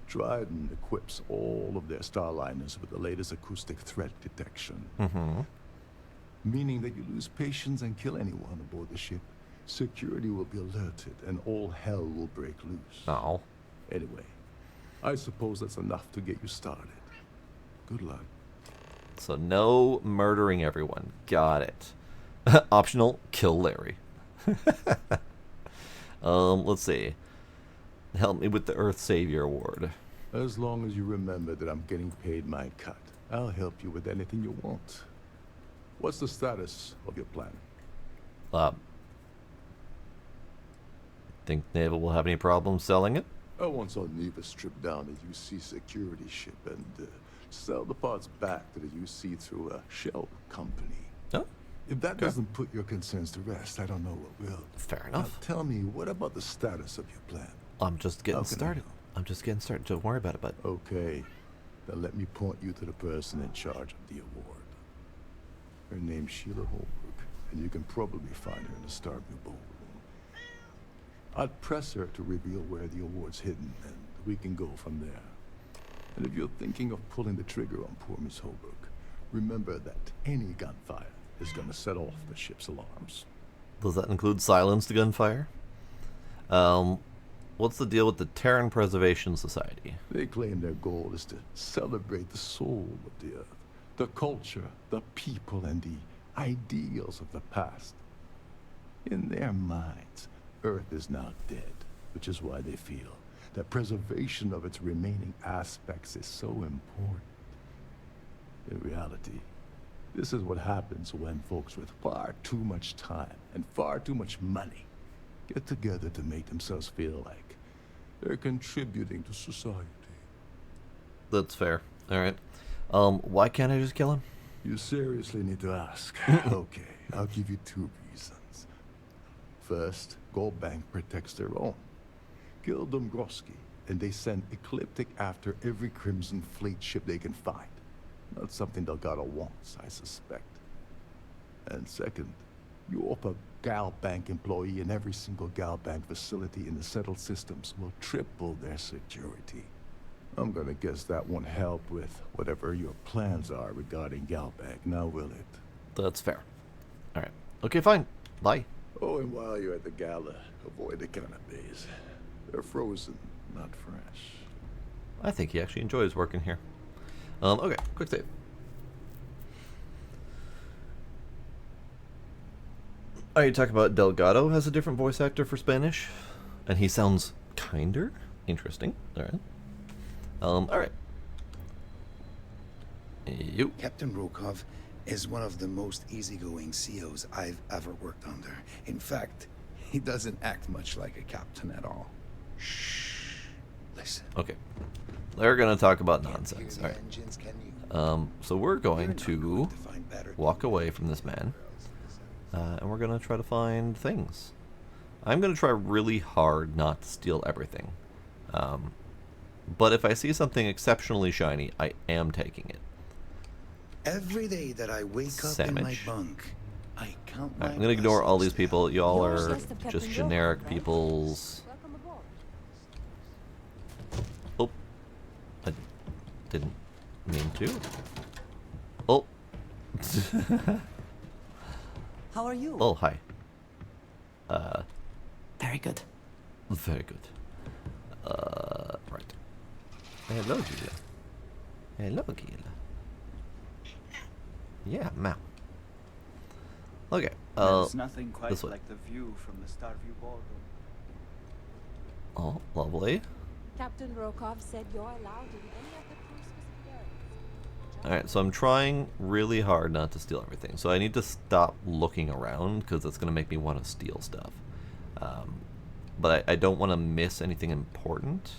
J: Trident equips all of their starliners with the latest acoustic threat detection. Meaning that you lose patience and kill anyone aboard the ship, security will be alerted and all hell will break loose.
A: Oh.
J: Anyway, I suppose that's enough to get you started. Good luck.
A: So no murdering everyone. Got it. Optional, kill Larry. Let's see. Help me with the Earth Savior Award.
J: As long as you remember that I'm getting paid my cut, I'll help you with anything you want. What's the status of your plan?
A: Think Naval will have any problems selling it?
J: I once saw Neva strip down a UC security ship and sell the parts back to the UC through a shell company.
A: Oh.
J: If that doesn't put your concerns to rest, I don't know what will.
A: Fair enough.
J: Now, tell me, what about the status of your plan?
A: I'm just getting started. Don't worry about it, bud.
J: Okay. Then let me point you to the person in charge of the award. Her name's Sheila Holbrook, and you can probably find her in the Starfield ballroom. I'd press her to reveal where the award's hidden, and we can go from there. And if you're thinking of pulling the trigger on poor Miss Holbrook, remember that any gunfire is gonna set off the ship's alarms.
A: Does that include silenced gunfire? What's the deal with the Terran Preservation Society?
J: They claim their goal is to celebrate the soul of the Earth, the culture, the people, and the ideals of the past. In their minds, Earth is now dead, which is why they feel that preservation of its remaining aspects is so important. In reality, This is what happens when folks with far too much time and far too much money get together to make themselves feel like they're contributing to society.
A: That's fair. Alright. Why can't I just kill him?
J: You seriously need to ask. Okay, I'll give you 2 reasons. First, Gold Bank protects their own. Kill Dombrowski, and they send Ecliptic after every Crimson Fleet ship they can find. Not something Delgado wants, I suspect. And second, you offer Gal Bank employee in every single Gal Bank facility in the settled systems will triple their security. I'm gonna guess that won't help with whatever your plans are regarding Gal Bank, now will it?
A: That's fair. Alright. Okay, fine. Bye.
J: Oh, and while you're at the gala, avoid the canapes. They're frozen, not fresh.
A: I think he actually enjoys working here. Okay, quick save. Oh, you talk about Delgado has a different voice actor for Spanish, and he sounds kinder interesting. Alright. Alright. You.
D: Captain Rokov is one of the most easygoing COs I've ever worked under. In fact, he doesn't act much like a captain at all. Shh. Listen.
A: Okay. They're gonna talk about nonsense. Alright. So we're going to walk away from this man. And we're gonna try to find things. I'm gonna try really hard not to steal everything. But if I see something exceptionally shiny, I am taking it.
D: Every day that I wake up in my bunk, I count my
A: I'm gonna ignore all these people. Y'all are just generic peoples. Oh. I didn't mean to. Oh.
B: How are you?
A: Oh, hi.
B: Very good.
A: Very good. Right. Hello, Gila. Hello, Gila. Yeah, ma'am. Okay,
V: There's nothing quite
A: this way.
V: like the view from the Starview ballroom.
A: Oh, lovely.
L: Captain Rokov said you're allowed in any of the crew-specific areas.
A: Alright, so I'm trying really hard not to steal everything. So I need to stop looking around, because that's going to make me want to steal stuff. But I don't want to miss anything important.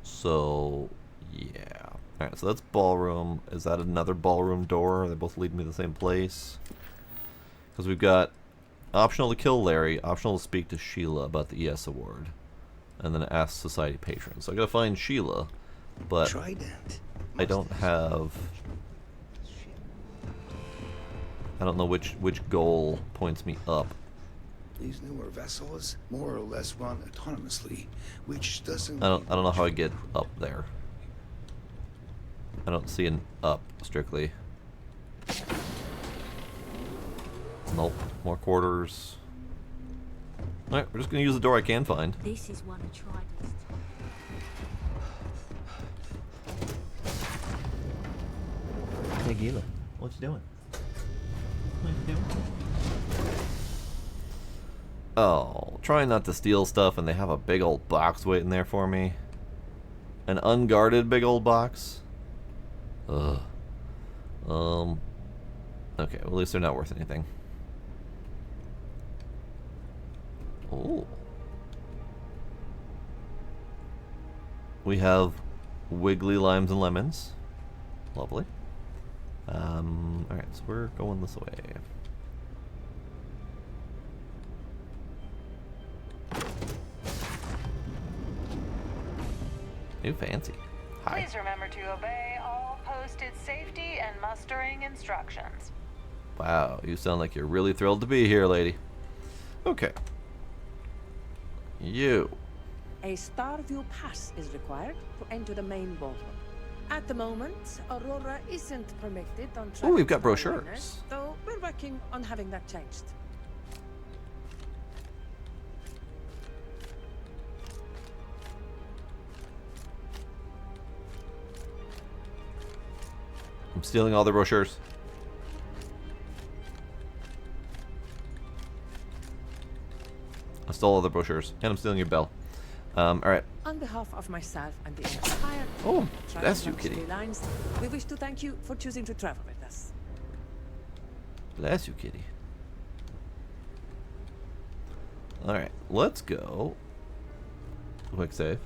A: So, yeah. Alright, so that's ballroom. Is that another ballroom door? They both lead me to the same place. Because we've got optional to kill Larry, optional to speak to Sheila about the ES award, and then ask society patrons. So I gotta find Sheila, but I don't have... I don't know which goal points me up.
D: These newer vessels more or less run autonomously, which doesn't...
A: I don't know how I get up there. I don't see an up, strictly. Nope. More quarters. Alright, we're just gonna use the door I can find.
L: This is one of Trident's.
A: Hey, Gila. What you doing? What you doing? Oh, trying not to steal stuff, and they have a big old box waiting there for me. An unguarded big old box? Ugh. Okay, well, at least they're not worth anything. Oh. We have wiggly limes and lemons. Lovely. Alright, so we're going this way. New fancy. Hi.
I: Please remember to obey all posted safety and mustering instructions.
A: Wow, you sound like you're really thrilled to be here, lady. Okay. You.
W: A Starview pass is required to enter the main ballroom. At the moment, Aurora isn't permitted on
A: Oh, we've got
W: Trident's
A: brochures.
W: liners, though we're working on having that changed.
A: I'm stealing all the brochures. I stole all the brochures, and I'm stealing your bell. All right.
W: On behalf of myself and the entire
A: Oh,
W: Travel
A: bless you,
W: Luxury
A: kitty.
W: Lines, we wish to thank you for choosing to travel with us.
A: Bless you, kitty. All right, let's go. Quick save.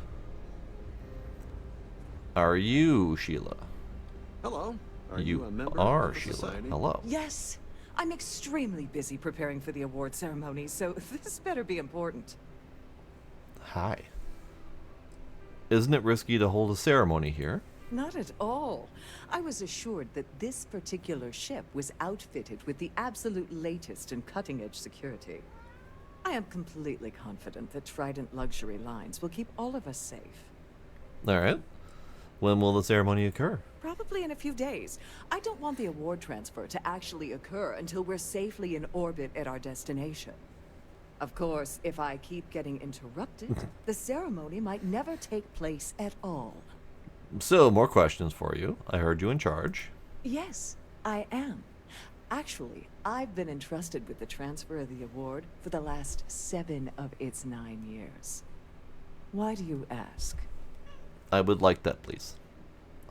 A: Are you Sheila?
C: Hello. Are
A: You
C: a member
A: are
C: of the
A: Sheila.
C: society?
A: Hello.
W: Yes, I'm extremely busy preparing for the award ceremony, so this better be important.
A: Hi. Isn't it risky to hold a ceremony here?
W: Not at all. I was assured that this particular ship was outfitted with the absolute latest in cutting-edge security. I am completely confident that Trident Luxury Lines will keep all of us safe.
A: All right. When will the ceremony occur?
W: Probably in a few days. I don't want the award transfer to actually occur until we're safely in orbit at our destination. Of course, if I keep getting interrupted, the ceremony might never take place at all.
A: So, more questions for you. I heard you in charge.
W: Yes, I am. Actually, I've been entrusted with the transfer of the award for the last 7 of its 9 years. Why do you ask?
A: I would like that, please.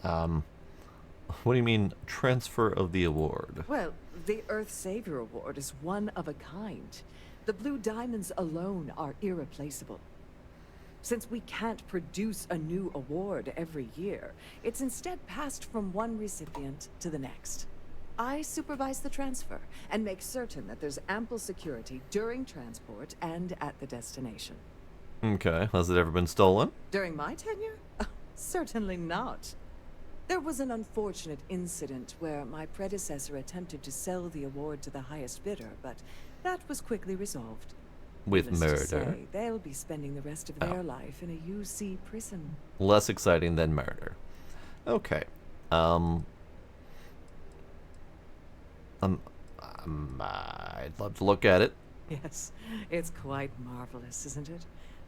A: What do you mean, transfer of the award?
W: Well, the Earth Savior Award is one of a kind. The Blue Diamonds alone are irreplaceable. Since we can't produce a new award every year, it's instead passed from one recipient to the next. I supervise the transfer and make certain that there's ample security during transport and at the destination.
A: Okay, has it ever been stolen?
W: During my tenure? Certainly not. There was an unfortunate incident where my predecessor attempted to sell the award to the highest bidder, but that was quickly resolved.
A: With
W: Needless to
A: murder.
W: say, they'll be spending the rest of their life in a UC prison.
A: Less exciting than murder. Okay. I'd love to look at it.
W: Yes, it's quite marvelous, isn't it?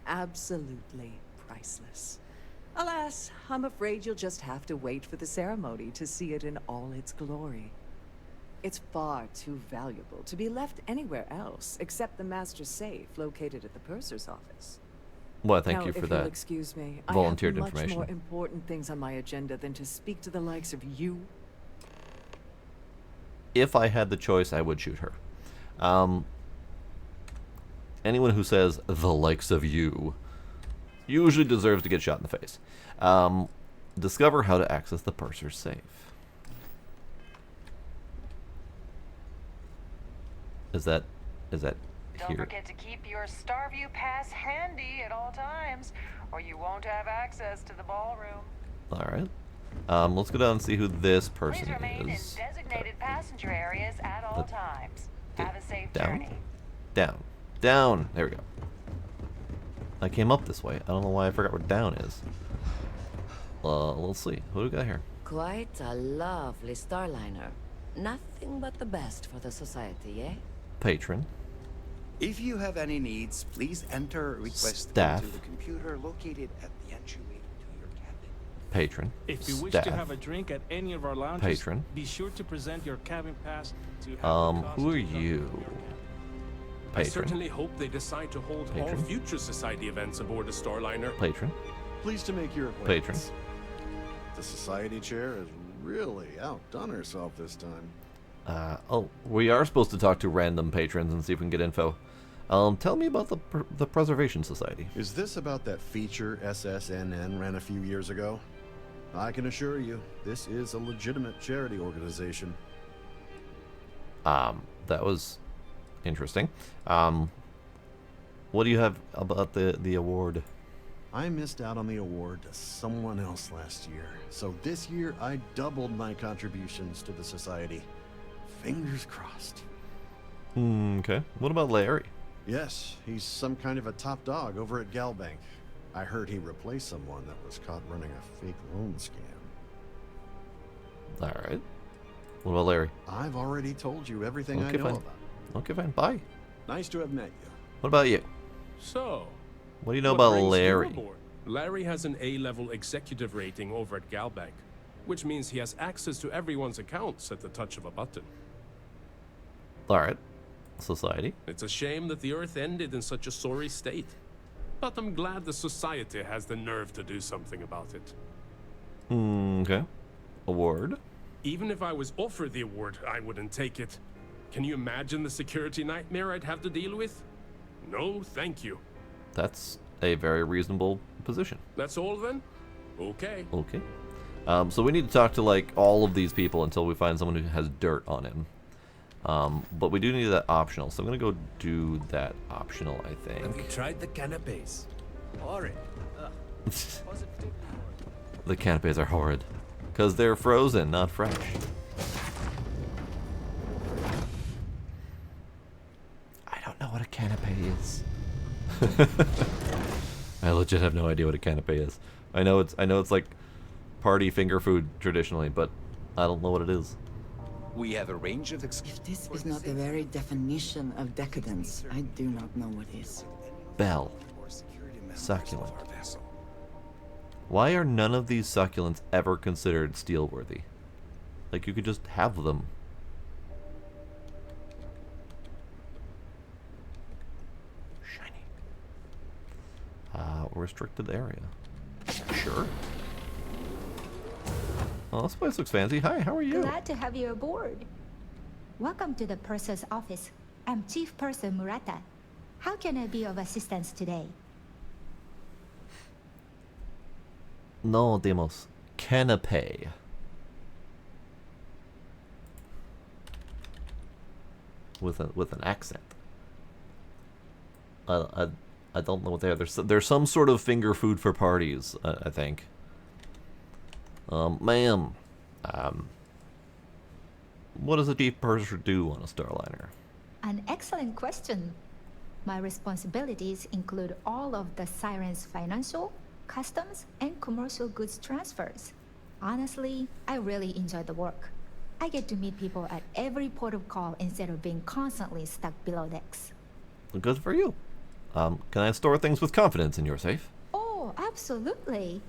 W: Absolutely priceless. Alas, I'm afraid you'll just have to wait for the ceremony to see it in all its glory. It's far too valuable to be left anywhere else except the master safe located at the purser's office.
A: Well, thank
W: Now,
A: you for
W: if
A: that.
W: you'll excuse me,
A: volunteered
W: I have much
A: information.
W: more important things on my agenda than to speak to the likes of you.
A: If I had the choice, I would shoot her. Anyone who says the likes of you usually deserves to get shot in the face. Discover how to access the purser's safe. Is that
I: Don't
A: here?
I: forget to keep your Starview pass handy at all times, or you won't have access to the ballroom.
A: All right. Let's go down and see who this person
I: Please remain in
A: is.
I: designated passenger areas at all times. Have a safe
A: Down.
I: journey.
A: Down. Down. There we go. I came up this way. I don't know why I forgot where down is. Let's see. Who do we got here?
M: Quite a lovely Starliner. Nothing but the best for the society, eh?
A: Patron.
D: If you have any needs, please enter a request
A: Staff.
D: into the computer located at the entryway to your cabin.
A: Patron.
S: If you wish
A: Staff.
S: to have a drink at any of our lounges,
A: Patron.
S: be sure to present your cabin pass to have
A: Who are you?
O: I
A: Patron.
O: certainly hope they decide to hold all
A: Patron.
O: future society events aboard the Starliner.
A: Patron.
C: Pleased to make your
A: Patron.
C: acquaintance. The society chair has really outdone herself this time.
A: We are supposed to talk to random patrons and see if we can get info. Tell me about the Preservation Society.
C: Is this about that feature SSNN ran a few years ago? I can assure you, this is a legitimate charity organization.
A: That was interesting. What do you have about the award?
C: I missed out on the award to someone else last year, so this year I doubled my contributions to the society. Fingers crossed.
A: Okay. What about Larry?
C: Yes, he's some kind of a top dog over at Galbank. I heard he replaced someone that was caught running a fake loan scam.
A: All right. What about Larry?
C: I've already told you everything I
A: Okay,
C: know
A: fine.
C: about.
A: Okay, fine. Bye.
C: Nice to have met you.
A: What about you?
O: So,
A: What do you know
O: what
A: about
O: brings you
A: Larry?
O: aboard? Larry has an A-level executive rating over at Galbank, which means he has access to everyone's accounts at the touch of a button.
A: All right. Society.
O: It's a shame that the Earth ended in such a sorry state. but I'm glad the society has the nerve to do something about it.
A: Okay. Award?
O: Even if I was offered the award, I wouldn't take it. Can you imagine the security nightmare I'd have to deal with? No, thank you.
A: That's a very reasonable position.
O: That's all then? Okay.
A: Okay. So we need to talk to, like, all of these people until we find someone who has dirt on him. But we do need that optional, so I'm gonna go do that optional, I think.
N: Have you tried the canapes? Horrid.
A: The canapes are horrid. Because they're frozen, not fresh. I don't know what a canapé is. I legit have no idea what a canapé is. I know it's like party finger food traditionally, but I don't know what it is.
N: We have a range of
B: If this is not the very definition of decadence, I do not know what is.
A: Bell. Succulent. Why are none of these succulents ever considered steel-worthy? Like, you could just have them. Shiny. Restricted area. Sure. Oh, this place looks fancy. Hi, how are you?
P: Glad to have you aboard. Welcome to the purser's office. I'm Chief Purser Murata. How can I be of assistance today?
A: No, Demos. Canapé. With an accent. I don't know what they are. There's some sort of finger food for parties, I think. Ma'am. What does a chief purser do on a Starliner?
P: An excellent question. My responsibilities include all of the Siren's financial, customs, and commercial goods transfers. Honestly, I really enjoy the work. I get to meet people at every port of call instead of being constantly stuck below decks.
A: Good for you. Can I store things with confidence in your safe?
P: Oh, absolutely.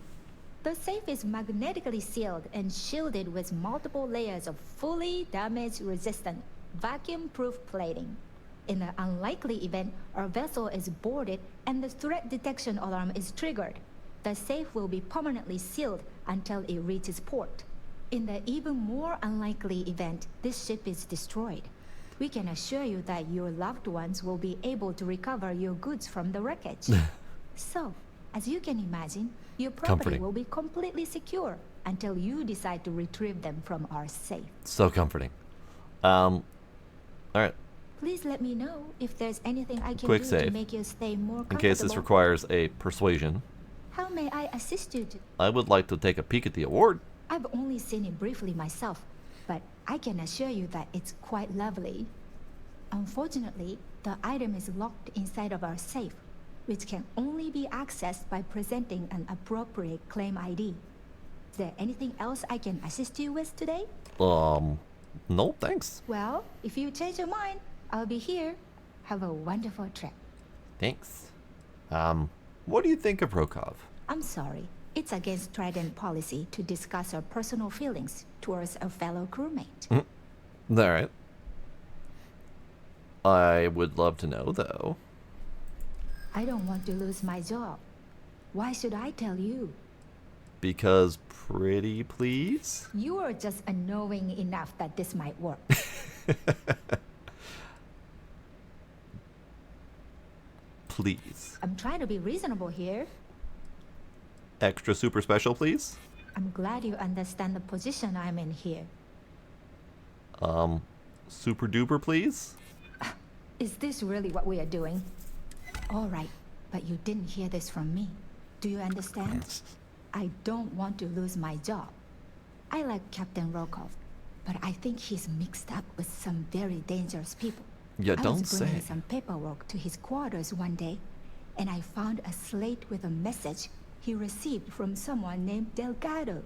P: The safe is magnetically sealed and shielded with multiple layers of fully damage-resistant, vacuum-proof plating. In the unlikely event our vessel is boarded and the threat detection alarm is triggered, the safe will be permanently sealed until it reaches port. In the even more unlikely event this ship is destroyed, we can assure you that your loved ones will be able to recover your goods from the wreckage. So, as you can imagine, your property
A: Comforting.
P: will be completely secure until you decide to retrieve them from our safe.
A: So comforting. Alright.
P: Please let me know if there's anything I can
A: Quick
P: do
A: save.
P: to make your stay more comfortable.
A: In case this requires a persuasion,
P: How may I assist you?
A: I would like to take a peek at the award.
P: I've only seen it briefly myself, but I can assure you that it's quite lovely. Unfortunately, the item is locked inside of our safe, which can only be accessed by presenting an appropriate claim ID. Is there anything else I can assist you with today?
A: No, thanks.
P: Well, if you change your mind, I'll be here. Have a wonderful trip.
A: Thanks. What do you think of Rokov?
P: I'm sorry. It's against Trident policy to discuss our personal feelings towards a fellow crewmate.
A: Alright. I would love to know, though.
P: I don't want to lose my job. Why should I tell you?
A: Because pretty please?
P: You are just knowing enough that this might work.
A: Please.
P: I'm trying to be reasonable here.
A: Extra super special, please?
P: I'm glad you understand the position I'm in here.
A: Super duper, please?
P: Is this really what we are doing? All right, but you didn't hear this from me. Do you understand? I don't want to lose my job. I like Captain Rokov, but I think he's mixed up with some very dangerous people.
A: Yeah,
P: I
A: don't
P: was bringing
A: say.
P: some paperwork to his quarters one day, and I found a slate with a message he received from someone named Delgado.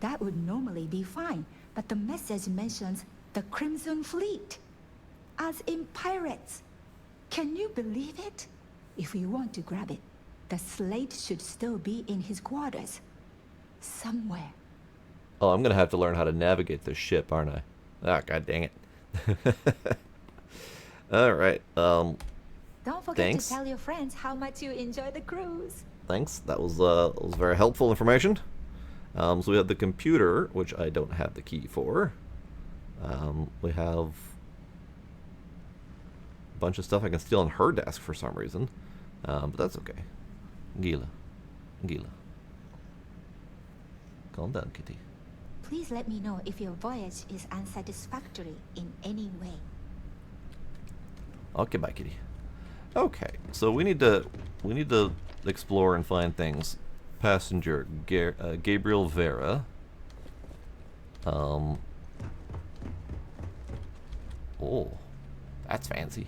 P: That would normally be fine, but the message mentions the Crimson Fleet, as in pirates. Can you believe it? If we want to grab it, the slate should still be in his quarters. Somewhere.
A: Oh, I'm gonna have to learn how to navigate this ship, aren't I? Ah, god dang it. Alright,
P: Don't forget
A: Thanks.
P: to tell your friends how much you enjoy the cruise.
A: Thanks. That was very helpful information. So we have the computer, which I don't have the key for. We have a bunch of stuff I can steal on her desk for some reason. But that's okay. Gila. Calm down, kitty.
P: Please let me know if your voyage is unsatisfactory in any way.
A: Okay, bye, kitty. Okay, so we need to explore and find things. Passenger Gabriel Vera. Oh, that's fancy.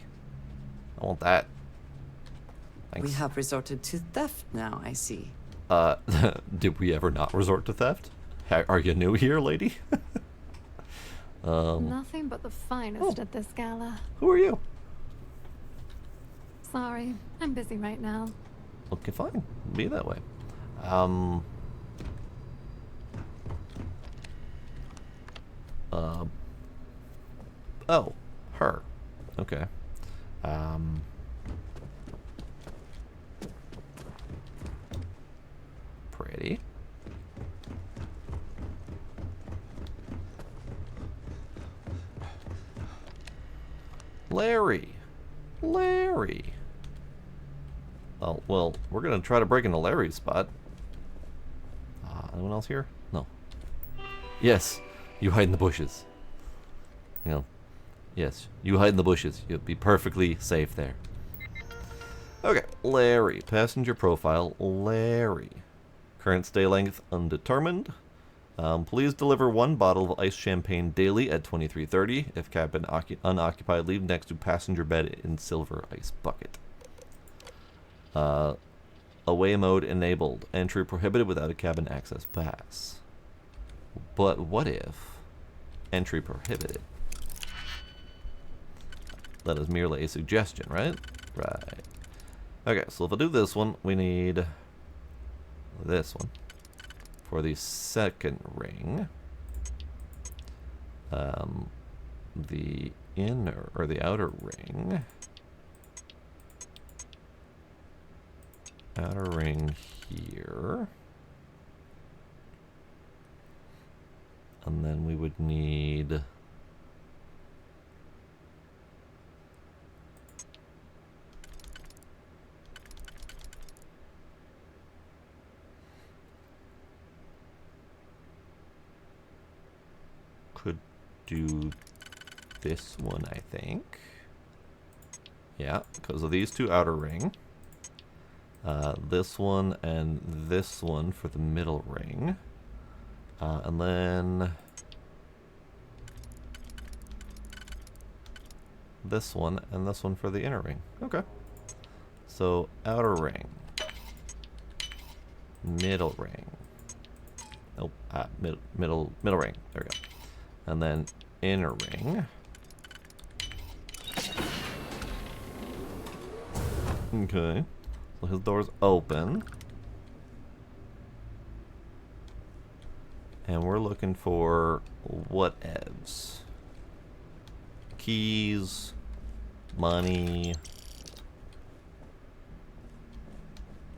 A: I want that. Thanks.
B: We have resorted to theft now, I see.
A: Did we ever not resort to theft? Are you new here, lady?
K: Nothing but the finest at this gala.
A: Who are you?
K: Sorry, I'm busy right now.
A: Okay, fine. Be that way. Oh, her. Okay. Pretty. Larry. Oh, well, we're gonna try to break into Larry's spot. Anyone else here? No. Yes, you hide in the bushes. You know, yes, you hide in the bushes. You'll be perfectly safe there. Okay, Larry. Passenger profile, Larry. Current stay length, undetermined. Please deliver 1 bottle of iced champagne daily at 23:30. If cabin unoccupied, leave next to passenger bed in silver ice bucket. Away mode enabled. Entry prohibited without a cabin access pass. But what if entry prohibited? That is merely a suggestion, right? Right. Okay, so if I do this one, we need this one for the second ring. The inner or the outer ring. Outer ring here. And then we would need could do this one, I think. Yeah, because of these two outer ring. This one and this one for the middle ring. And then this one and this one for the inner ring. Okay. So outer ring. Middle ring. Nope. Middle ring. There we go. And then inner ring. Okay. So his door's open. And we're looking for whatevs. Keys, money,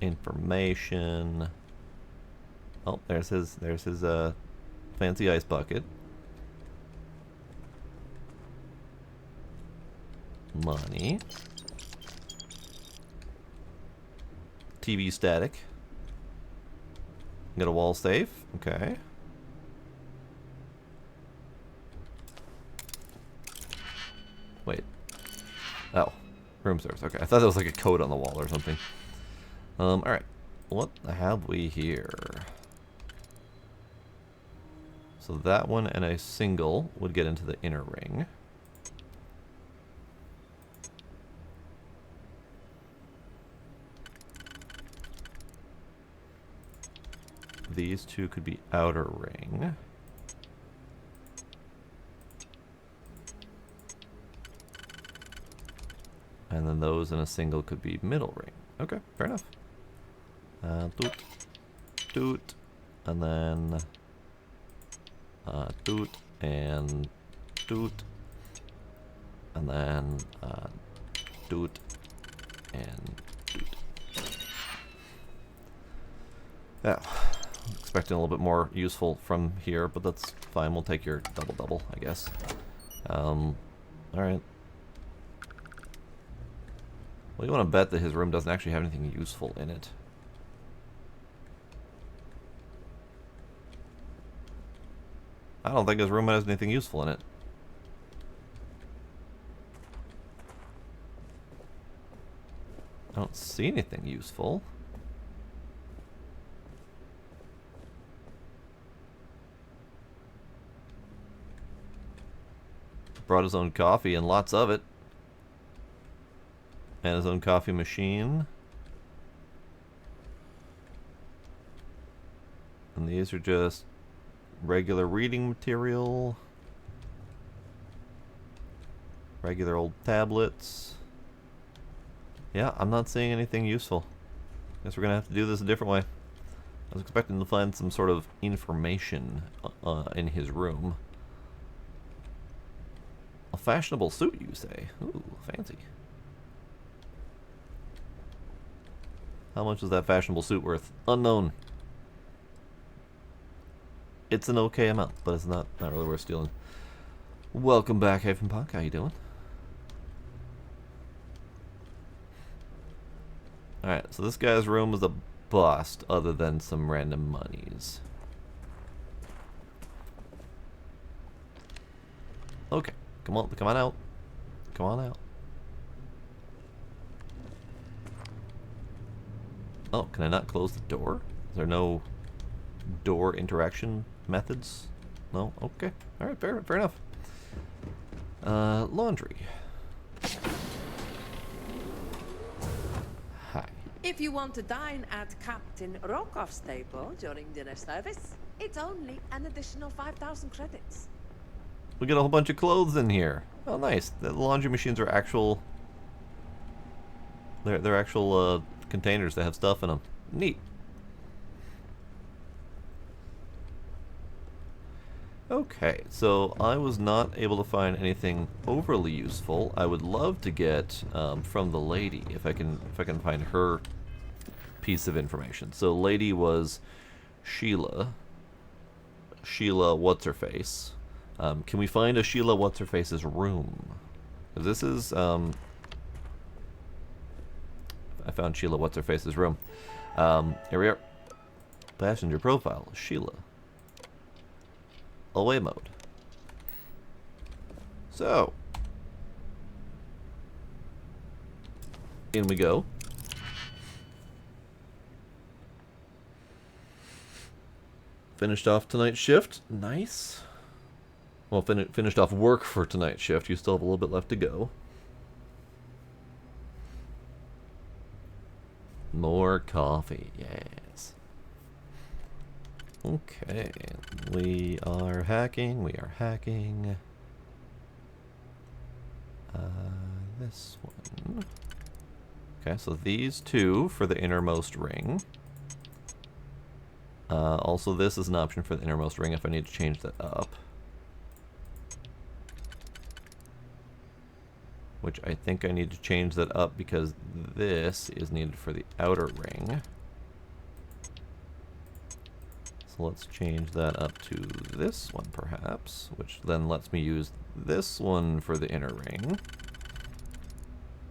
A: information. Oh, there's his fancy ice bucket. Money. TV static. Got a wall safe. Okay. Wait. Oh. Room service. Okay. I thought that was like a code on the wall or something. Alright. What have we here? So that one and a single would get into the inner ring. These two could be outer ring. And then those in a single could be middle ring. Okay, fair enough. Doot, doot, and then doot and doot, and then doot and yeah, expecting a little bit more useful from here, but that's fine. We'll take your double, I guess. Alright. Well, you want to bet that his room doesn't actually have anything useful in it. I don't think his room has anything useful in it. I don't see anything useful. Brought his own coffee and lots of it. And his own coffee machine. And these are just regular reading material. Regular old tablets. Yeah, I'm not seeing anything useful. Guess we're gonna have to do this a different way. I was expecting to find some sort of information in his room. A fashionable suit, you say? Ooh, fancy. How much is that fashionable suit worth? Unknown. It's an okay amount, but it's not really worth stealing. Welcome back, Haven Punk. How you doing? Alright, so this guy's room is a bust, other than some random monies. Okay, come on out. Come on out. Oh, can I not close the door? Is there no door interaction methods? No? Okay. Alright, fair enough. Laundry. Hi.
F: If you want to dine at Captain Rokoff's table during dinner service, it's only an additional 5,000 credits.
A: We get a whole bunch of clothes in here. Oh, nice. The laundry machines are actual... They're actual, containers that have stuff in them. Neat. Okay, so I was not able to find anything overly useful. I would love to get from the lady if I can find her piece of information. So lady was Sheila. Sheila what's her face. Can we find a Sheila what's her face's room? Because this is I found Sheila what's her face's room. Here we are. Passenger profile Sheila. Away mode. So, in we go. Finished off tonight's shift. Nice. Well, finished off work for tonight's shift. You still have a little bit left to go. More coffee, yes. Okay, we are hacking, this one. Okay, so these two for the innermost ring. Also, this is an option for the innermost ring if I need to change that up. Which I think I need to change that up because this is needed for the outer ring. So let's change that up to this one perhaps, which then lets me use this one for the inner ring.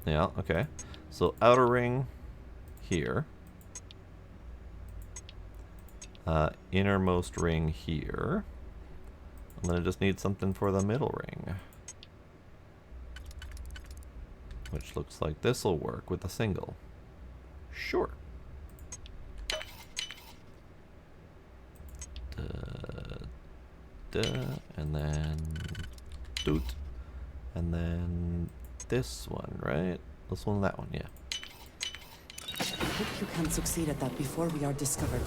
A: Yeah, okay. So outer ring here. Innermost ring here. And then I just need something for the middle ring. Which looks like this will work with a single. Sure. And then doot. And then this one, right? This one and that one, yeah.
B: I hope you can succeed at that before we are discovered.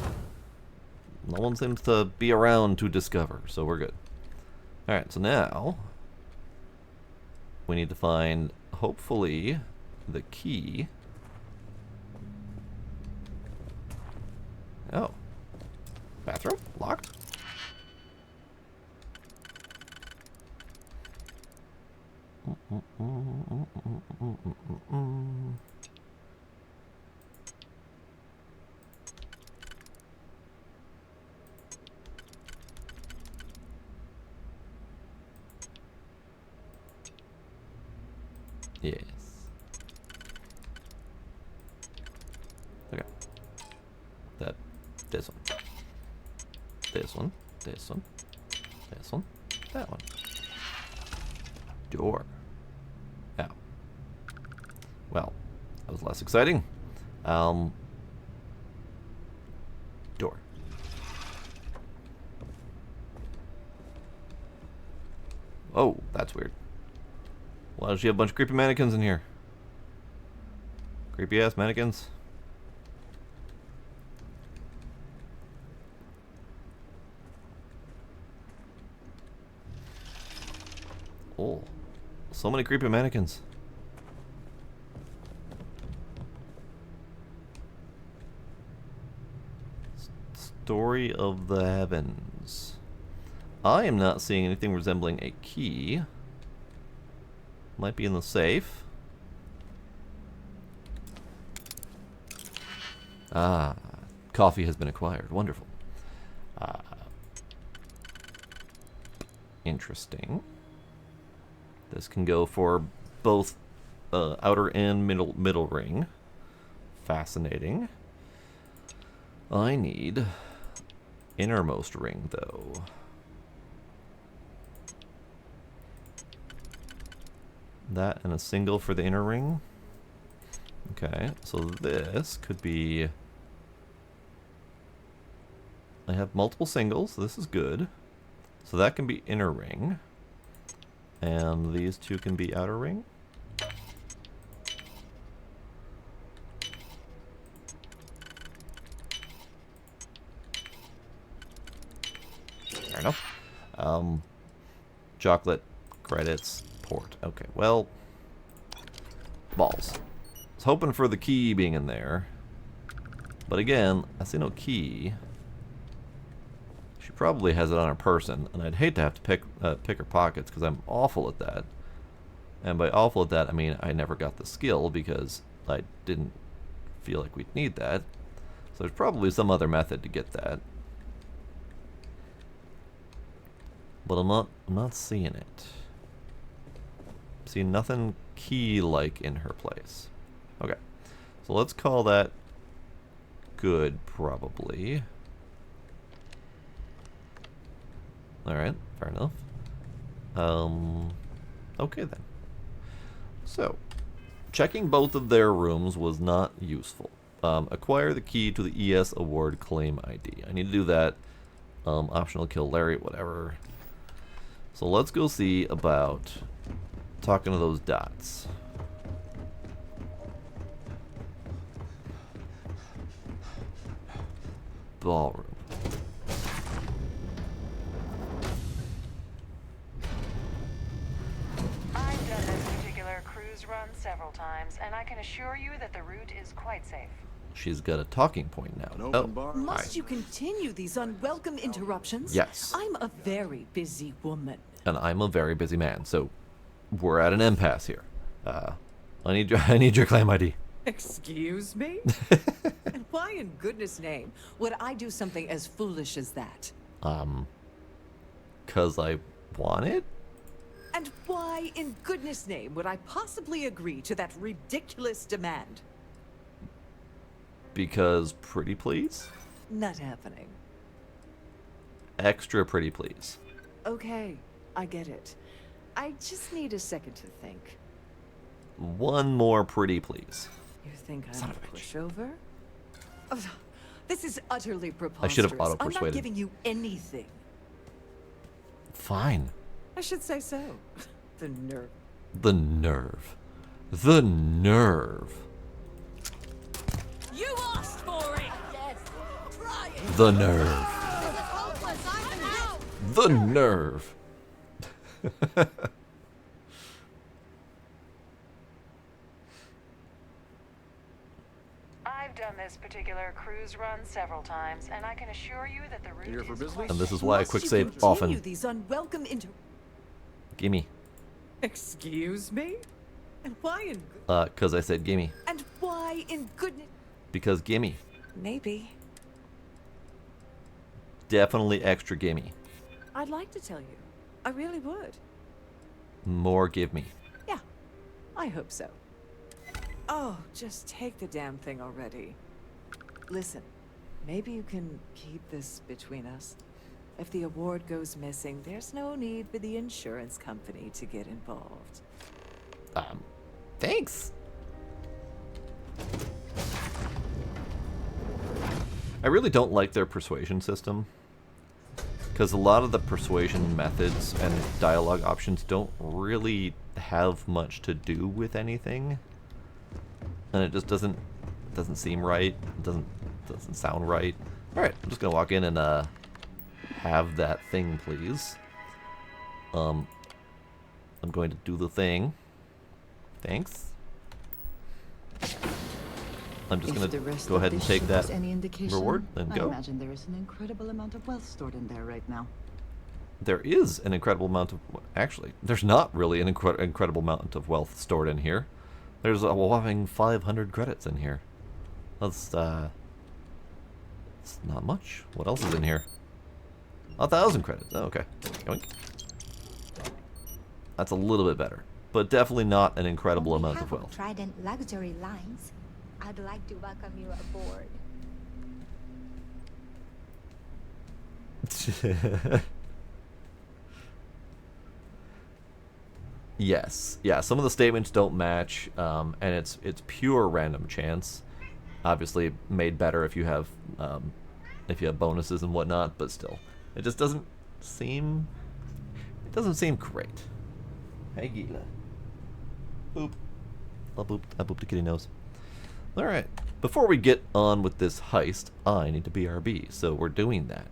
A: No one seems to be around to discover, so we're good. Alright, so now we need to find, hopefully, the key. Oh. Bathroom? Locked? Yes. Okay. This one. This one. This one. This one. That one. Door. Yeah. Well, that was less exciting. Door. Oh, that's weird. Why does she have a bunch of creepy mannequins in here? Creepy ass mannequins. Oh, so many creepy mannequins. Story of the Heavens. I am not seeing anything resembling a key. Might be in the safe. Ah, coffee has been acquired. Wonderful. Interesting. This can go for both outer and middle ring. Fascinating. I need innermost ring, though. That and a single for the inner ring. Okay, so this could be... I have multiple singles, so this is good. So that can be inner ring. And these two can be outer ring. Fair enough. Chocolate, credits, port. Okay, well, balls. I was hoping for the key being in there. But again, I see no key. She probably has it on her person, and I'd hate to have to pick her pockets because I'm awful at that. And by awful at that, I mean I never got the skill because I didn't feel like we'd need that. So there's probably some other method to get that. But I'm not seeing it. I'm seeing nothing key-like in her place. Okay, so let's call that good, probably. Alright, fair enough. Okay then. So, checking both of their rooms was not useful. Acquire the key to the ES award claim ID. I need to do that. Optional kill Larry, whatever. So let's go see about talking to those dots. Ballroom.
I: I've done this particular cruise run several times, and I can assure you that the route is quite safe.
A: She's got a talking point now. Oh,
W: Must you continue these unwelcome interruptions?
A: Yes.
W: I'm a very busy woman.
A: And I'm a very busy man, so we're at an impasse here. I need your claim ID.
W: Excuse me? And why in goodness name would I do something as foolish as that?
A: 'Cause I want it?
W: And why in goodness name would I possibly agree to that ridiculous demand?
A: Because pretty please?
W: Not happening.
A: Extra pretty please.
W: Okay, I get it. I just need a second to think.
A: One more pretty please.
W: You think I'm a pushover? Oh, this is utterly preposterous.
A: I should have
W: I'm
A: auto-persuaded.
W: not giving you anything.
A: Fine.
W: I should say so. The nerve.
A: The nerve. The nerve.
F: You asked for it! Yes. Try it!
A: The nerve. The nerve.
I: I've done this particular cruise run several times, and I can assure you that the route is quite
A: And this is why I quick save
W: continue
A: often.
W: these unwelcome
A: Gimme.
W: Excuse me? And why in
A: 'Cause I said gimme.
W: and why in goodness?
A: Because gimme.
W: Maybe.
A: Definitely extra gimme.
W: I'd like to tell you. I really would.
A: More give me.
W: Yeah. I hope so. Oh, just take the damn thing already. Listen, maybe you can keep this between us. If the award goes missing, there's no need for the insurance company to get involved.
A: Thanks. I really don't like their persuasion system, because a lot of the persuasion methods and dialogue options don't really have much to do with anything, and it just doesn't seem right. It doesn't sound right. All right, I'm just gonna walk in and have that thing, please. I'm going to do the thing. Thanks. I'm just going to go ahead and take that reward and go.
G: I imagine there is an incredible amount of wealth stored in there right now.
A: There is an incredible amount of... Actually, there's not really an incredible amount of wealth stored in here. There's a whopping 500 credits in here. That's not much. What else is in here? 1,000 credits. Oh, okay. Yoink. That's a little bit better, but definitely not an incredible amount of wealth.
P: Trident luxury lines. I'd like to welcome you aboard.
A: Yes, yeah. Some of the statements don't match, and it's pure random chance. Obviously, made better if you have bonuses and whatnot, but still, it just doesn't seem. It doesn't seem great. Hey, Gila. Boop. I booped the kitty nose. Alright, before we get on with this heist, I need to BRB, so we're doing that.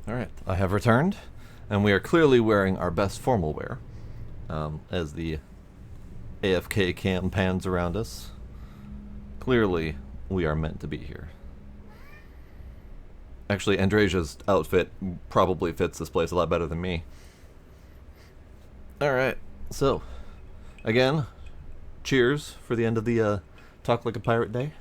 A: Alright, I have returned, and we are clearly wearing our best formal wear, as the AFK cam pans around us. Clearly, we are meant to be here. Actually, Andresia's outfit probably fits this place a lot better than me. Alright, so, again, cheers for the end of the Talk like a pirate day.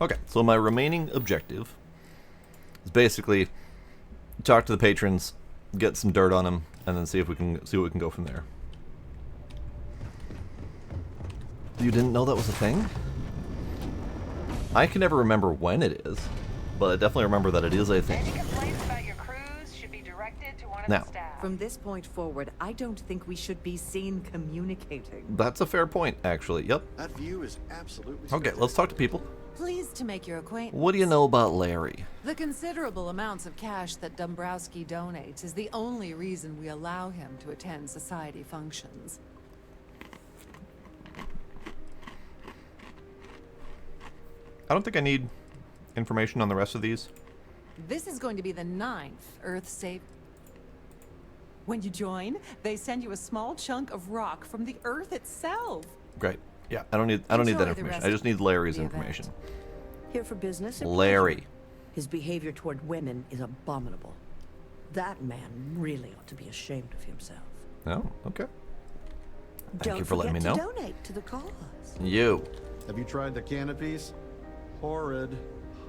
A: Okay, so my remaining objective is basically talk to the patrons, get some dirt on them, and then see if we can what we can go from there. You didn't know that was a thing? I can never remember when it is, but I definitely remember that it is a thing.
I: Any complaints about your cruise should be directed to one of
A: Now,
I: the staff.
W: From this point forward, I don't think we should be seen communicating.
A: that's a fair point, actually. Yep.
C: That view is absolutely
A: Okay, let's talk to people.
Q: Pleased to make your acquaintance.
A: What do you know about Larry?
Q: The considerable amounts of cash that Dombrowski donates is the only reason we allow him to attend society functions.
A: I don't think I need information on the rest of these.
Q: This is going to be the 9th Earth Save. When you join, they send you a small chunk of rock from the Earth itself.
A: Great. Yeah, I don't need that
Q: Enjoy the
A: information.
Q: rest
A: I just need Larry's
Q: of the event.
A: information.
R: Here for business or
A: Larry.
R: pleasure? His behavior toward women is abominable. That man really ought to be ashamed of himself.
A: Oh, okay. Thank
R: Don't
A: you for letting me
R: forget
A: know.
R: to donate to the cause.
A: You.
C: Have you tried the canopies? Horrid.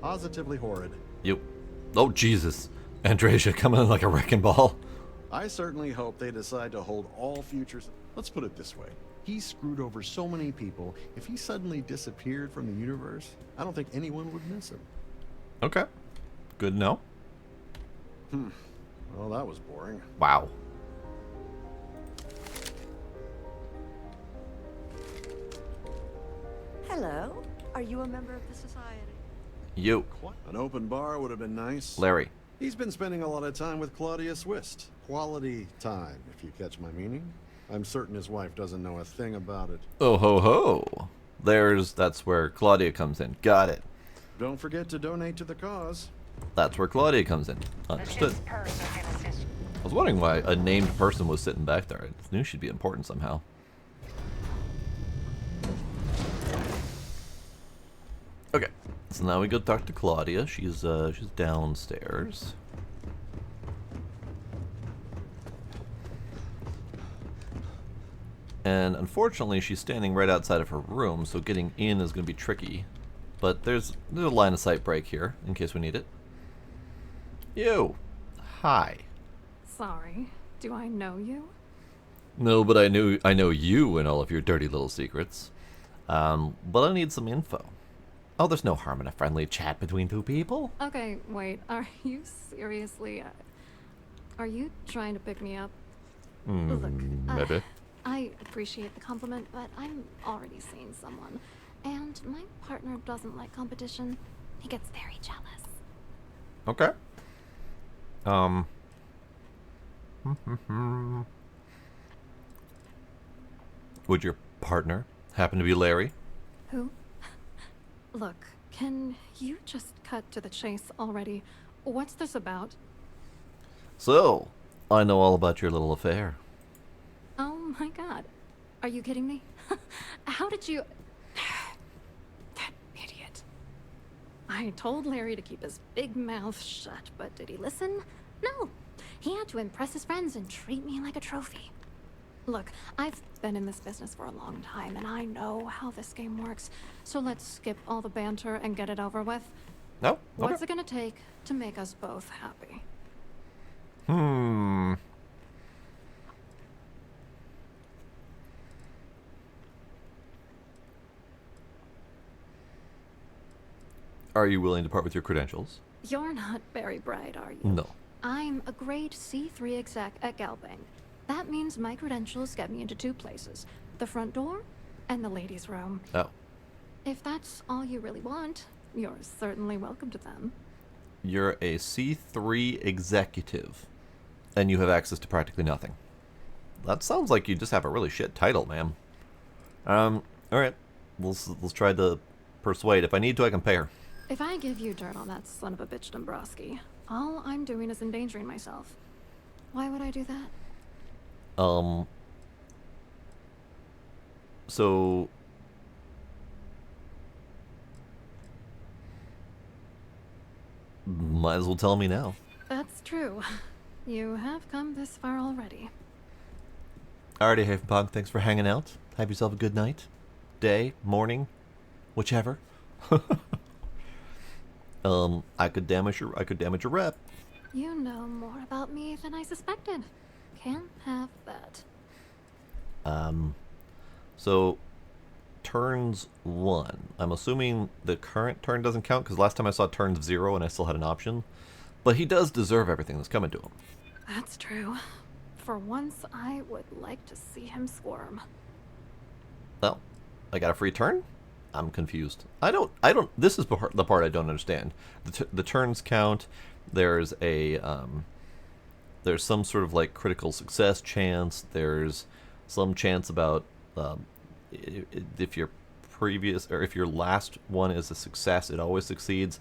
C: Positively horrid.
A: You. Oh, Jesus. Andresia coming in like a wrecking ball.
C: I certainly hope they decide to hold all futures. Let's put it this way. He screwed over so many people. If he suddenly disappeared from the universe, I don't think anyone would miss him.
A: Okay. Good to know.
C: Well, that was boring.
A: Wow.
R: Hello. Are you a member of the society?
A: You.
C: An open bar would have been nice.
A: Larry.
C: He's been spending a lot of time with Claudia Swist. Quality time, if you catch my meaning. I'm certain his wife doesn't know a thing about it.
A: Oh ho ho. That's where Claudia comes in. Got it.
C: Don't forget to donate to the cause.
A: That's where Claudia comes in. Understood. I was wondering why a named person was sitting back there. I knew she'd be important somehow. Okay, so now we go talk to Claudia. She's downstairs. And unfortunately, she's standing right outside of her room, so getting in is going to be tricky. But there's a line of sight break here, in case we need it. You. Hi.
K: Sorry. Do I know you?
A: No, but I know you and all of your dirty little secrets. But I need some info. Oh, there's no harm in a friendly chat between two people.
K: Okay, wait. Are you seriously... are you trying to pick me up? Look,
A: maybe.
K: I appreciate the compliment, but I'm already seeing someone. And my partner doesn't like competition. He gets very jealous.
A: Okay. Would your partner happen to be Larry?
K: Who? Look, can you just cut to the chase already? What's this about?
A: So, I know all about your little affair.
K: Oh my god. Are you kidding me? How did you... That idiot. I told Larry to keep his big mouth shut, but did he listen? No. He had to impress his friends and treat me like a trophy. Look, I've been in this business for a long time, and I know how this game works. So let's skip all the banter and get it over with.
A: No? Okay.
K: What's it gonna take to make us both happy?
A: Are you willing to part with your credentials?
K: You're not very bright, are you?
A: No.
K: I'm a grade C3 exec at Galbank. That means my credentials get me into two places. The front door and the ladies' room.
A: Oh.
K: If that's all you really want, you're certainly welcome to them.
A: You're a C3 executive, and you have access to practically nothing. That sounds like you just have a really shit title, ma'am. Alright. Let's try to persuade. If I need to, I can pay her.
K: If I give you dirt on that son of a bitch Dombrowski, all I'm doing is endangering myself. Why would I do that?
A: So... Might as well tell me now.
K: That's true. You have come this far already.
A: Alrighty, Havenpog, thanks for hanging out. Have yourself a good night, day, morning, whichever. I could damage your rep.
K: You know more about me than I suspected. Can't have that.
A: So turns 1. I'm assuming the current turn doesn't count because last time I saw turns 0 and I still had an option. But he does deserve everything that's coming to him.
K: That's true. For once, I would like to see him squirm.
A: Well, I got a free turn? I'm confused. I don't, this is the part I don't understand. The turns count. There's a, there's some sort of like critical success chance. There's some chance about, if your previous, or if your last one is a success, it always succeeds.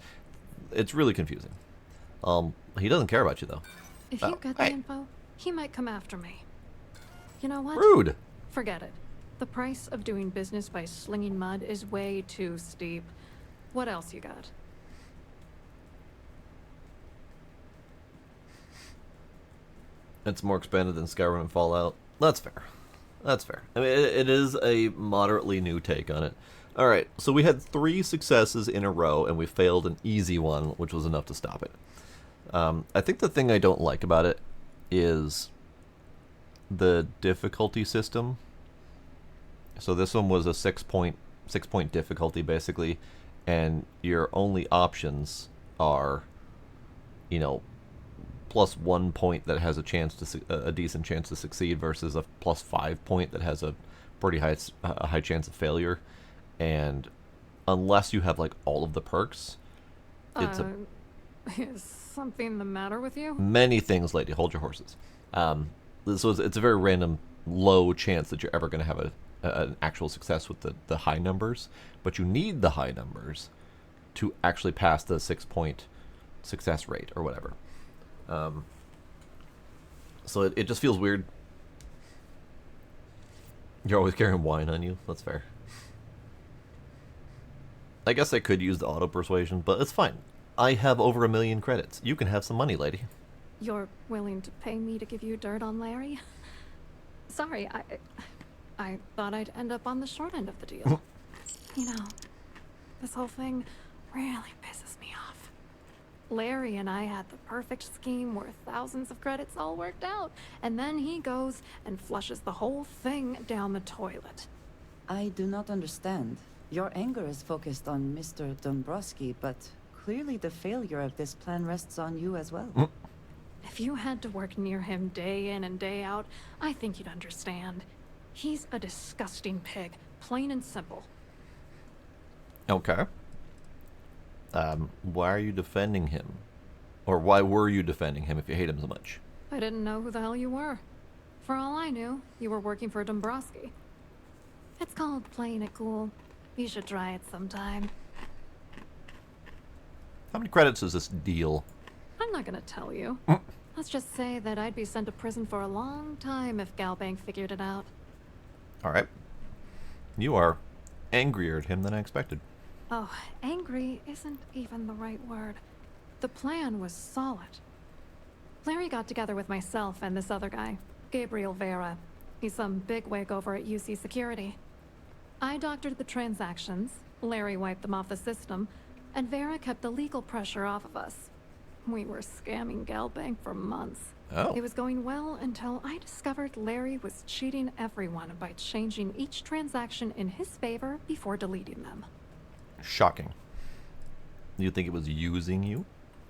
A: It's really confusing. He doesn't care about you though.
K: If you get the info, he might come after me. You know what?
A: Rude.
K: Forget it. The price of doing business by slinging mud is way too steep. What else you got?
A: It's more expanded than Skyrim and Fallout. That's fair. That's fair. I mean, it is a moderately new take on it. Alright, so we had 3 successes in a row, and we failed an easy one, which was enough to stop it. I think the thing I don't like about it is the difficulty system. So this one was a 6-point difficulty, basically, and your only options are, you know, plus 1 point that has a chance to a decent chance to succeed versus a plus 5 point that has a pretty high chance of failure. And unless you have like all of the perks, it's
K: is something the matter with you?
A: many things, lady. Hold your horses. So it's a very random, low chance that you're ever going to have an actual success with the high numbers, but you need the high numbers to actually pass the 6-point success rate or whatever. So it just feels weird. You're always carrying wine on you. That's fair. I guess I could use the auto persuasion, but it's fine. I have over 1 million credits. You can have some money, lady.
K: You're willing to pay me to give you dirt on Larry? Sorry, I thought I'd end up on the short end of the deal. You know, this whole thing really pisses me off. Larry and I had the perfect scheme where thousands of credits all worked out, and then he goes and flushes the whole thing down the toilet.
B: I do not understand. Your anger is focused on Mr. Dombrowski, but clearly the failure of this plan rests on you as well.
K: If you had to work near him day in and day out, I think you'd understand. He's a disgusting pig, plain and simple.
A: Okay. Why are you defending him? Or why were you defending him if you hate him so much?
K: I didn't know who the hell you were. For all I knew, you were working for Dombrowski. It's called playing it cool. You should try it sometime.
A: How many credits is this deal?
K: I'm not gonna tell you. Let's just say that I'd be sent to prison for a long time if Galbank figured it out.
A: Alright. You are angrier at him than I expected.
K: Oh, angry isn't even the right word. The plan was solid. Larry got together with myself and this other guy, Gabriel Vera. He's some bigwig over at UC Security. I doctored the transactions, Larry wiped them off the system, and Vera kept the legal pressure off of us. We were scamming Galbank for months.
A: Oh.
K: It was going well until I discovered Larry was cheating everyone by changing each transaction in his favor before deleting them.
A: Shocking. You think it was using you?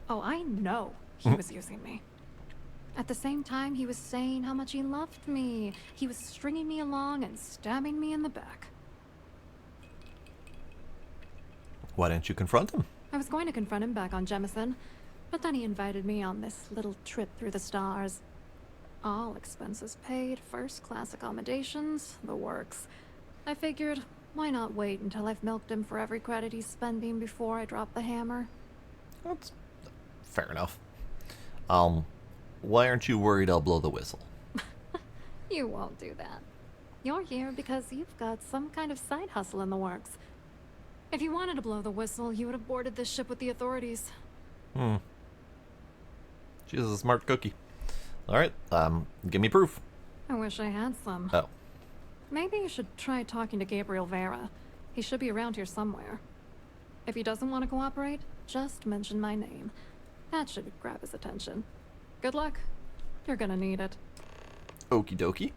K: Oh, I know he was using me. At the same time, he was saying how much he loved me. He was stringing me along and stabbing me in the back.
A: Why didn't you confront him?
K: I was going to confront him back on Jemison, but then he invited me on this little trip through the stars. All expenses paid, first-class accommodations, the works. I figured, why not wait until I've milked him for every credit he's spending before I drop the hammer?
A: That's fair enough. Why aren't you worried I'll blow the whistle?
K: You won't do that. You're here because you've got some kind of side hustle in the works. If you wanted to blow the whistle, you would have boarded this ship with the authorities.
A: She's a smart cookie. Alright, give me proof.
K: I wish I had some.
A: Oh.
K: Maybe you should try talking to Gabriel Vera. He should be around here somewhere. If he doesn't want to cooperate, just mention my name. That should grab his attention. Good luck. You're gonna need it.
A: Okie dokie.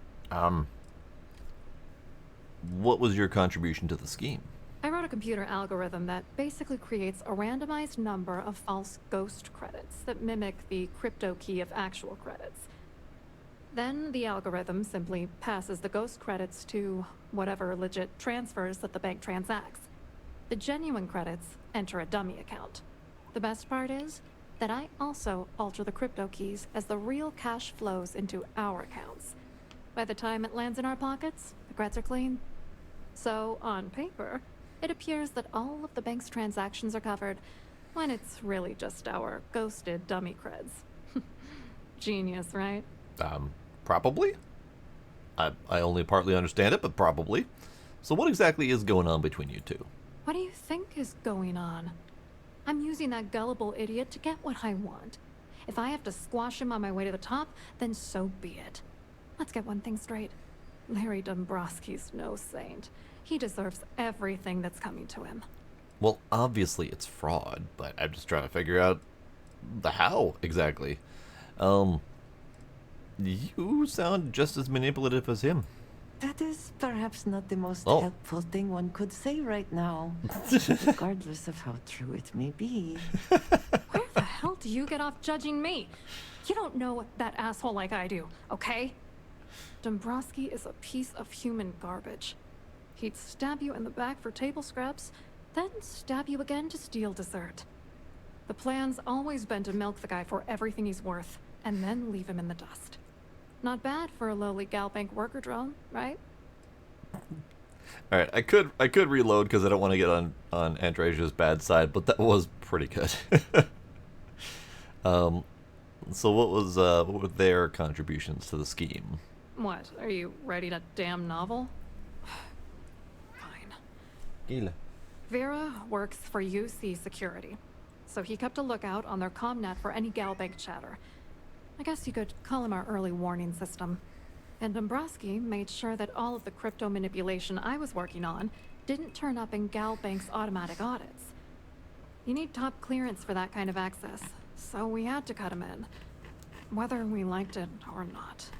A: What was your contribution to the scheme?
K: I wrote a computer algorithm that basically creates a randomized number of false ghost credits that mimic the crypto key of actual credits. Then the algorithm simply passes the ghost credits to whatever legit transfers that the bank transacts. The genuine credits enter a dummy account. The best part is that I also alter the crypto keys as the real cash flows into our accounts. By the time it lands in our pockets, the creds are clean. So, on paper, it appears that all of the bank's transactions are covered, when it's really just our ghosted dummy creds. Genius, right?
A: Probably? I only partly understand it, but probably. So what exactly is going on between you two?
K: What do you think is going on? I'm using that gullible idiot to get what I want. If I have to squash him on my way to the top, then so be it. Let's get one thing straight. Larry Dombrowski's no saint. He deserves everything that's coming to him.
A: Well, obviously it's fraud, but I'm just trying to figure out the how exactly. You sound just as manipulative as him.
B: That is perhaps not the most
A: Oh.
B: helpful thing one could say right now, regardless of how true it may be.
K: Where the hell do you get off judging me? You don't know that asshole like I do, okay? Dombrowski is a piece of human garbage. He'd stab you in the back for table scraps, then stab you again to steal dessert. The plan's always been to milk the guy for everything he's worth, and then leave him in the dust. Not bad for a lowly Galbank worker drone, right?
A: All right, I could reload because I don't want to get on Andresia's bad side, but that was pretty good. So what were their contributions to the scheme?
K: What, are you writing a damn novel? Fine.
A: Gila.
K: Vera works for UC Security, so he kept a lookout on their comnet for any Galbank chatter. I guess you could call him our early warning system. And Dombrowski made sure that all of the crypto manipulation I was working on didn't turn up in Galbank's automatic audits. You need top clearance for that kind of access, so we had to cut him in, whether we liked it or not.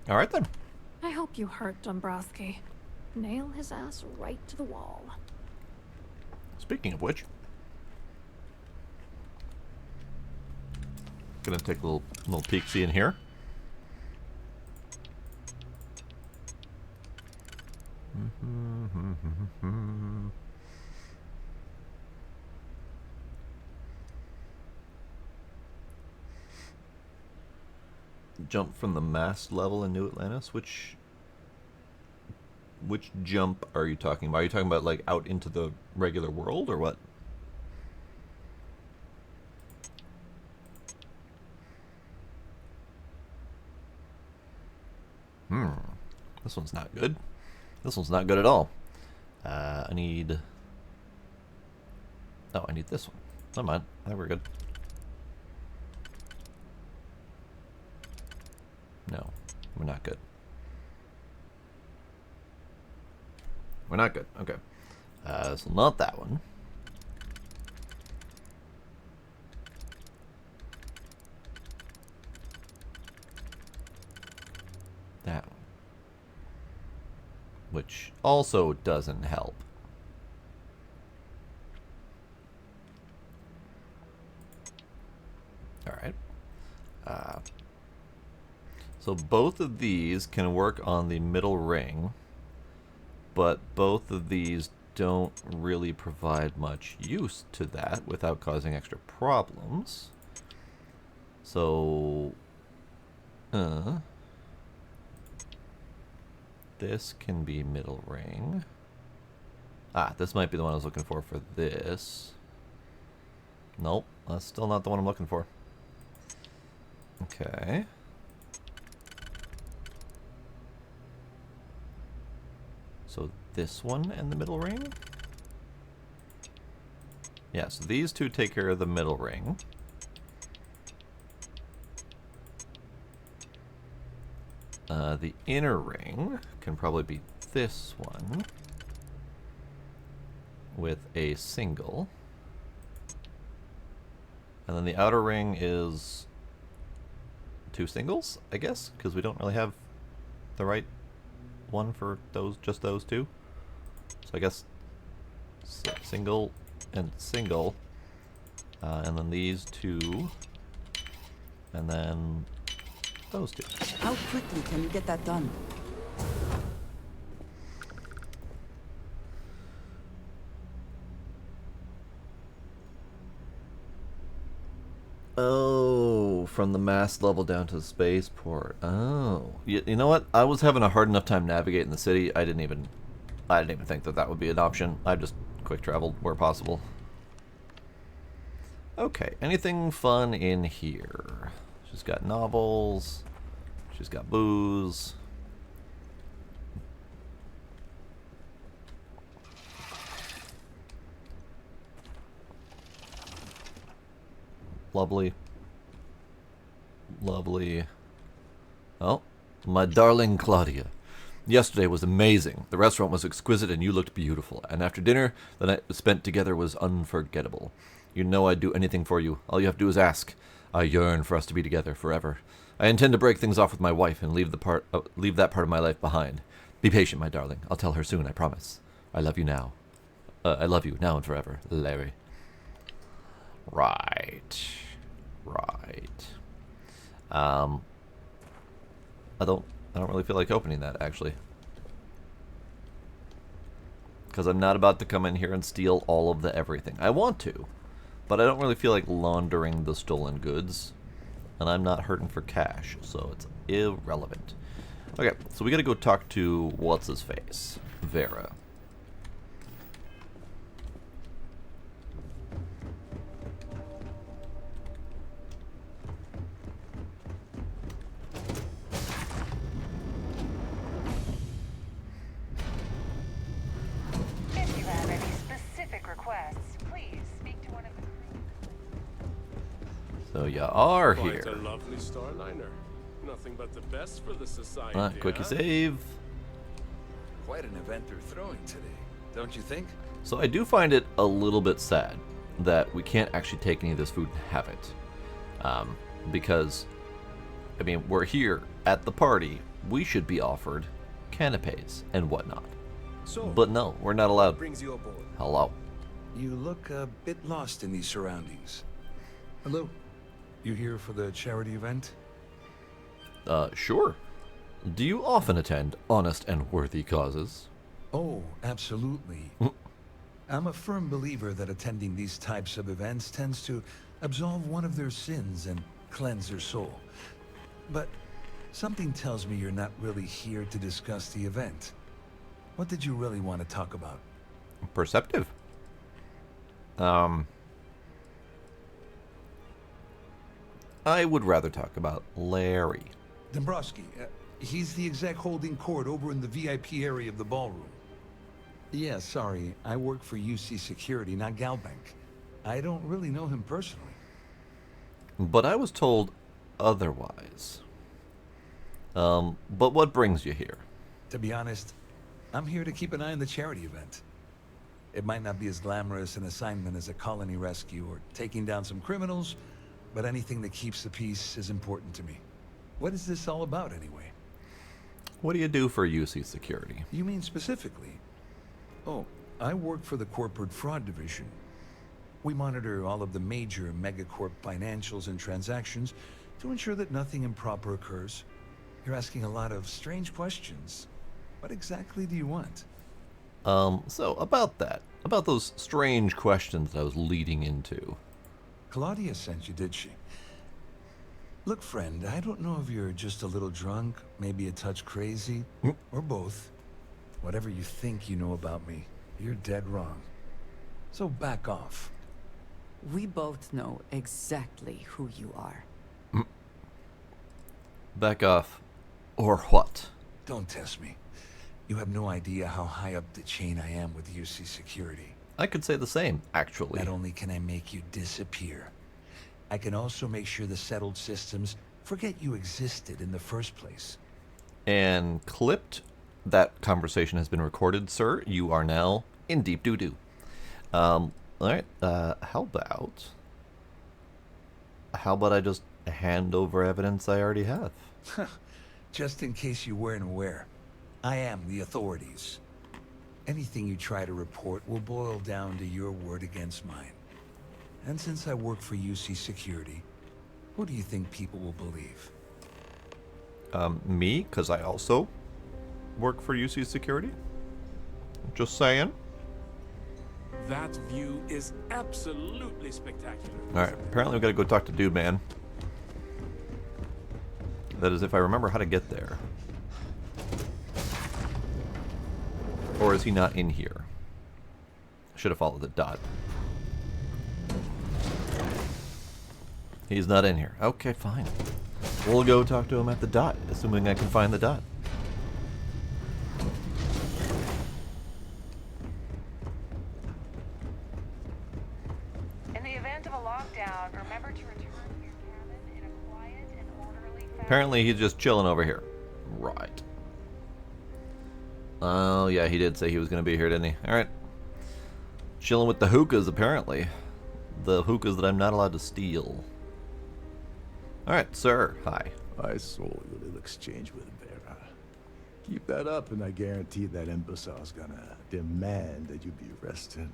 A: All right then.
K: I hope you hurt Dombrowski. Nail his ass right to the wall.
A: Speaking of which, gonna take a little peek-see in here. Jump from the mast level in New Atlantis. Which jump are you talking about? Are you talking about like out into the regular world or what? This one's not good. This one's not good at all. I need... Oh, I need this one. Never mind. I think we're good. No, we're not good. We're not good. Okay. So not that one. That one. Which also doesn't help. Alright. So both of these can work on the middle ring, but both of these don't really provide much use to that without causing extra problems. So... this can be middle ring. Ah, this might be the one I was looking for this. Nope, that's still not the one I'm looking for. Okay. So this one and the middle ring? Yeah, so these two take care of the middle ring. The inner ring can probably be this one with a single. And then the outer ring is 2 singles, I guess, because we don't really have the right one for just those 2. So I guess single and single, and then these 2, and then those 2.
B: How quickly can you get that done?
A: Oh, from the mast level down to the spaceport. Oh, you know what? I was having a hard enough time navigating the city. I didn't even think that would be an option. I just quick traveled where possible. Okay, anything fun in here? She's got novels. She's got booze. Lovely. Lovely. Oh, my darling Claudia. Yesterday was amazing. The restaurant was exquisite and you looked beautiful. And after dinner, the night spent together was unforgettable. You know I'd do anything for you. All you have to do is ask. I yearn for us to be together forever. I intend to break things off with my wife and leave that part of my life behind. Be patient, my darling. I'll tell her soon, I promise. I love you now. I love you now and forever, Larry. Right. I don't really feel like opening that, actually. Because I'm not about to come in here and steal all of the everything. I want to, but I don't really feel like laundering the stolen goods. And I'm not hurting for cash, so it's irrelevant. Okay, so we gotta go talk to what's-his-face? Vera.
I: If you have any specific requests, please speak to one of the
A: So you are
O: Quite
A: here.
O: a lovely Starliner. Nothing but the best for the society.
A: Quickie
O: huh?
A: save.
N: Quite an event they're throwing today, don't you think?
A: So I do find it a little bit sad that we can't actually take any of this food and have it. Because, I mean, we're here at the party. We should be offered canapes and whatnot.
N: So,
A: But no, we're not allowed.
N: brings you aboard?
A: Hello.
D: You look a bit lost in these surroundings. Hello. You here for the charity event?
A: Sure. Do you often attend honest and worthy causes?
D: Oh, absolutely. I'm a firm believer that attending these types of events tends to absolve one of their sins and cleanse their soul. But something tells me you're not really here to discuss the event. What did you really want to talk about?
A: Perceptive. I would rather talk about Larry.
D: Dombrowski, he's the exec holding court over in the VIP area of the ballroom. Yeah, sorry, I work for UC Security, not Galbank. I don't really know him personally.
A: But I was told otherwise. But what brings you here?
D: To be honest, I'm here to keep an eye on the charity event. It might not be as glamorous an assignment as a colony rescue or taking down some criminals, but anything that keeps the peace is important to me. What is this all about, anyway?
A: What do you do for UC Security?
D: You mean specifically? Oh, I work for the Corporate Fraud Division. We monitor all of the major megacorp financials and transactions to ensure that nothing improper occurs. You're asking a lot of strange questions. What exactly do you want?
A: So about that. About those strange questions that I was leading into.
D: Claudia sent you, did she? Look, friend, I don't know if you're just a little drunk, maybe a touch crazy, or both. Whatever you think you know about me, you're dead wrong. So back off.
B: We both know exactly who you are.
A: Back off. Or what?
D: Don't test me. You have no idea how high up the chain I am with UC Security.
A: I could say the same, actually.
D: Not only can I make you disappear, I can also make sure the settled systems forget you existed in the first place.
A: and clipped. That conversation has been recorded, sir. You are now in deep doo-doo. All right. How about I just hand over evidence I already have?
D: Just in case you weren't aware, I am the authorities. Anything you try to report will boil down to your word against mine. And since I work for UC Security, who do you think people will believe?
A: Me, because I also work for UC Security. Just saying.
O: That view is absolutely spectacular.
A: Alright, apparently we gotta go talk to Dude Man. That is, if I remember how to get there. Or is he not in here? Should have followed the dot. He's not in here. Okay, fine. We'll go talk to him at the dot, assuming I can find the dot.
I: In the event of a lockdown, remember to return to your cabin in a quiet and orderly fashion.
A: Apparently he's just chilling over here. Right. Oh, yeah, he did say he was going to be here, didn't he? Alright. Chilling with the hookahs, apparently. The hookahs that I'm not allowed to steal. Alright, sir. Hi.
J: I saw your little exchange with Vera. Keep that up and I guarantee that imbecile's gonna demand that you be arrested.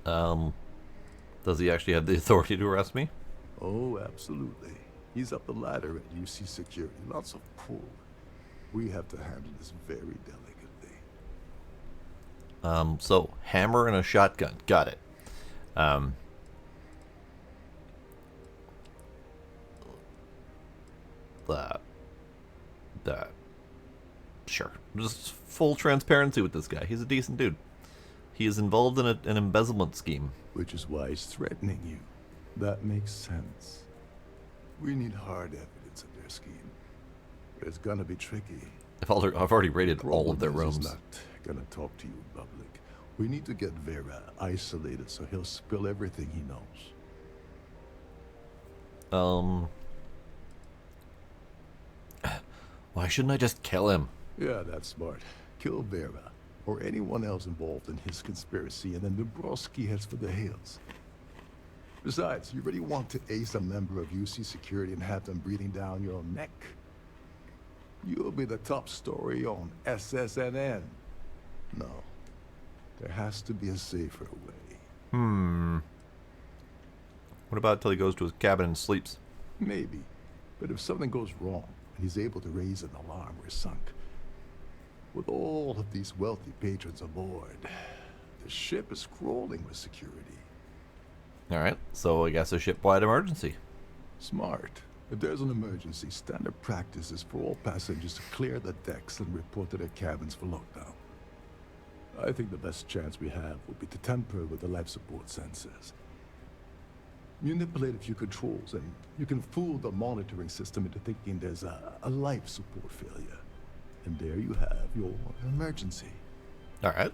A: Does he actually have the authority to arrest me?
J: Oh, absolutely. He's up the ladder at UC Security. Lots of pull. We have to handle this very delicately.
A: So, hammer and a shotgun. Got it. Sure. Just full transparency with this guy. He's a decent dude. He is involved in an embezzlement scheme.
J: Which is why he's threatening you. That makes sense. We need hard evidence of their scheme. But it's gonna be tricky.
A: I've already raided all of their rooms.
J: He's not gonna talk to you in public. We need to get Vera isolated so he'll spill everything he knows.
A: Why shouldn't I just kill him?
J: Yeah, that's smart. Kill Vera, or anyone else involved in his conspiracy, and then Dubrovsky heads for the hills. Besides, you really want to ace a member of UC Security and have them breathing down your neck? You'll be the top story on SSNN. No. There has to be a safer way.
A: What about till he goes to his cabin and sleeps?
J: Maybe. But if something goes wrong, and he's able to raise an alarm, we're sunk. With all of these wealthy patrons aboard, the ship is crawling with security.
A: Alright, so I guess a ship-wide emergency.
J: Smart. If there's an emergency, standard practice is for all passengers to clear the decks and report to their cabins for lockdown. I think the best chance we have would be to tamper with the life support sensors. Manipulate a few controls, and you can fool the monitoring system into thinking there's a life support failure. And there you have your emergency.
A: Alright.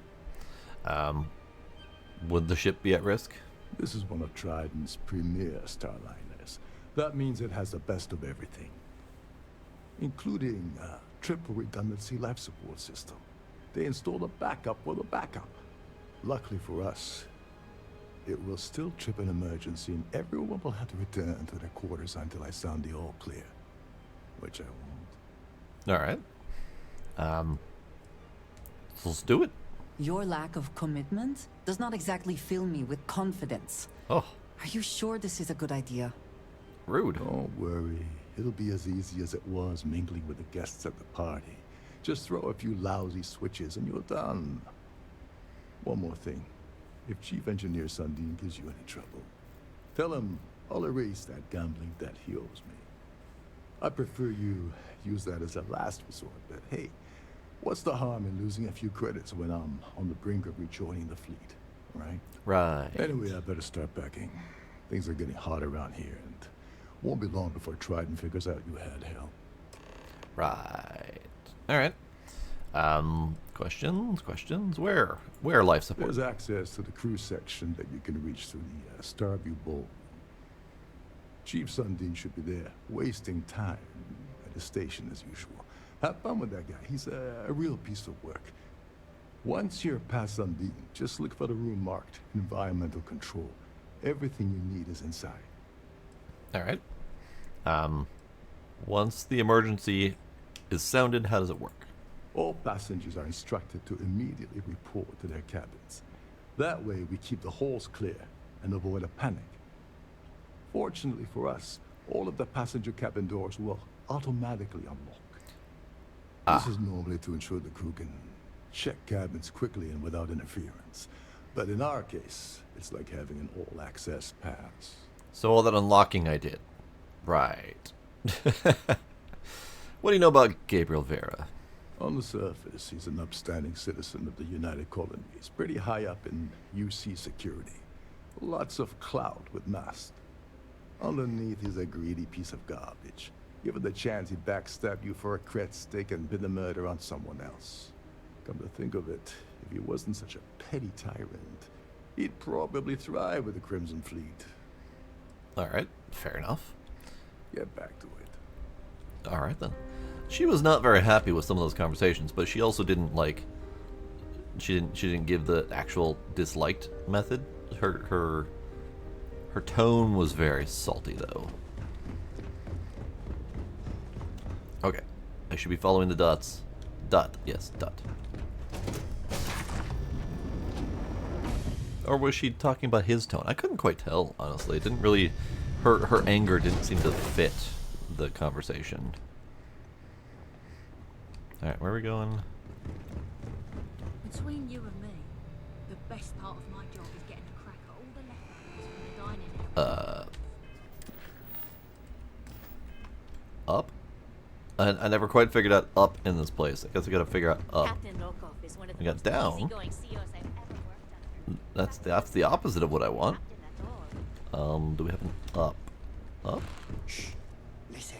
A: Would the ship be at risk?
J: This is one of Trident's premier Starliners. That means it has the best of everything, including a triple redundancy life support system. They installed a backup for the backup. Luckily for us, it will still trip an emergency and everyone will have to return to their quarters until I sound the all clear. Which I won't.
A: Alright. Let's do it.
B: Your lack of commitment does not exactly fill me with confidence.
A: Oh.
B: Are you sure this is a good idea?
A: Rude.
J: Don't worry. It'll be as easy as it was mingling with the guests at the party. Just throw a few lousy switches and you're done. One more thing. If Chief Engineer Sundin gives you any trouble, tell him I'll erase that gambling debt he owes me. I prefer you use that as a last resort, but hey, what's the harm in losing a few credits when I'm on the brink of rejoining the fleet, right?
A: Right.
J: Anyway, I better start packing. Things are getting hot around here, and won't be long before Trident figures out you had help.
A: Right. Alright. Questions? Where life support?
J: There's access to the crew section that you can reach through the Starview Bowl. Chief Sundin should be there, wasting time, at the station as usual. Have fun with that guy. He's a real piece of work. Once you're past unbeaten, just look for the room marked Environmental Control. Everything you need is inside.
A: All right. Once the emergency is sounded, how does it work?
J: All passengers are instructed to immediately report to their cabins. That way we keep the halls clear and avoid a panic. Fortunately for us, all of the passenger cabin doors will automatically unlock. This is normally to ensure the crew can check cabins quickly and without interference. But in our case, it's like having an all-access pass.
A: So all that unlocking I did. Right. What do you know about Gabriel Vera?
J: On the surface, he's an upstanding citizen of the United Colonies, pretty high up in UC security. Lots of clout with Mast. Underneath, he's a greedy piece of garbage. Given the chance, he'd backstab you for a cret stick and pin the murder on someone else. Come to think of it, if he wasn't such a petty tyrant, he'd probably thrive with the Crimson Fleet.
A: Alright, fair enough.
J: Get back to it.
A: Alright then. She was not very happy with some of those conversations, but she also didn't like... She didn't give the actual disliked method. Her tone was very salty, though. Okay. I should be following the dots. Dot. Yes, dot. Or was she talking about his tone? I couldn't quite tell, honestly. It didn't really... Her anger didn't seem to fit the conversation. Alright, where are we going?
L: Between you and me, the best part of my job is getting a crack at all the leftovers from the dining area.
A: Up? I never quite figured out up in this place. I guess I gotta figure out up. I got down. That's the opposite of what I want. Do we have an up? Up?
V: Shh. Listen.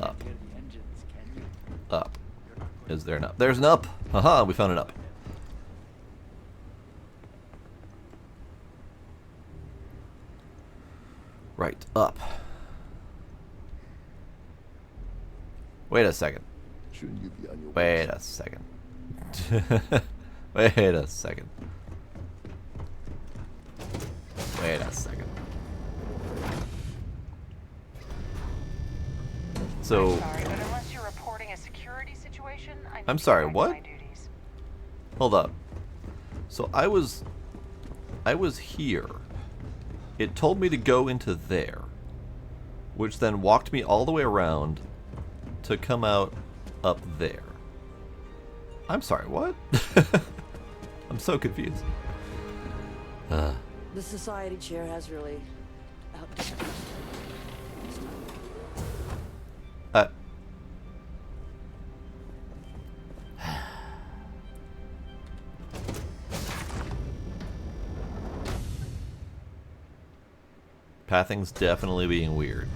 A: Up.
V: Hear the engines, can you?
A: Up. Is there an up? There's an up! Haha, we found an up. Right, up. Wait a second.
J: Shouldn't you be on your
A: Wait a second. Wait a second. Wait a second. So...
I: I'm sorry, but unless you're reporting a security situation,
A: I'm sorry, what?
I: my duties.
A: Hold up. So I was here. It told me to go into there, which then walked me all the way around to come out up there. I'm sorry, what? I'm so confused.
B: The society chair has really outdone.
A: Pathing's definitely being weird.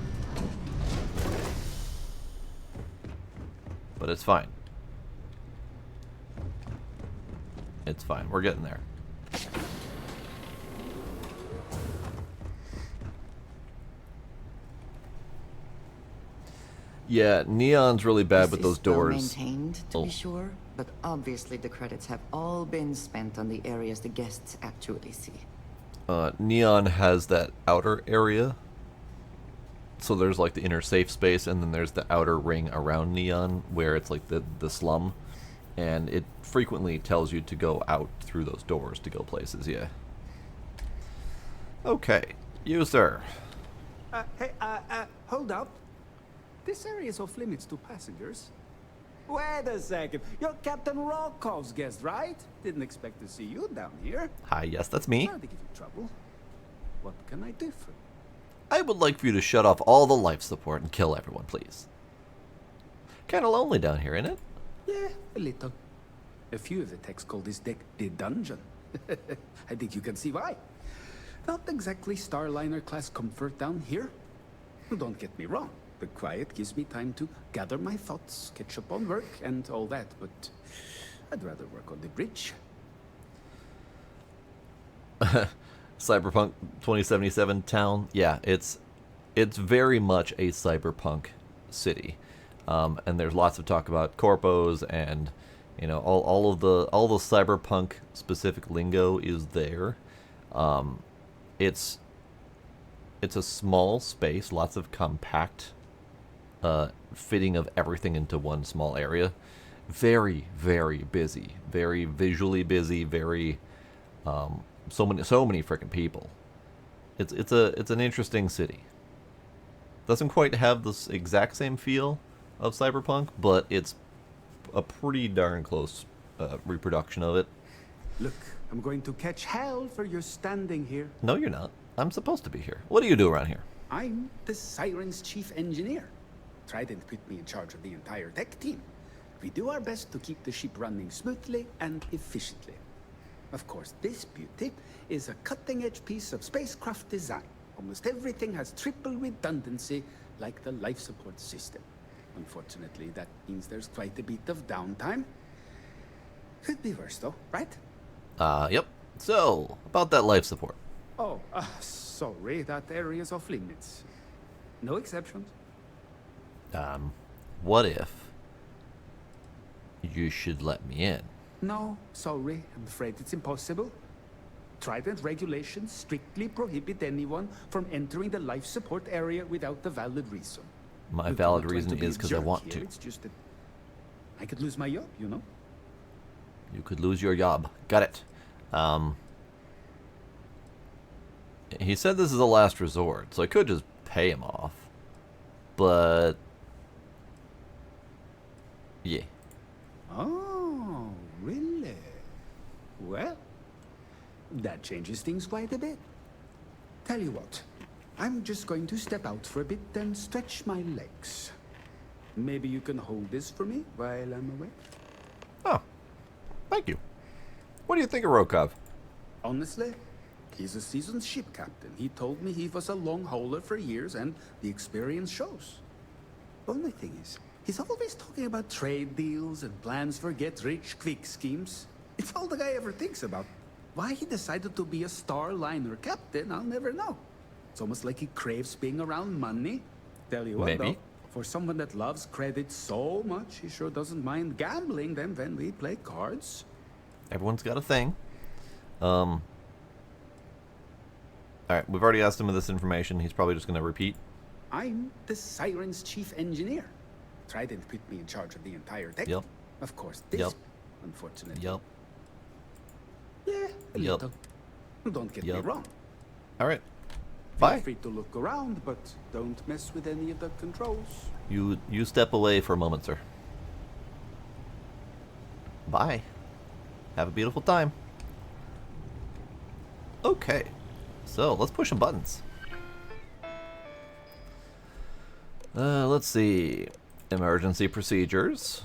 A: But it's fine. It's fine. We're getting there. Yeah, Neon's really bad with those doors.
B: Maintained, to be sure, but obviously the credits have all been spent on the areas the guests actually see.
A: Neon has that outer area. So there's like the inner safe space, and then there's the outer ring around Neon, where it's like the slum. And it frequently tells you to go out through those doors to go places, yeah. Okay, you sir.
V: Hey, hold up. This area is off limits to passengers. Wait a second. You're Captain Rokov's guest, right? Didn't expect to see you down here.
A: Hi, yes, that's me.
V: Sorry to give you trouble. What can I do for you?
A: I would like for you to shut off all the life support and kill everyone, please. Kinda lonely down here, ain't it?
V: Yeah, a little. A few of the techs call this deck the dungeon. I think you can see why. Not exactly Starliner class comfort down here. Don't get me wrong. The quiet gives me time to gather my thoughts, catch up on work, and all that, but I'd rather work on the bridge.
A: Cyberpunk 2077 town. Yeah, it's very much a cyberpunk city, and there's lots of talk about corpos and all the cyberpunk specific lingo is there. It's a small space, lots of compact fitting of everything into one small area. Very, very busy, very visually busy, very so many freaking people. It's an interesting city. Doesn't quite have this exact same feel of Cyberpunk, but it's a pretty darn close reproduction of it.
V: Look, I'm going to catch hell for your standing here.
A: No, you're not. I'm supposed to be here. What do you do around here?
V: I'm the Siren's chief engineer. Trident put me in charge of the entire tech team. We do our best to keep the ship running smoothly and efficiently. Of course, this beauty is a cutting-edge piece of spacecraft design. Almost everything has triple redundancy, like the life support system. Unfortunately, that means there's quite a bit of downtime. Could be worse, though, right?
A: Yep. So, about that life support.
V: Oh, sorry, that area's off limits. No exceptions.
A: What if you should let me in?
V: No, sorry, I'm afraid it's impossible. Trident regulations strictly prohibit anyone from entering the life support area without a valid reason.
A: My
V: Look,
A: valid
V: I'm not trying
A: reason
V: to be
A: is
V: a
A: because I
V: jerk
A: want
V: here,
A: to.
V: It's just that I could lose my job, you know?
A: You could lose your job. Got it. He said this is a last resort, so I could just pay him off. But yeah.
V: Oh, really? Well, that changes things quite a bit. Tell you what, I'm just going to step out for a bit and stretch my legs. Maybe you can hold this for me while I'm away?
A: Oh, thank you. What do you think of Rokov?
V: Honestly, he's a seasoned ship captain. He told me he was a long hauler for years, and the experience shows. Only thing is, he's always talking about trade deals and plans for get-rich-quick schemes. It's all the guy ever thinks about. Why he decided to be a Starliner captain, I'll never know. It's almost like he craves being around money. Tell you what,
A: Maybe.
V: though, for someone that loves credit so much, he sure doesn't mind gambling them when we play cards.
A: Everyone's got a thing. Alright, we've already asked him this information. He's probably just going to repeat.
V: I'm the Siren's chief engineer. Trident put me in charge of the entire tech.
A: Yep.
V: Of course, this,
A: Yep.
V: unfortunately.
A: Yep.
V: Yeah, a
A: Yep.
V: little. Don't get me
A: Yep.
V: wrong.
A: Alright.
V: Feel
A: Bye.
V: free to look around, but don't mess with any of the controls.
A: You step away for a moment, sir. Bye. Have a beautiful time. Okay. So, let's push some buttons. Let's see. Emergency procedures.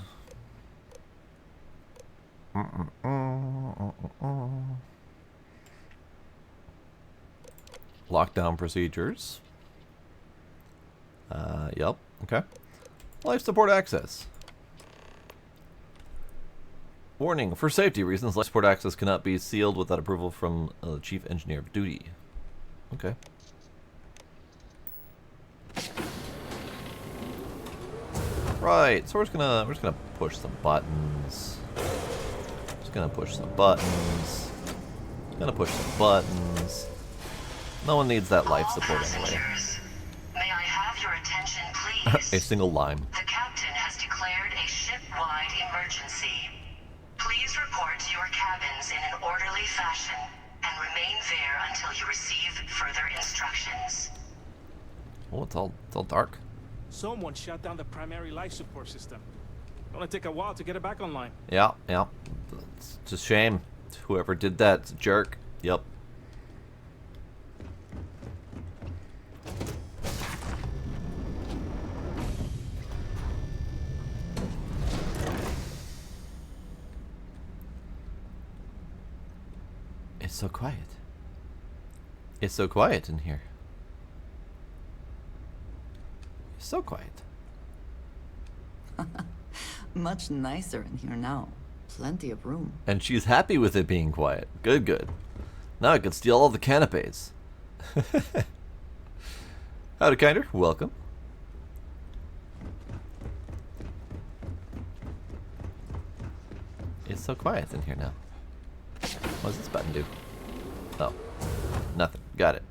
A: Lockdown procedures. Yep. Okay. Life support access. Warning, for safety reasons, life support access cannot be sealed without approval from the Chief Engineer of Duty. Okay. Right, so we're just gonna push some buttons. Just gonna push some buttons. Gonna push some buttons. No one needs that life support anyway.
I: May I have your attention, please?
A: A single line.
I: The captain has declared a ship-wide emergency. Please report to your cabins in an orderly fashion and remain there until you receive further instructions.
A: Oh, it's all dark.
H: Someone shut down the primary life support system. Gonna take a while to get it back online.
A: Yeah. It's just a shame. Whoever did that's a jerk. Yep. It's so quiet. It's so quiet in here. It's so quiet.
B: Much nicer in here now. Plenty of room.
A: And she's happy with it being quiet. Good. Now I can steal all the canapes. Howdy, Kinder. Welcome. It's so quiet in here now. What does this button do? Oh, nothing. Got it.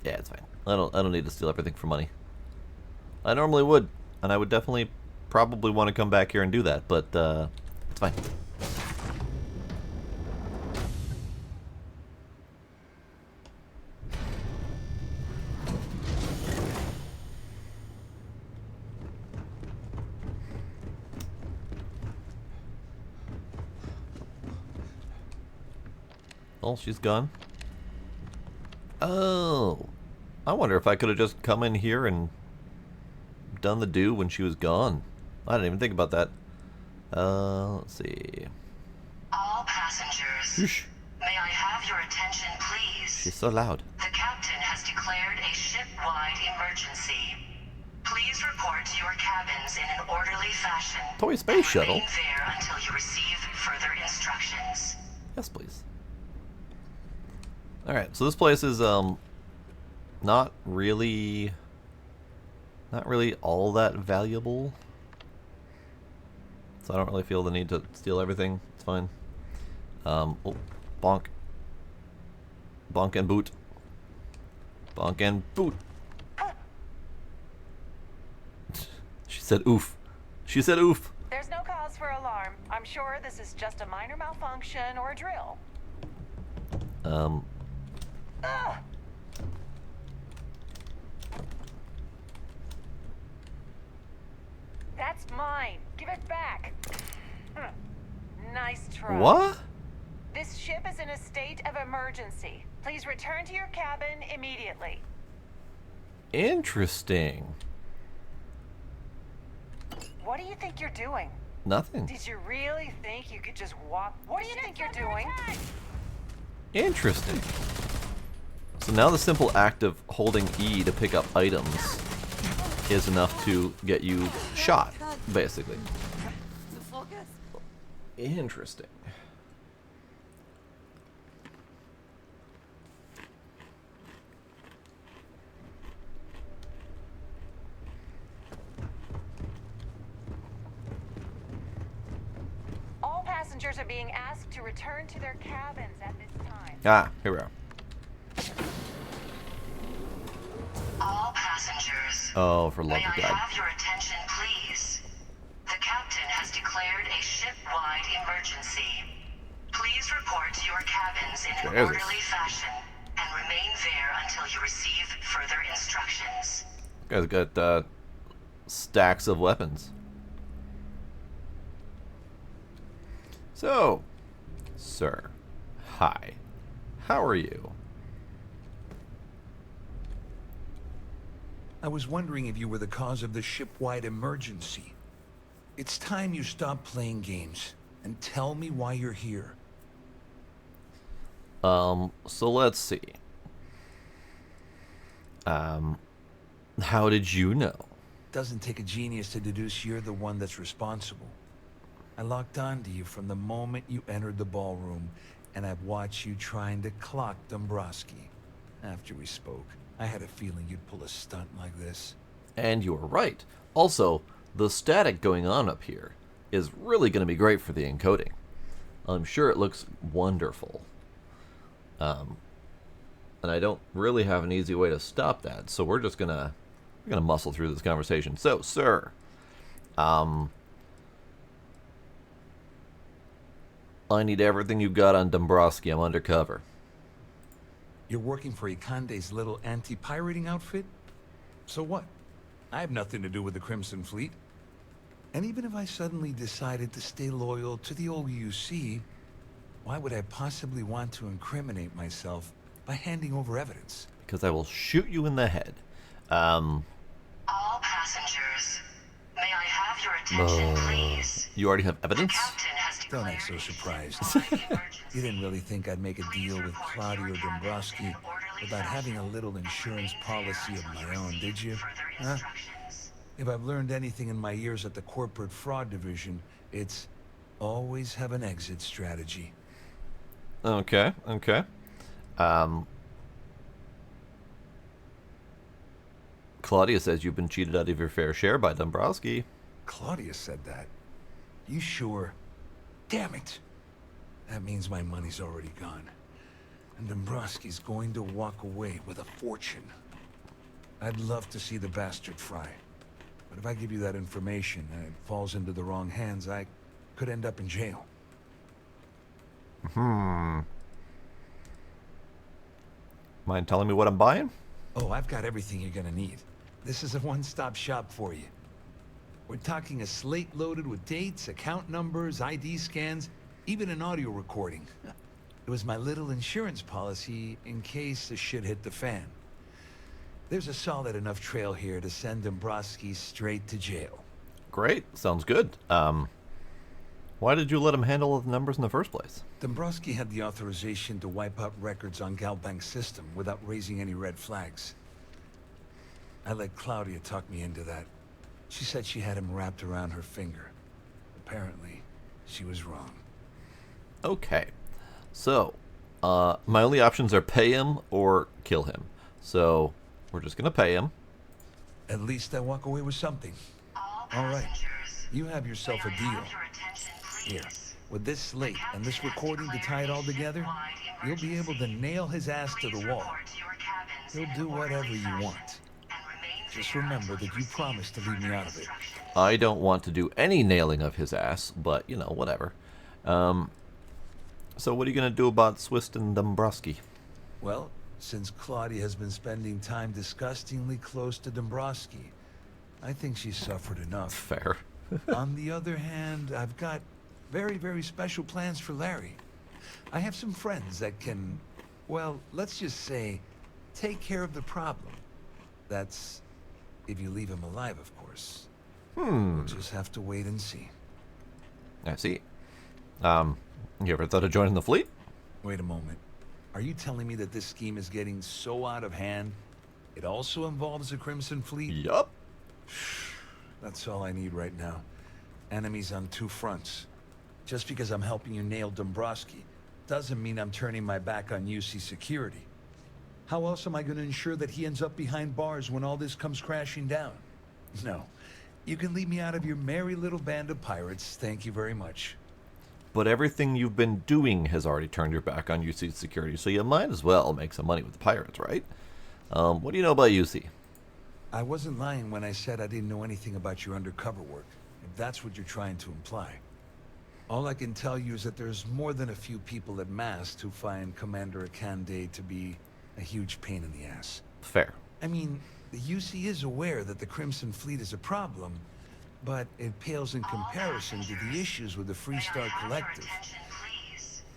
A: Yeah, it's fine. I don't need to steal everything for money. I normally would, and I would definitely probably want to come back here and do that, but it's fine. Oh, she's gone. Oh, I wonder if I could have just come in here and done the do when she was gone. I didn't even think about that. Let's see.
I: All passengers.
A: Whoosh.
I: May I have your attention, please?
A: She's so loud.
I: The captain has declared a ship-wide emergency. Please report to your cabins in an orderly fashion.
A: Toy space shuttle.
I: Remain there until you receive further instructions.
A: Yes, please. Alright, so this place is not really all that valuable. So I don't really feel the need to steal everything. It's fine. Oh, bonk. Bonk and boot. Bonk and boot. She said oof. She said oof.
Q: There's no cause for alarm. I'm sure this is just a minor malfunction or a drill. Ugh. That's mine. Give it back. Nice try.
A: What?
Q: This ship is in a state of emergency. Please return to your cabin immediately.
A: Interesting.
Q: What do you think you're doing?
A: Nothing.
Q: Did you really think you could just walk? What do you think you're doing?
A: Interesting. So now the simple act of holding E to pick up items is enough to get you shot, basically. Interesting.
Q: All passengers are being asked to return to their cabins at this time.
A: Ah, here we are.
I: All passengers.
A: Oh, for love
I: May
A: of
I: I
A: God.
I: have your attention, please? The captain has declared a ship-wide emergency. Please report to your cabins in an
A: Jesus.
I: orderly fashion and remain there until you receive further instructions.
A: Guy's got stacks of weapons. So, sir, hi. How are you?
D: I was wondering if you were the cause of the ship-wide emergency. It's time you stop playing games and tell me why you're here.
A: So let's see. How did you know?
D: Doesn't take a genius to deduce you're the one that's responsible. I locked onto you from the moment you entered the ballroom, and I've watched you trying to clock Dombrowski. After we spoke, I had a feeling you'd pull a stunt like this.
A: And you were right. Also, the static going on up here is really going to be great for the encoding. I'm sure it looks wonderful. And I don't really have an easy way to stop that, so we're gonna muscle through this conversation. So, sir, I need everything you've got on Dombrowski. I'm undercover.
D: You're working for Ikande's little anti-pirating outfit? So what? I have nothing to do with the Crimson Fleet. And even if I suddenly decided to stay loyal to the old UC, why would I possibly want to incriminate myself by handing over evidence?
A: Because I will shoot you in the head.
I: All passengers, may I have your attention, please?
A: You already have evidence?
D: Don't act so surprised. You didn't really think I'd make a deal with Claudio Dombrowski without having a little insurance policy of my own, did you? Huh? If I've learned anything in my years at the corporate fraud division, it's always have an exit strategy.
A: Okay, okay. Claudia says you've been cheated out of your fair share by Dombrowski.
D: Claudia said that. You sure? Damn it! That means my money's already gone. And Dombrowski's going to walk away with a fortune. I'd love to see the bastard fry. But if I give you that information and it falls into the wrong hands, I could end up in jail.
A: Mind telling me what I'm buying?
D: Oh, I've got everything you're gonna need. This is a one-stop shop for you. We're talking a slate loaded with dates, account numbers, ID scans, even an audio recording. It was my little insurance policy in case the shit hit the fan. There's a solid enough trail here to send Dombrowski straight to jail.
A: Great. Sounds good. Why did you let him handle the numbers in the first place?
D: Dombrowski had the authorization to wipe out records on Galbank's system without raising any red flags. I let Claudia talk me into that. She said she had him wrapped around her finger. Apparently, she was wrong.
A: Okay. So, my only options are pay him or kill him. So, we're just going to pay him.
D: At least I walk away with something. All right. You have yourself a deal. Here, with this slate and this recording to tie it all together, you'll be able to nail his ass to the wall. He'll do whatever you want. Just remember that you promised to leave me out of it.
A: I don't want to do any nailing of his ass, but, you know, whatever. So what are you going to do about Swist and Dombrowski?
D: Well, since Claudia has been spending time disgustingly close to Dombrowski, I think she's suffered enough.
A: Fair.
D: On the other hand, I've got very, very special plans for Larry. I have some friends that can, well, let's just say, take care of the problem. That's if you leave him alive, of course. We'll just have to wait and see.
A: I see. You ever thought of joining the fleet?
D: Wait a moment. Are you telling me that this scheme is getting so out of hand, it also involves the Crimson Fleet?
A: Yup.
D: That's all I need right now. Enemies on two fronts. Just because I'm helping you nail Dombrowski doesn't mean I'm turning my back on UC security. How else am I going to ensure that he ends up behind bars when all this comes crashing down? No. You can leave me out of your merry little band of pirates, thank you very much.
A: But everything you've been doing has already turned your back on UC security, so you might as well make some money with the pirates, right? What do you know about UC?
D: I wasn't lying when I said I didn't know anything about your undercover work, if that's what you're trying to imply. All I can tell you is that there's more than a few people at Mast who find Commander Akande to be a huge pain in the ass.
A: Fair.
D: I mean, the UC is aware that the Crimson Fleet is a problem, but it pales in comparison to the issues with the Freestar Collective.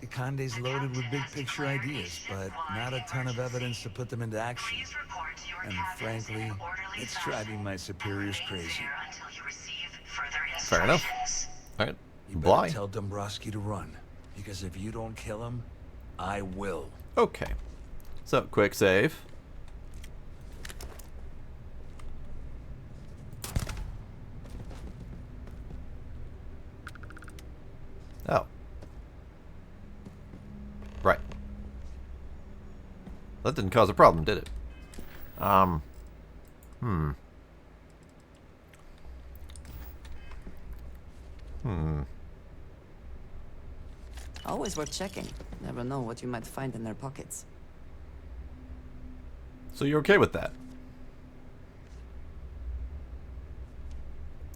D: Akande's loaded with big-picture ideas, but not a ton of evidence to put them into action. And frankly, it's driving my superiors crazy.
A: Fair enough. All right.
D: You better tell Dombrowski to run, because if you don't kill him, I will.
A: Okay. So, quick save. Oh. Right. That didn't cause a problem, did it?
B: Always worth checking. Never know what you might find in their pockets.
A: So you're okay with that?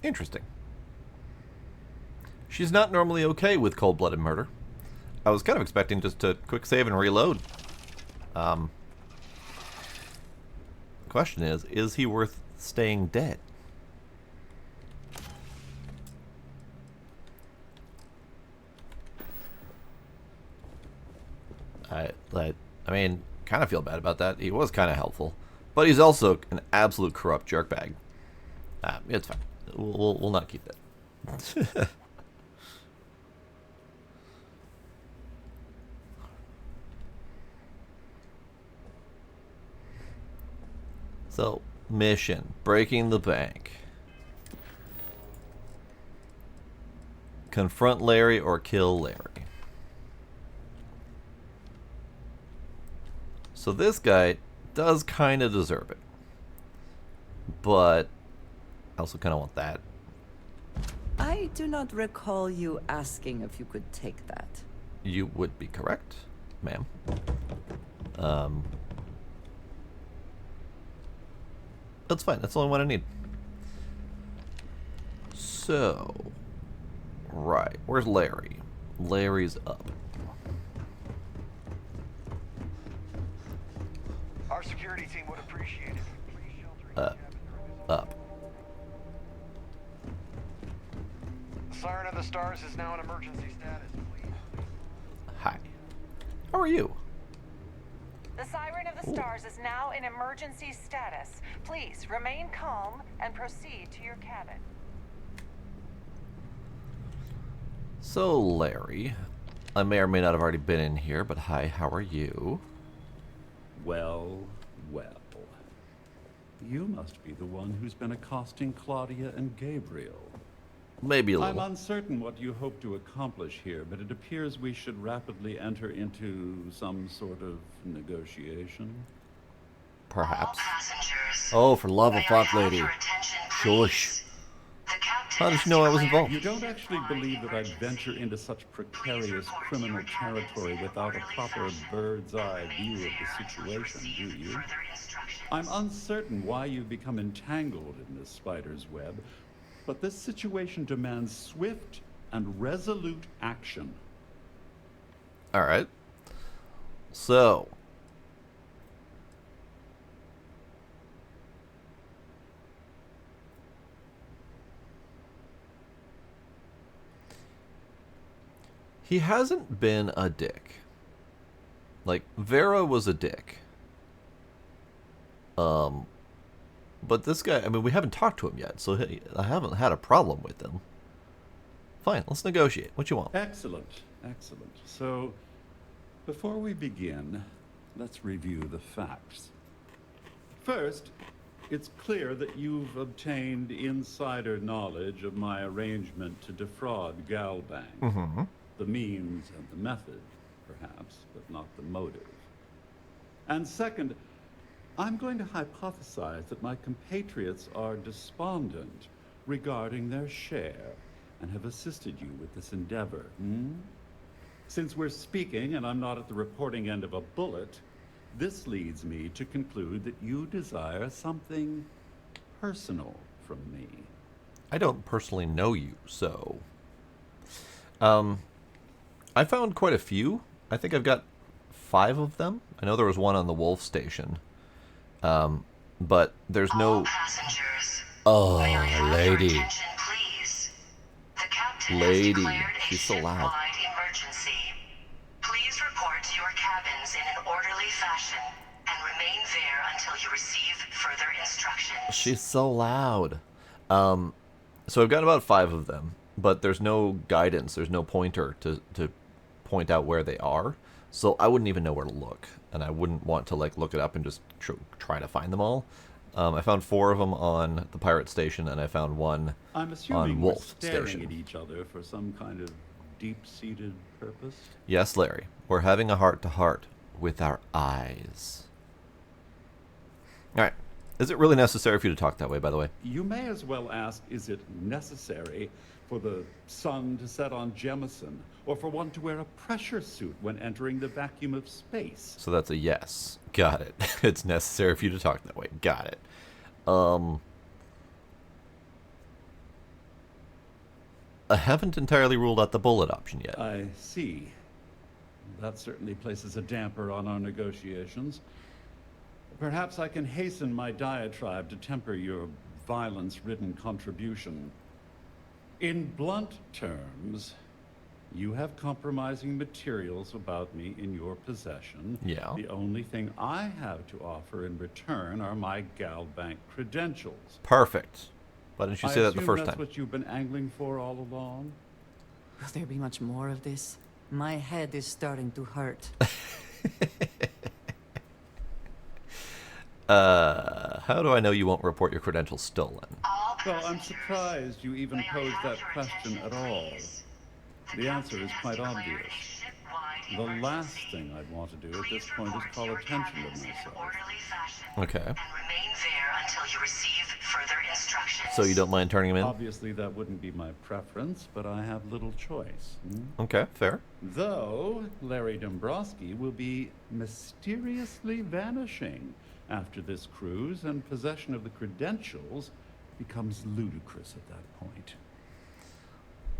A: Interesting. She's not normally okay with cold-blooded murder. I was kind of expecting just to quick save and reload. The question is he worth staying dead? I mean, kind of feel bad about that. He was kind of helpful, but he's also an absolute corrupt jerkbag. It's fine. We'll not keep that. So, mission: breaking the bank. Confront Larry or kill Larry. So this guy does kind of deserve it. But I also kind of want that.
B: I do not recall you asking if you could take that.
A: You would be correct, ma'am. That's fine. That's the only one I need. So, right. Where's Larry? Larry's up.
E: Our security team would appreciate it. Please shelter
A: Up.
E: The Siren of the Stars is now in emergency status. Please.
A: Hi. How are you?
T: The Siren of the Stars is now in emergency status. Please remain calm and proceed to your cabin.
A: So, Larry, I may or may not have already been in here, but hi, how are you?
U: Well, well. You must be the one who's been accosting Claudia and Gabriel.
A: Maybe a little.
U: I'm uncertain what you hope to accomplish here, but it appears we should rapidly enter into some sort of negotiation.
A: Perhaps. Oh, for love of fuck, lady. Shush. How did you know I was involved?
U: You don't actually believe that I'd venture into such precarious criminal territory without a proper bird's-eye view of the situation, do you? I'm uncertain why you've become entangled in this spider's web, but this situation demands swift and resolute action.
A: All right. So, he hasn't been a dick. Like, Vera was a dick. But this guy, I mean, we haven't talked to him yet, so I haven't had a problem with him. Fine, let's negotiate. What you want?
U: Excellent, excellent. So, before we begin, let's review the facts. First, it's clear that you've obtained insider knowledge of my arrangement to defraud Galbank.
A: Mm-hmm.
U: The means and the method, perhaps, but not the motive. And second, I'm going to hypothesize that my compatriots are despondent regarding their share and have assisted you with this endeavor. Since we're speaking and I'm not at the reporting end of a bullet, this leads me to conclude that you desire something personal from me.
A: I don't personally know you, so... I found quite a few. I think I've got 5 of them. I know there was one on the Wolf Station. But there's no... Oh, lady. Lady. She's so loud.
I: Please report to your cabins in an orderly fashion and remain there until you receive further instructions.
A: She's so loud. So I've got about 5 of them, but there's no guidance. There's no pointer to point out where they are. So I wouldn't even know where to look, and I wouldn't want to like look it up and just try to find them all. I found 4 of them on the pirate station, and I found one
U: I'm assuming
A: on
U: we're
A: Wolf
U: staring
A: Station.
U: at each other for some kind of deep-seated purpose.
A: Yes, Larry. We're having a heart-to-heart with our eyes. All right. Is it really necessary for you to talk that way, by the way?
U: You may as well ask, is it necessary for the sun to set on Jemison, or for one to wear a pressure suit when entering the vacuum of space?
A: So that's a yes. Got it. It's necessary for you to talk that way. Got it. I haven't entirely ruled out the bullet option yet.
U: I see. That certainly places a damper on our negotiations. Perhaps I can hasten my diatribe to temper your violence-ridden contribution. In blunt terms, you have compromising materials about me in your possession.
A: Yeah.
U: The only thing I have to offer in return are my Galbank credentials.
A: Perfect. Why didn't you say that the first
U: that's
A: time?
U: what you've been angling for all along?
B: Will there be much more of this? My head is starting to hurt.
A: How do I know you won't report your credentials stolen?
U: Well, I'm surprised you even posed that question at all. The answer is quite obvious. The last thing I'd want to do at this point is call attention to myself.
A: Okay.
I: And remain there until you receive further instructions.
A: So you don't mind turning him in?
U: Obviously, that wouldn't be my preference, but I have little choice.
A: Okay, fair.
U: Though Larry Dombrowski will be mysteriously vanishing after this cruise, and possession of the credentials becomes ludicrous at that point.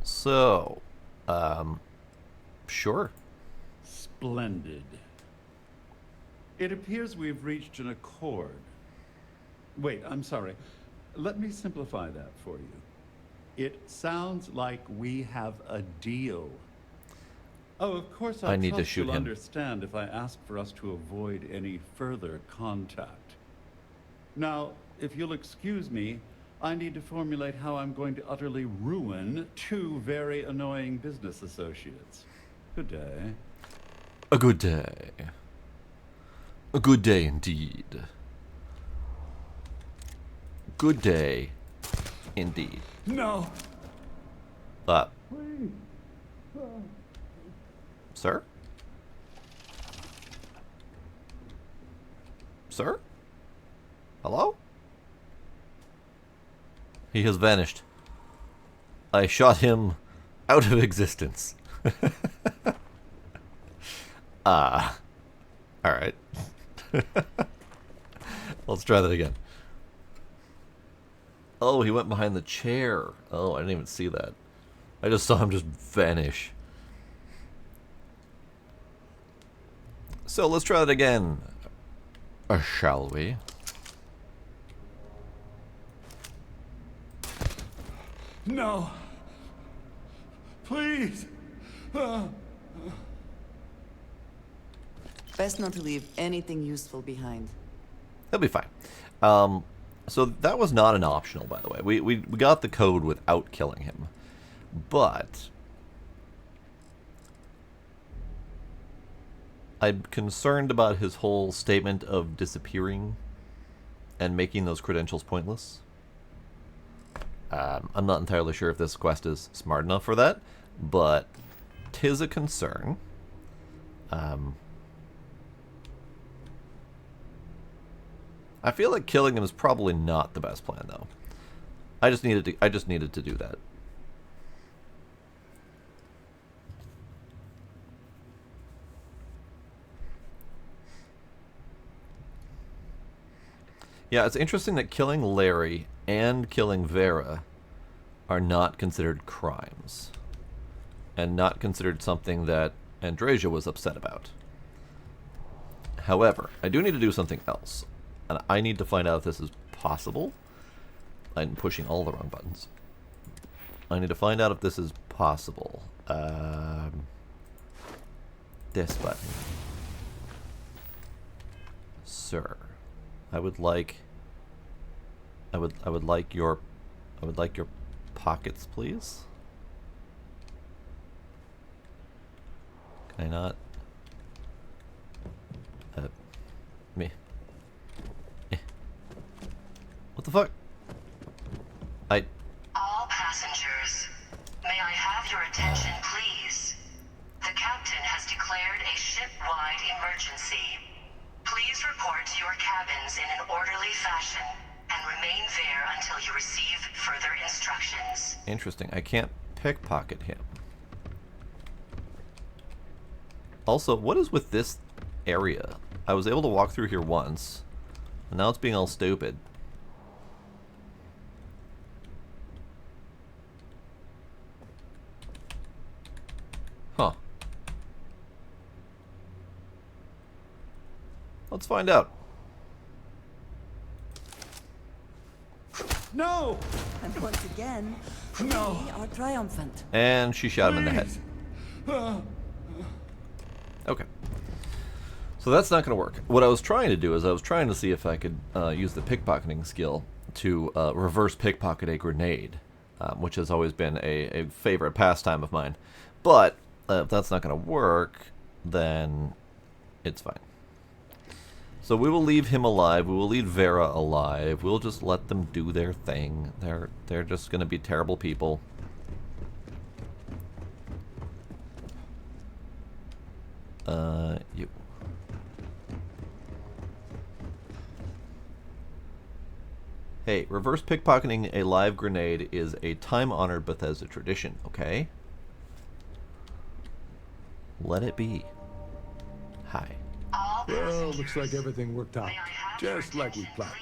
A: So, sure.
U: Splendid. It appears we've reached an accord. Wait, I'm sorry. Let me simplify that for you. It sounds like we have a deal. Oh, of course, I
A: need to
U: trust
A: shoot
U: you'll
A: him.
U: understand if I ask for us to avoid any further contact. Now, if you'll excuse me, I need to formulate how I'm going to utterly ruin two very annoying business associates. Good day.
A: A good day. A good day indeed. Good day indeed.
D: No.
A: Sir? Sir? Hello? He has vanished. I shot him out of existence. Alright. Let's try that again. Oh, he went behind the chair. Oh, I didn't even see that. I just saw him just vanish. So let's try that again. Shall we?
D: No. Please.
B: Best not to leave anything useful behind.
A: That'll be fine. So that was not an optional, by the way. We got the code without killing him. But I'm concerned about his whole statement of disappearing and making those credentials pointless. I'm not entirely sure if this quest is smart enough for that, but 'tis a concern. I feel like killing him is probably not the best plan, though. I just needed to do that. Yeah, it's interesting that killing Larry and killing Vera are not considered crimes, and not considered something that Andreja was upset about. However, I do need to do something else, and I need to find out if this is possible. I'm pushing all the wrong buttons. I need to find out if this is possible. This button. Sir, I would like your pockets, please. Can I not? Me. What the fuck?
I: All passengers, may I have your attention, please? The captain has declared a ship-wide emergency. Please report to your cabins in an orderly fashion and remain there until you receive further instructions.
A: Interesting. I can't pickpocket him. Also, what is with this area? I was able to walk through here once, and now it's being all stupid. Huh. Let's find out.
D: No!
B: And once again,
D: no,
B: we are triumphant.
A: And she shot him in the head. Okay. So that's not going to work. What I was trying to do is I was trying to see if I could use the pickpocketing skill to reverse pickpocket a grenade, which has always been a favorite pastime of mine. But if that's not going to work, then it's fine. So we will leave him alive. We will leave Vera alive. We'll just let them do their thing. They're just going to be terrible people. You. Hey, reverse pickpocketing a live grenade is a time-honored Bethesda tradition, okay? Let it be. Hi.
J: Well, looks like everything worked out. Just like we planned.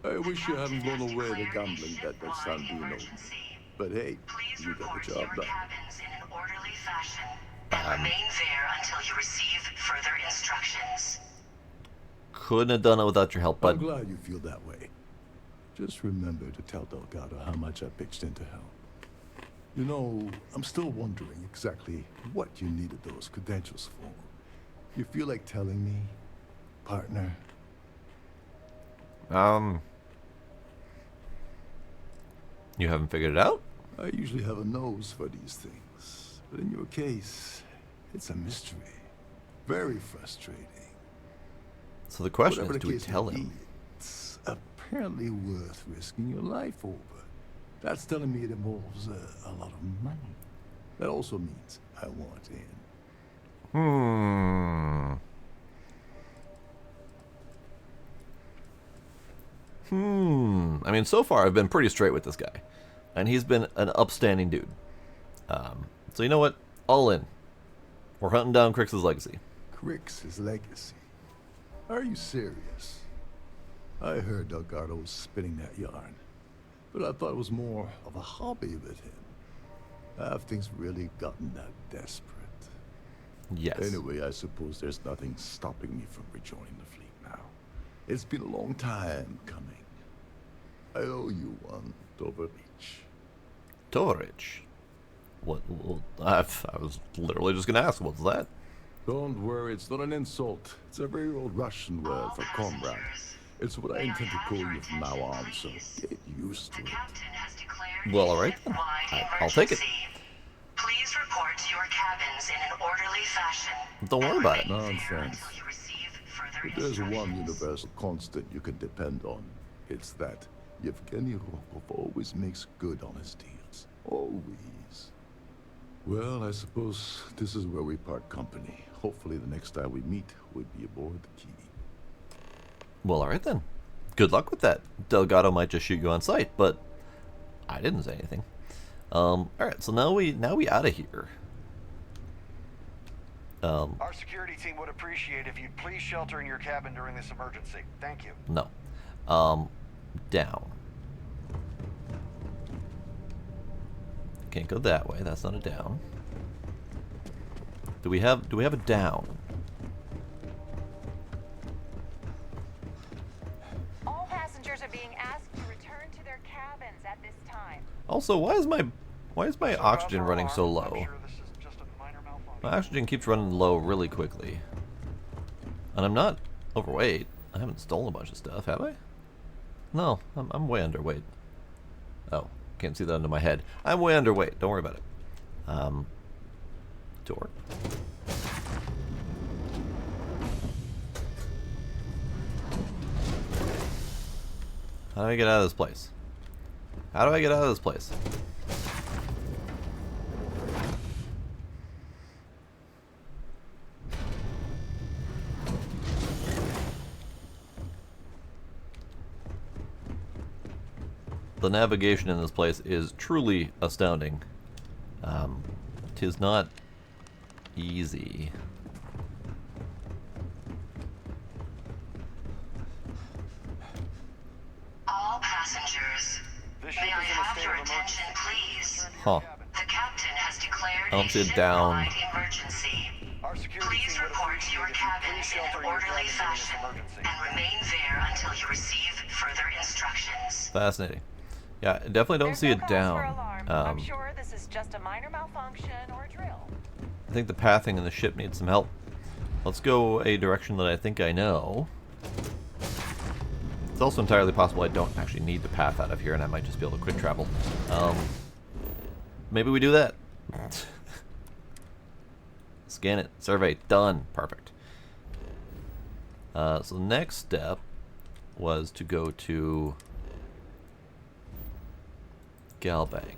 J: I wish you hadn't blown away the gambling debt that Sandino. But hey, you got the job done.
I: Remain there until you receive further instructions.
A: Couldn't have done it without your help, bud.
J: I'm glad you feel that way. Just remember to tell Delgado how much I pitched into hell. You know, I'm still wondering exactly what you needed those credentials for. You feel like telling me, partner?
A: You haven't figured it out?
J: I usually have a nose for these things. But in your case, it's a mystery. Very frustrating.
A: So the question
J: Whatever
A: is, do we
J: case
A: tell
J: may be,
A: him?
J: It's apparently worth risking your life over. That's telling me it involves a lot of money. That also means I want in.
A: I mean, so far I've been pretty straight with this guy. And he's been an upstanding dude. So you know what? All in. We're hunting down Crix's legacy.
J: Crix's legacy? Are you serious? I heard Delgado was spinning that yarn. But I thought it was more of a hobby with him. Have things really gotten that desperate?
A: Yes.
J: Anyway, I suppose there's nothing stopping me from rejoining the fleet now. It's been a long time coming. I owe you one, Tovarich.
A: Tovarich? What? I was literally just going to ask, what's that?
J: Don't worry, it's not an insult. It's a very old Russian word for comrade. It's what I intend to call you from now on, so get used to it.
A: Well, alright then. I'll take it.
I: Please report to your cabins in an orderly fashion.
A: Don't worry about it.
J: Nonsense. If there's one universal constant you can depend on, it's that Yevgeny Rokov always makes good on his deals. Always. Well, I suppose this is where we part company. Hopefully the next time we meet, we'll be aboard the Key.
A: Well, alright then. Good luck with that. Delgado might just shoot you on sight, but I didn't say anything. Alright, so now we out of here.
E: Our security team would appreciate if you'd please shelter in your cabin during this emergency. Thank you.
A: No. Down. Can't go that way. That's not a down. Do we have a down?
T: All passengers are being asked to return to their cabins at this time.
A: Also, why is my oxygen running so low? My oxygen keeps running low really quickly. And I'm not overweight. I haven't stolen a bunch of stuff, have I? No, I'm way underweight. Oh, can't see that under my head. I'm way underweight. Don't worry about it. Door. How do I get out of this place? How do I get out of this place? The navigation in this place is truly astounding. Tis not easy.
I: All passengers, may I have your attention, please?
A: Huh.
I: The captain has declared
A: I don't
I: a
A: see it down.
I: ship-wide emergency. Please report to your cabins in an orderly fashion and remain there until you receive further instructions.
A: Fascinating. Yeah, I definitely don't see it down.
T: I'm sure this is just a minor malfunction or drill.
A: I think the pathing in the ship needs some help. Let's go a direction that I think I know. It's also entirely possible I don't actually need to path out of here and I might just be able to quick travel. Maybe we do that. Scan it. Survey. Done. Perfect. So the next step was to go to Galbank.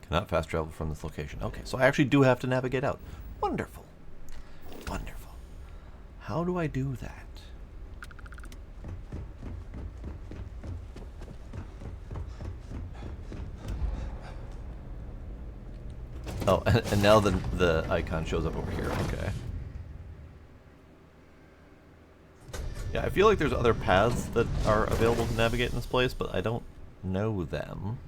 A: Cannot fast travel from this location. Okay, so I actually do have to navigate out. Wonderful. Wonderful. How do I do that? Oh, and now the icon shows up over here. Okay. Yeah, I feel like there's other paths that are available to navigate in this place, but I don't know them.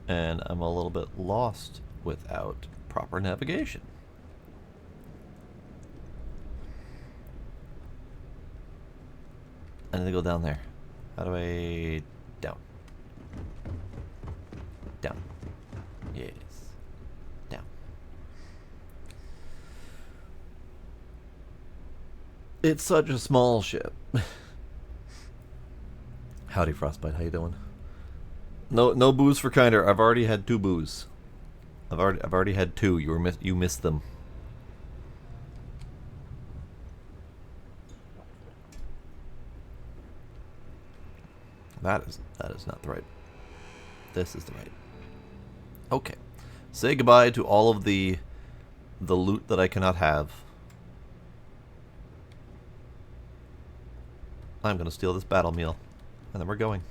A: And I'm a little bit lost without proper navigation. I need to go down there. How do I... Down. Down. Yes. Down. It's such a small ship. Howdy, Frostbite. How you doing? No booze for Kinder. I've already had 2 booze. I've already had 2. You missed them. That is not the right. This is the right. Okay. Say goodbye to all of the loot that I cannot have. I'm gonna steal this battle meal, and then we're going.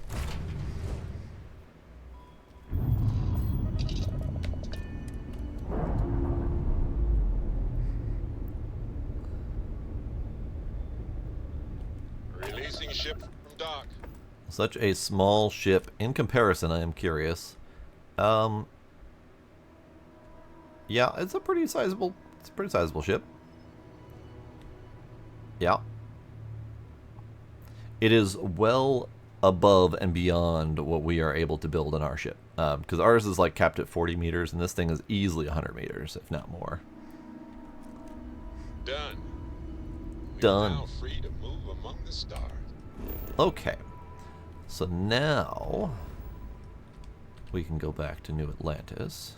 F: Releasing ship from dock.
A: Such a small ship. In comparison, I am curious. Yeah, it's a pretty sizable ship. Yeah. It is well above and beyond what we are able to build in our ship. Because ours is like capped at 40 meters, and this thing is easily 100 meters, if not more.
F: Done.
A: Done.
F: Now free to move among the stars.
A: Okay. So now we can go back to New Atlantis.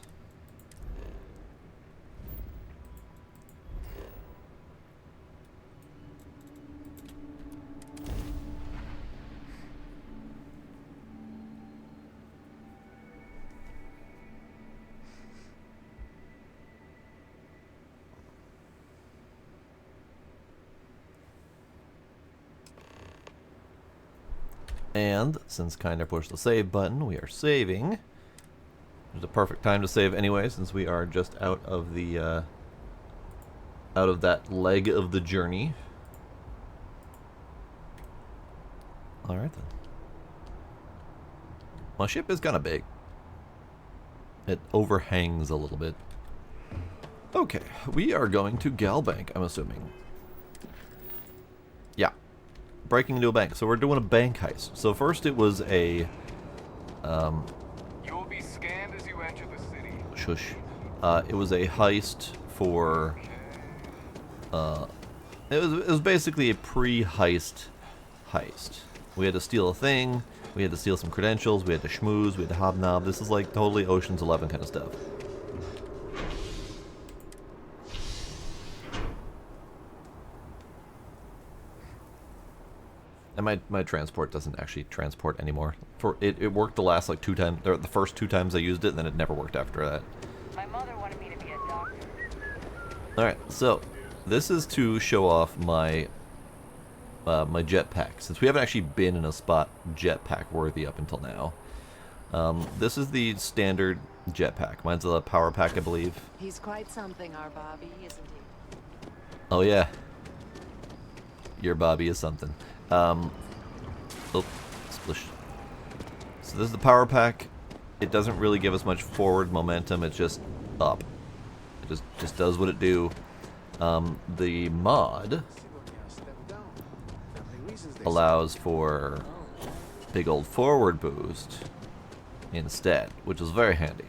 A: And since Kinder pushed the save button, we are saving. It's a perfect time to save anyway, since we are just out of the out of that leg of the journey. All right then. My ship is kind of big. It overhangs a little bit. Okay, we are going to Galbank, I'm assuming. Yeah. Breaking into a bank. So we're doing a bank heist. So first it was a
M: You will be scanned as you enter the city.
A: Shush. It was a heist for it was basically a pre-heist heist. We had to steal a thing, we had to steal some credentials, we had to schmooze, we had to hobnob. This is like totally Ocean's 11 kind of stuff. And my transport doesn't actually transport anymore. It worked the last like 2 times, or the first 2 times I used it, and then it never worked after that.
T: My mother wanted me to be a doctor.
A: Alright, so this is to show off my my jetpack, since we haven't actually been in a spot jetpack worthy up until now. This is the standard jetpack. Mine's a power pack, I believe.
W: He's quite something, our Bobby, isn't he?
A: Oh yeah. Your Bobby is something. Oh, splish. So this is the power pack. It doesn't really give us much forward momentum. It's just up. It just does what it do. The mod allows for big old forward boost instead, which is very handy.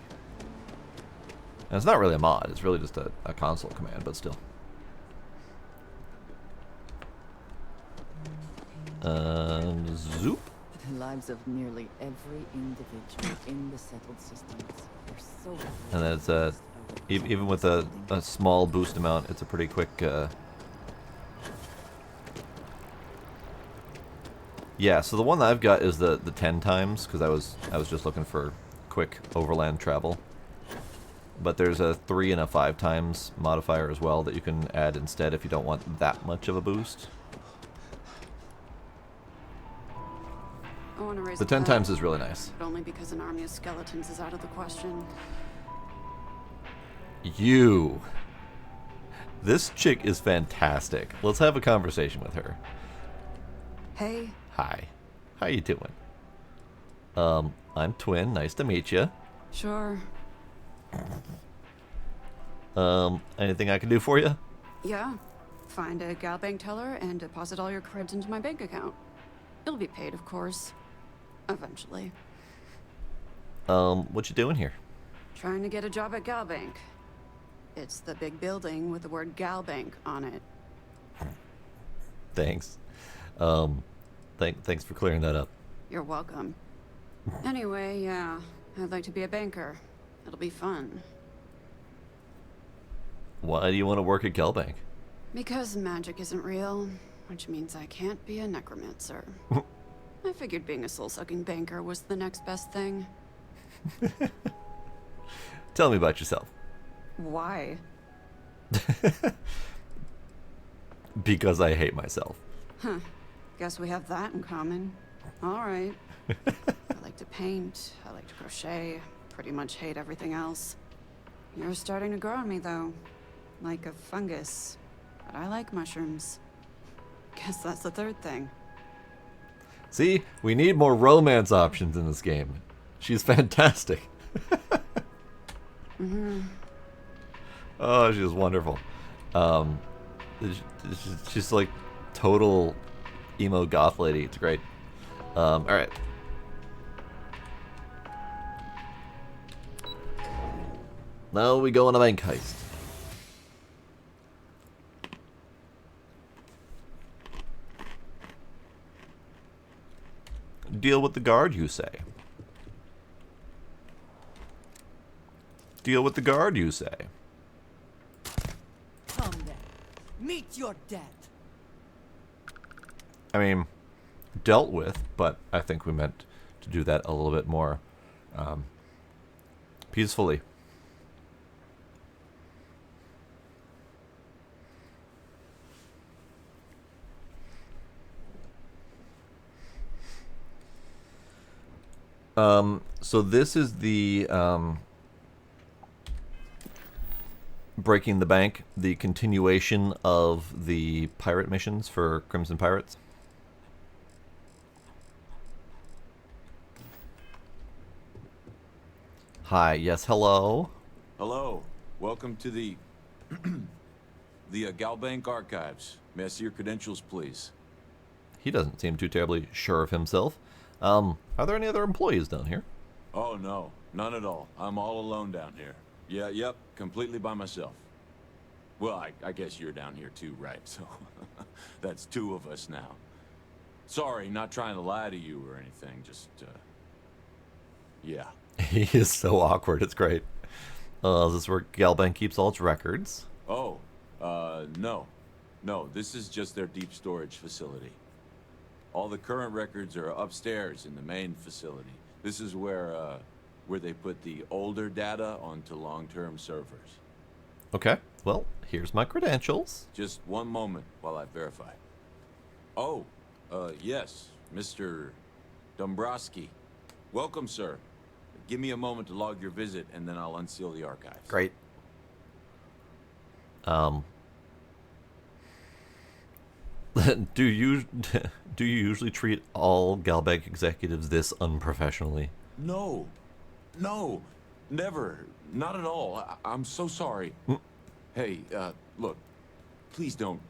A: And it's not really a mod. It's really just a console command, but still. Zoop.
B: The lives of nearly every individual in the settled systems are so.
A: And then it's even with a small boost amount, it's a pretty quick. Yeah, so the one that I've got is the 10 times, because I was just looking for quick overland travel. But there's a 3 and a 5 times modifier as well that you can add instead if you don't want that much of a boost.
G: I want to raise
A: The
G: a
A: 10
G: pet,
A: times is really nice.
G: but only because an army of skeletons is out of the question.
A: You. This chick is fantastic. Let's have a conversation with her.
G: Hey.
A: Hi. How you doing? I'm Twin. Nice to meet you.
G: Sure.
A: Anything I can do for you?
G: Yeah. Find a gal bank teller and deposit all your creds into my bank account. You'll be paid, of course. Eventually.
A: What you doing here?
G: Trying to get a job at Gal Bank. It's the big building with the word Gal Bank on it.
A: Thanks. Thanks for clearing that up.
G: You're welcome. Anyway, yeah, I'd like to be a banker. It'll be fun.
A: Why do you want to work at Gelbank?
G: Because magic isn't real, which means I can't be a necromancer. I figured being a soul-sucking banker was the next best thing.
A: Tell me about yourself.
G: Why?
A: Because I hate myself.
G: Huh. Guess we have that in common. All right. I like to paint. I like to crochet. Pretty much hate everything else. You're starting to grow on me, though. Like a fungus. But I like mushrooms. Guess that's the third thing.
A: See, we need more romance options in this game. She's fantastic.
G: Mm-hmm.
A: Oh, she's wonderful. She's like total emo goth lady. It's great. All right. Now we go on a bank heist. Deal with the guard, you say? Deal with the guard, you say?
R: Come then. Meet your death.
A: I mean, dealt with, but I think we meant to do that a little bit more peacefully. So this is the Breaking the Bank, the continuation of the pirate missions for Crimson Pirates. Hi, yes, hello.
P: Hello, welcome to the Galbank Archives. May I see your credentials, please?
A: He doesn't seem too terribly sure of himself. Are there any other employees down here?
P: Oh, no, none at all. I'm all alone down here. Yep, completely by myself. Well, I guess you're down here too, right? So, that's 2 of us now. Sorry, not trying to lie to you or anything, just, yeah.
A: He is so awkward, it's great. Is this where Galbank keeps all its records?
P: Oh, no. No, this is just their deep storage facility. All the current records are upstairs in the main facility. This is where they put the older data onto long-term servers.
A: Okay, well, here's my credentials.
P: Just one moment while I verify. Oh, yes, Mr. Dombrowski. Welcome, sir. Give me a moment to log your visit, and then I'll unseal the archives.
A: Great. Do you usually treat all Galbank executives this unprofessionally?
P: No, never, not at all. I'm so sorry. Hey, look, please don't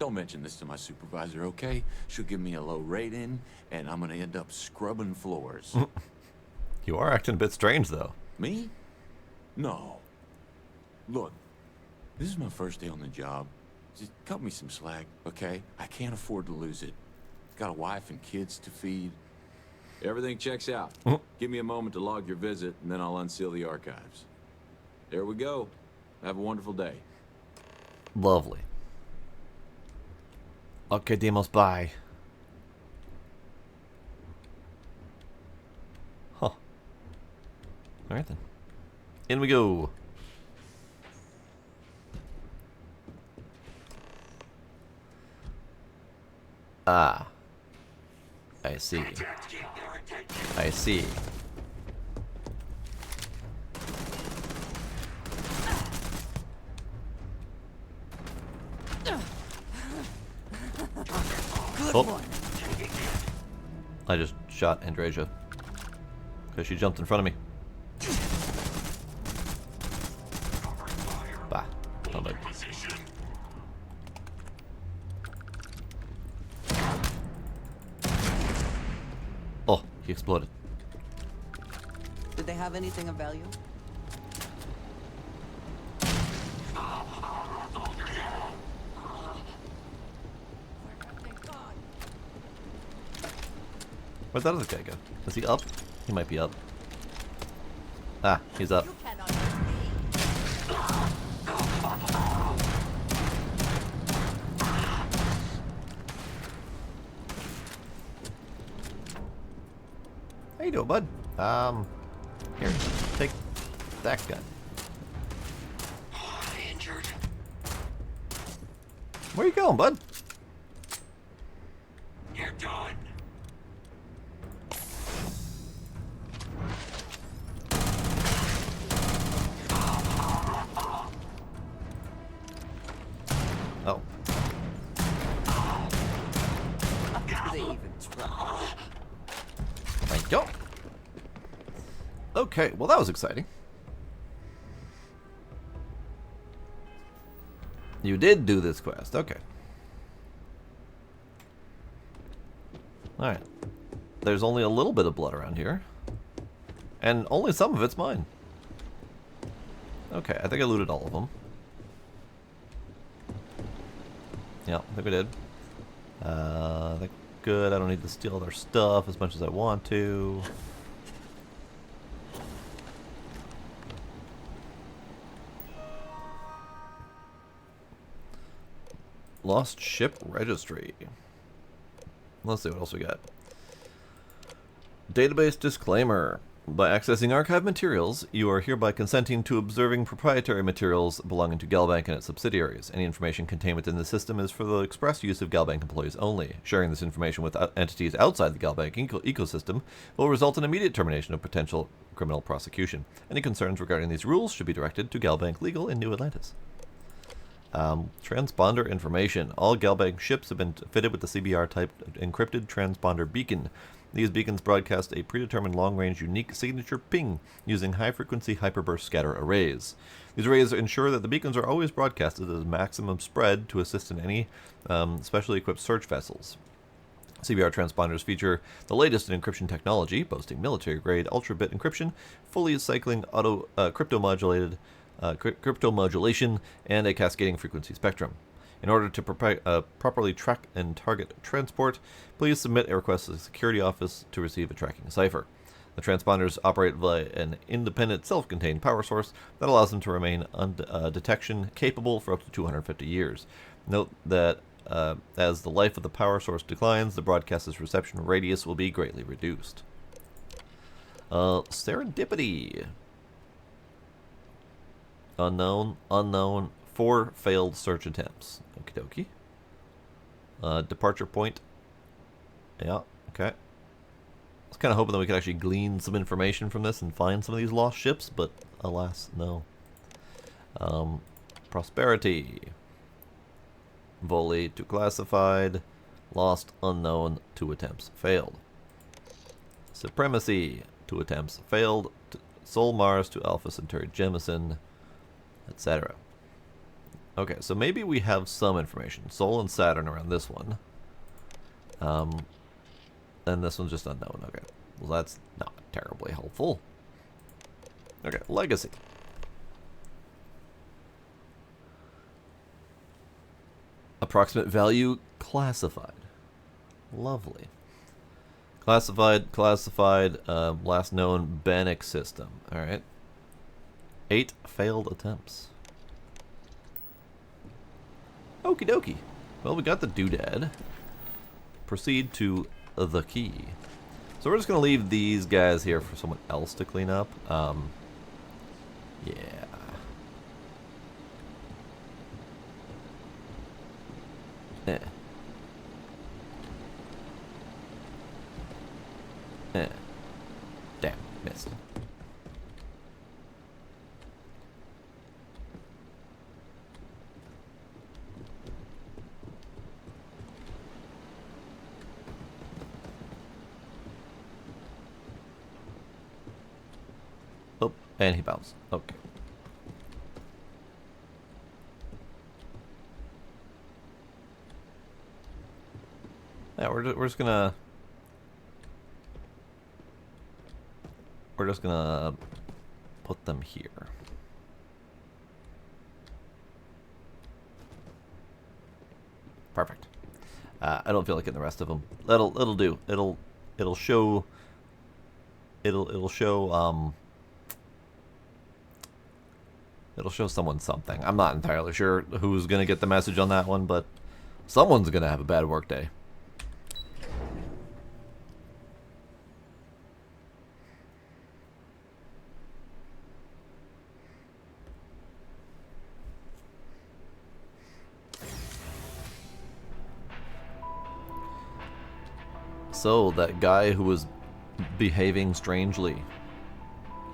P: mention this to my supervisor, okay? She'll give me a low rating, and I'm gonna end up scrubbing floors.
A: You are acting a bit strange, though.
P: Me? No. Look, this is my first day on the job. Just cut me some slack, okay? I can't afford to lose it. Got a wife and kids to feed. Everything checks out. Give me a moment to log your visit, and then I'll unseal the archives. There we go. Have a wonderful day.
A: Lovely. Okay, Demos, bye. Huh. Alright then. In we go. Ah. I see. I see.
B: Good one.
A: I just shot Andreja because she jumped in front of me. Bah. Oh, no. Oh, he exploded.
B: Did they have anything of value?
A: Where'd that other guy go? Is he up? He might be up. Ah, he's up. How you doing, bud? Here, take that gun.
B: Injured.
A: Where you going, bud?
B: You're done.
A: Oh.
B: They even try.
A: Thank you. Okay, well that was exciting. You did do this quest, okay. Alright. There's only a little bit of blood around here. And only some of it's mine. Okay, I think I looted all of them. Yeah, I think we did. I think good. I don't need to steal their stuff as much as I want to. Lost ship registry. Let's see what else we got. Database disclaimer. By accessing archive materials, you are hereby consenting to observing proprietary materials belonging to Galbank and its subsidiaries. Any information contained within the system is for the express use of Galbank employees only. Sharing this information with entities outside the Galbank ecosystem will result in immediate termination of potential criminal prosecution. Any concerns regarding these rules should be directed to Galbank Legal in New Atlantis. Transponder information. All Galbank ships have been fitted with the CBR-type encrypted transponder beacon. These beacons broadcast a predetermined long-range unique signature ping using high-frequency hyperburst scatter arrays. These arrays ensure that the beacons are always broadcasted at a maximum spread to assist in any specially equipped search vessels. CBR transponders feature the latest in encryption technology, boasting military-grade ultra-bit encryption, fully cycling auto crypto-modulation, and a cascading frequency spectrum. In order to properly track and target transport, please submit a request to the Security Office to receive a tracking cipher. The transponders operate via an independent, self-contained power source that allows them to remain detection capable for up to 250 years. Note that as the life of the power source declines, the broadcast's reception radius will be greatly reduced. Serendipity. Unknown, 4 failed search attempts. Okie dokie. Departure point. Yeah, okay. I was kind of hoping that we could actually glean some information from this and find some of these lost ships, but alas, no. Prosperity. Volley to classified. Lost, unknown, 2 attempts failed. Supremacy, 2 attempts failed. Sol Mars to Alpha Centauri Jemison, etc. Okay, so maybe we have some information. Sol and Saturn around this one. And this one's just unknown. Okay, well that's not terribly helpful. Okay, Legacy. Approximate value classified. Lovely. Classified, last known Bannock system. Alright. 8 failed attempts. Okie dokie. Well, we got the doodad. Proceed to the key. So we're just going to leave these guys here for someone else to clean up. Yeah. Eh. Eh. Damn, missed. Oh, and he bounced. Okay. Yeah, we're just gonna put them here. Perfect. I don't feel like getting the rest of them. It'll do. It'll show. It'll show It'll show someone something. I'm not entirely sure who's gonna get the message on that one, but someone's gonna have a bad work day. So, that guy who was behaving strangely.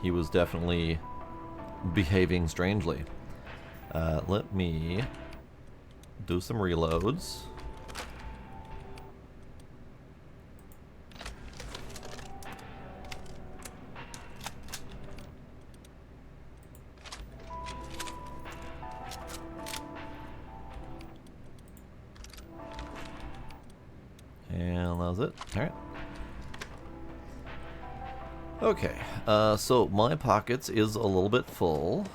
A: He was definitely behaving strangely. Let me do some reloads. And that was it. Alright. Okay, so my pockets is a little bit full.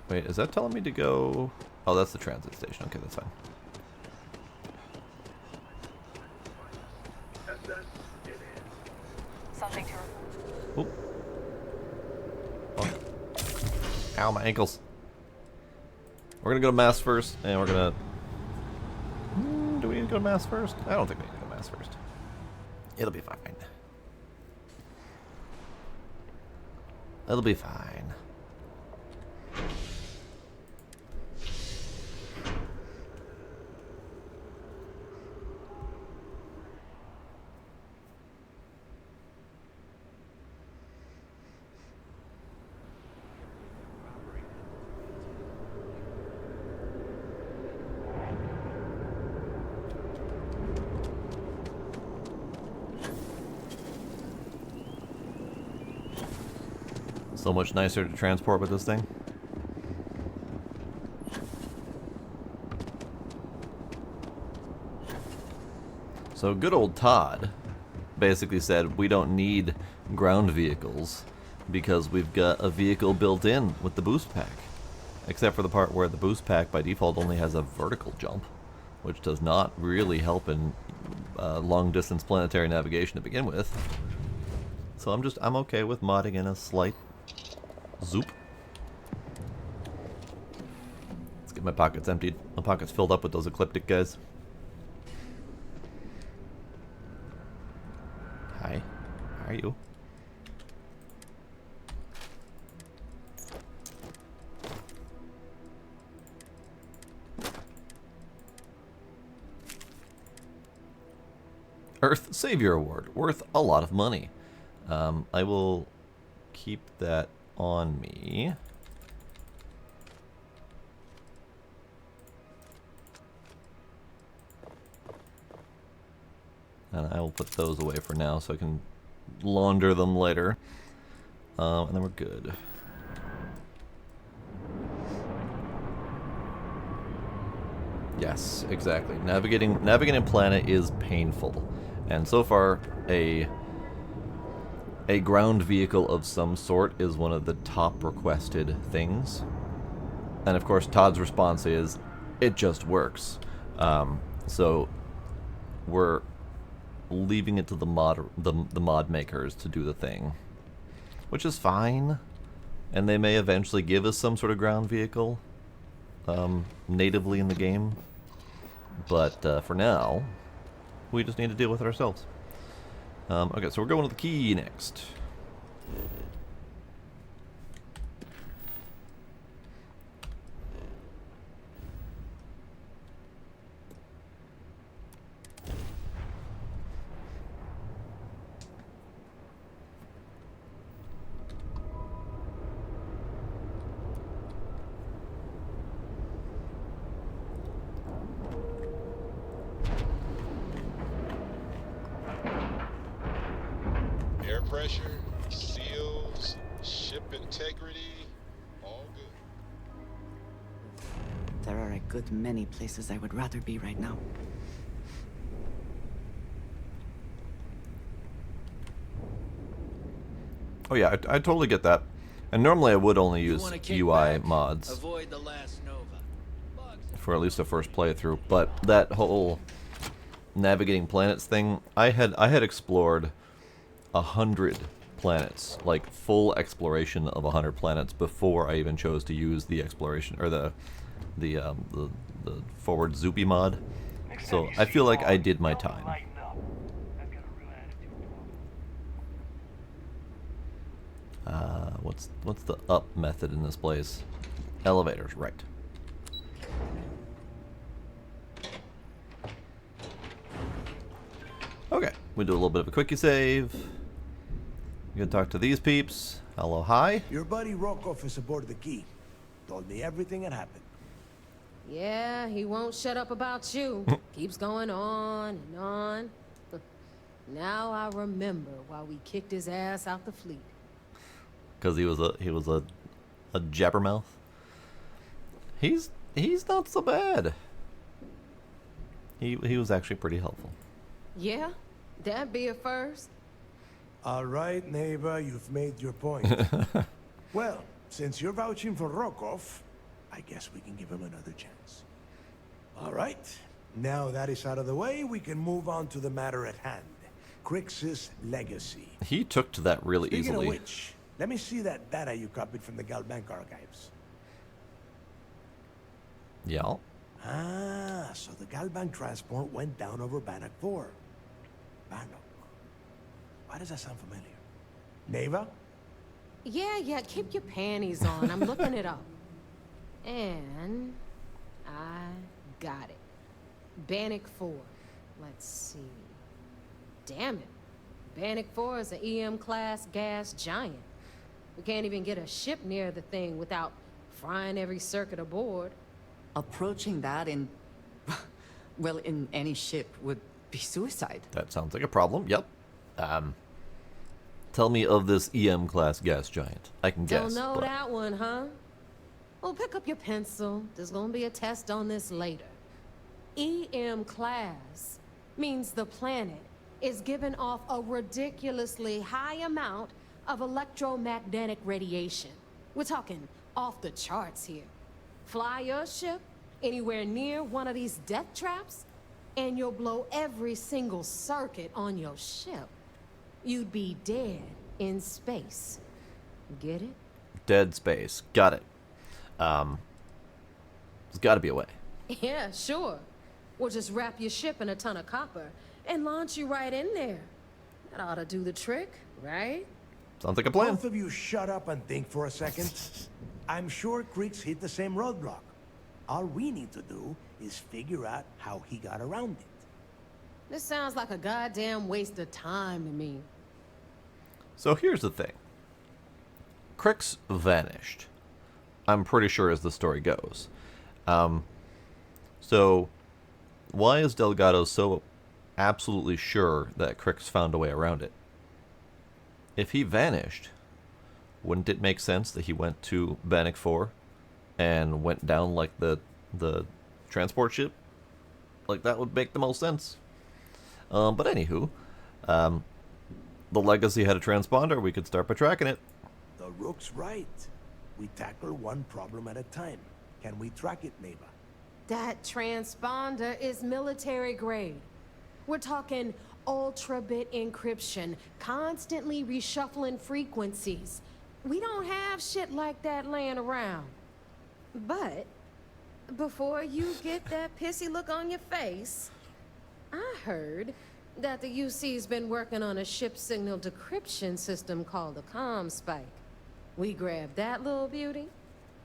A: Wait, is that telling me to go? Oh, that's the transit station. Okay, that's fine.
T: Something to...
A: Oop. Oh. Ow, my ankles. We're gonna go to mass first, and we're gonna... do we need to go to mass first? I don't think we need to go to mass first. It'll be fine. It'll be fine. So much nicer to transport with this thing. So good old Todd basically said we don't need ground vehicles because we've got a vehicle built in with the boost pack. Except for the part where the boost pack by default only has a vertical jump, which does not really help in long distance planetary navigation to begin with. So I'm okay with modding in a slight zoop. Let's get my pockets emptied. My pockets filled up with those ecliptic guys. Hi. How are you? Earth Savior Award. Worth a lot of money. I will keep that on me. And I will put those away for now so I can launder them later. And then we're good. Yes, exactly. Navigating planet is painful. And so far, a ground vehicle of some sort is one of the top requested things. And of course, Todd's response is, it just works. So we're leaving it to the mod makers to do the thing, which is fine. And they may eventually give us some sort of ground vehicle natively in the game. But for now, we just need to deal with it ourselves. Okay, so we're going to the key next.
F: Air pressure, seals, ship integrity, all good.
B: There are a good many places I would rather be right now.
A: Oh yeah, I totally get that. And normally I would only use
C: wanna kick
A: UI
C: back?
A: mods
C: Avoid the last Nova.
A: for at least the first playthrough, but that whole navigating planets thing, I had explored 100 planets, like full exploration of 100 planets before I even chose to use the exploration or the forward Zoopy mod. So I feel like I did my time. What's the up method in this place? Elevators, right. Okay, we do a little bit of a quickie save. You can talk to these peeps. Hello, hi.
K: Your buddy Rokov is aboard the Key. Told me everything that happened.
S: Yeah, he won't shut up about you. Keeps going on and on. Now I remember why we kicked his ass out the fleet.
A: Because he was a jabbermouth. He's not so bad. He was actually pretty helpful.
S: Yeah, that'd be a first.
K: All right, neighbor, you've made your point. Well, since you're vouching for Rokov, I guess we can give him another chance. All right, now that is out of the way, we can move on to the matter at hand. Crix's legacy.
A: He took to that really
K: Speaking
A: easily.
K: of which, let me see that data you copied from the Galbank archives.
A: Yeah.
K: Ah, so the Galbank transport went down over Bannock 4. Bannock. Why does that sound familiar? Neva?
S: Yeah, keep your panties on. I'm looking it up. And I got it. Bannock 4. Let's see. Damn it. Bannock 4 is an EM-class gas giant. We can't even get a ship near the thing without frying every circuit aboard.
B: Approaching that in, well, in any ship would be suicide.
A: That sounds like a problem. Yep. Tell me of this EM-class gas giant. I can guess.
S: Don't know
A: but...
S: that one, huh? Well, pick up your pencil. There's gonna be a test on this later. EM-class means the planet is giving off a ridiculously high amount of electromagnetic radiation. We're talking off the charts here. Fly your ship anywhere near one of these death traps, and you'll blow every single circuit on your ship. You'd be dead in space. Get it?
A: Dead space. Got it. There's got to be a way.
S: Yeah, sure. We'll just wrap your ship in a ton of copper and launch you right in there. That ought to do the trick, right?
A: Sounds like a plan.
K: Both of you shut up and think for a second. I'm sure Creeks hit the same roadblock. All we need to do is figure out how he got around it.
S: This sounds like a goddamn waste of time to me.
A: So here's the thing. Crix vanished. I'm pretty sure as the story goes. So why is Delgado so absolutely sure that Crix found a way around it? If he vanished, wouldn't it make sense that he went to Bannock 4 and went down like the transport ship? Like, that would make the most sense. But anywho, the Legacy had a transponder. We could start by tracking it.
K: The Rook's right. We tackle one problem at a time. Can we track it, Neva?
S: That transponder is military grade. We're talking ultra-bit encryption, constantly reshuffling frequencies. We don't have shit like that laying around. But before you get that pissy look on your face, I heard that the UC's been working on a ship signal decryption system called the comm spike. We grab that little beauty,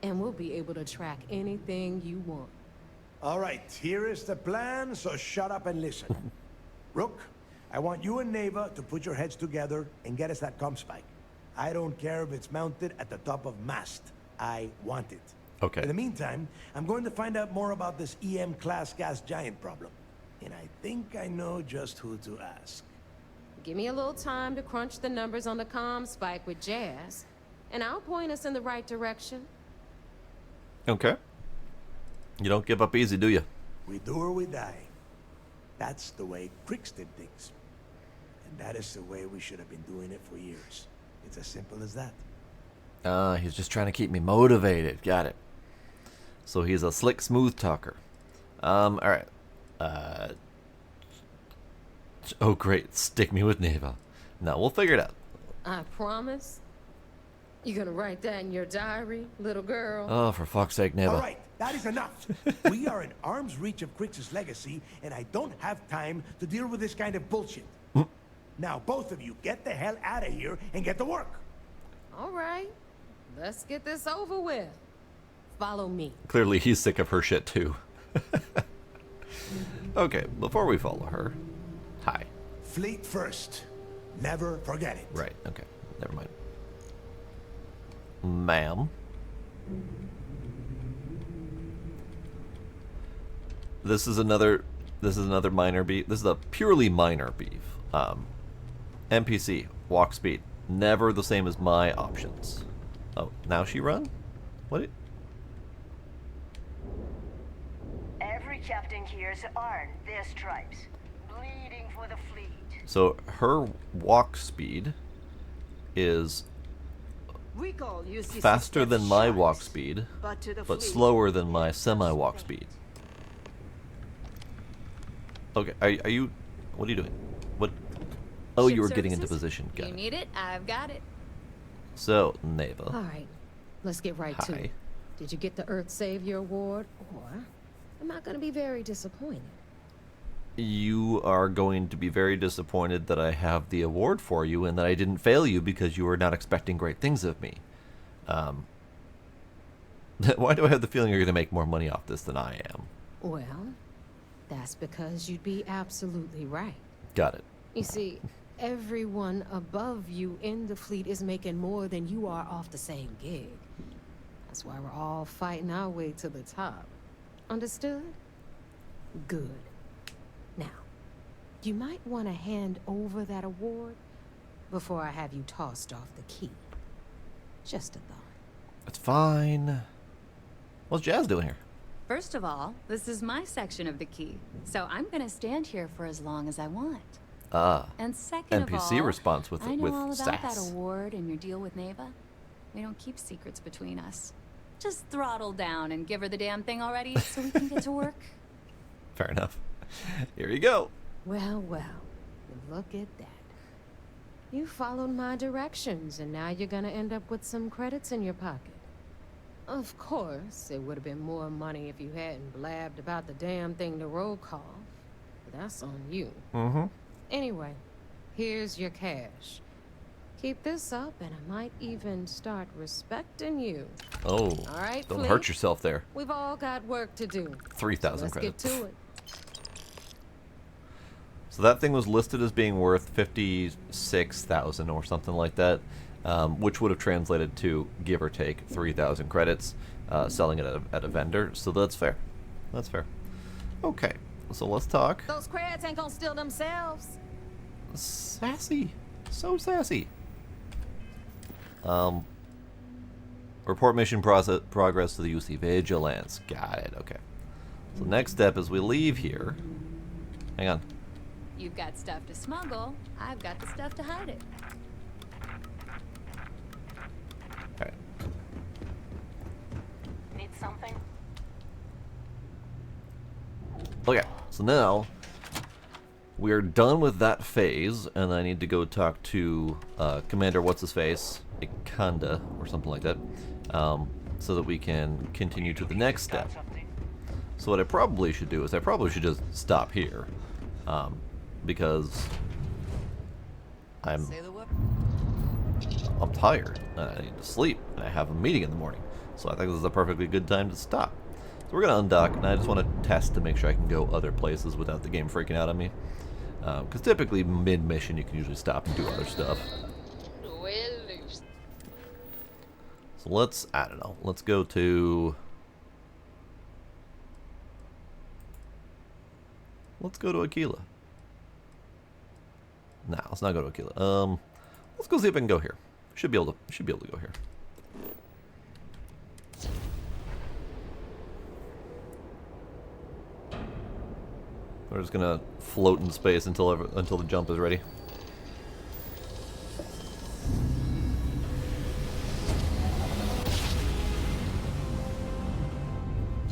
S: and we'll be able to track anything you want.
K: All right, here is the plan, so shut up and listen. Rook, I want you and Neva to put your heads together and get us that comm spike. I don't care if it's mounted at the top of mast. I want it.
A: Okay.
K: In the meantime, I'm going to find out more about this EM-class gas giant problem. And I think I know just who to ask.
S: Give me a little time to crunch the numbers on the comm spike with Jazz, and I'll point us in the right direction.
A: Okay. You don't give up easy, do you?
K: We do or we die. That's the way Crix did things. And that is the way we should have been doing it for years. It's as simple as that.
A: He's just trying to keep me motivated. Got it. So he's a slick, smooth talker. Alright. Oh, great. Stick me with Neva. No, we'll figure it out.
S: I promise. You gonna write that in your diary, little girl?
A: Oh, for fuck's sake, Neva.
K: All right, that is enough. We are in arm's reach of Crix's legacy, and I don't have time to deal with this kind of bullshit. Now, both of you, get the hell out of here and get to work.
S: All right. Let's get this over with. Follow me.
A: Clearly, he's sick of her shit, too. Okay, before we follow her, hi.
K: Fleet first. Never forget it.
A: Right, okay. Never mind. Ma'am. This is another minor beef. This is a purely minor beef. NPC, walk speed. Never the same as my options. Oh, now she run? What?
C: Every captain here has earned their stripes. Bleeding for the fleet.
A: So her walk speed is faster than my walk speed, but slower than my semi-walk speed. Okay, are you... What are you doing? What? Oh, you were getting into position. Got
N: You
A: it.
N: need it? I've got it.
A: So, Neva.
S: All right. Let's get right to
A: Hi.
S: it. Did you get the Earth Savior Award? Or am I going to be very disappointed?
A: You are going to be very disappointed that I have the award for you and that I didn't fail you because you were not expecting great things of me. Why do I have the feeling you're going to make more money off this than I am?
S: Well, that's because you'd be absolutely right.
A: Got it.
S: You see, everyone above you in the fleet is making more than you are off the same gig. That's why we're all fighting our way to the top. Understood? Good. Now, you might want to hand over that award before I have you tossed off the key. Just a thought.
A: It's fine. What's Jazz doing here?
N: First of all, this is my section of the key, so I'm gonna stand here for as long as I want.
A: NPC
N: And second of all,
A: response with
N: I know all about
A: sass.
N: that award and your deal with Neva. We don't keep secrets between us. Just throttle down and give her the damn thing already so we can get to work.
A: Fair enough. Here you go.
S: Well, well, look at that. You followed my directions, and now you're gonna end up with some credits in your pocket. Of course, it would have been more money if you hadn't blabbed about the damn thing to roll call. But that's on you.
A: Mm-hmm.
S: Anyway, here's your cash. Keep this up, and I might even start respecting you.
A: Oh,
S: all right,
A: don't
S: Fleet.
A: hurt yourself there.
S: We've all got work to do.
A: 3,000
S: Let's
A: credits.
S: get to it.
A: So that thing was listed as being worth 56,000 or something like that, which would have translated to, give or take, 3,000 credits, selling it at a vendor. So that's fair. That's fair. Okay, so let's talk.
S: Those creds ain't gonna steal themselves.
A: Sassy. So sassy. Report mission progress to the UC Vigilance. Got it, okay. So next step is we leave here. Hang on.
N: You've got stuff to smuggle. I've got the stuff to hide it.
A: Okay.
C: Need something?
A: Okay, so now we're done with that phase, and I need to go talk to Commander What's-His-Face, Ikanda, or something like that, so that we can continue to the next step. So what I probably should do is I probably should just stop here. because I'm tired and I need to sleep and I have a meeting in the morning. So I think this is a perfectly good time to stop. So we're gonna undock, and I just want to test to make sure I can go other places without the game freaking out on me. Because typically mid-mission you can usually stop and do other stuff. So let's, I don't know, let's go to... Let's go to Aquila. Nah, let's not go to Aquila. Let's go see if I can go here. Should be able to go here. We're just gonna float in space until the jump is ready.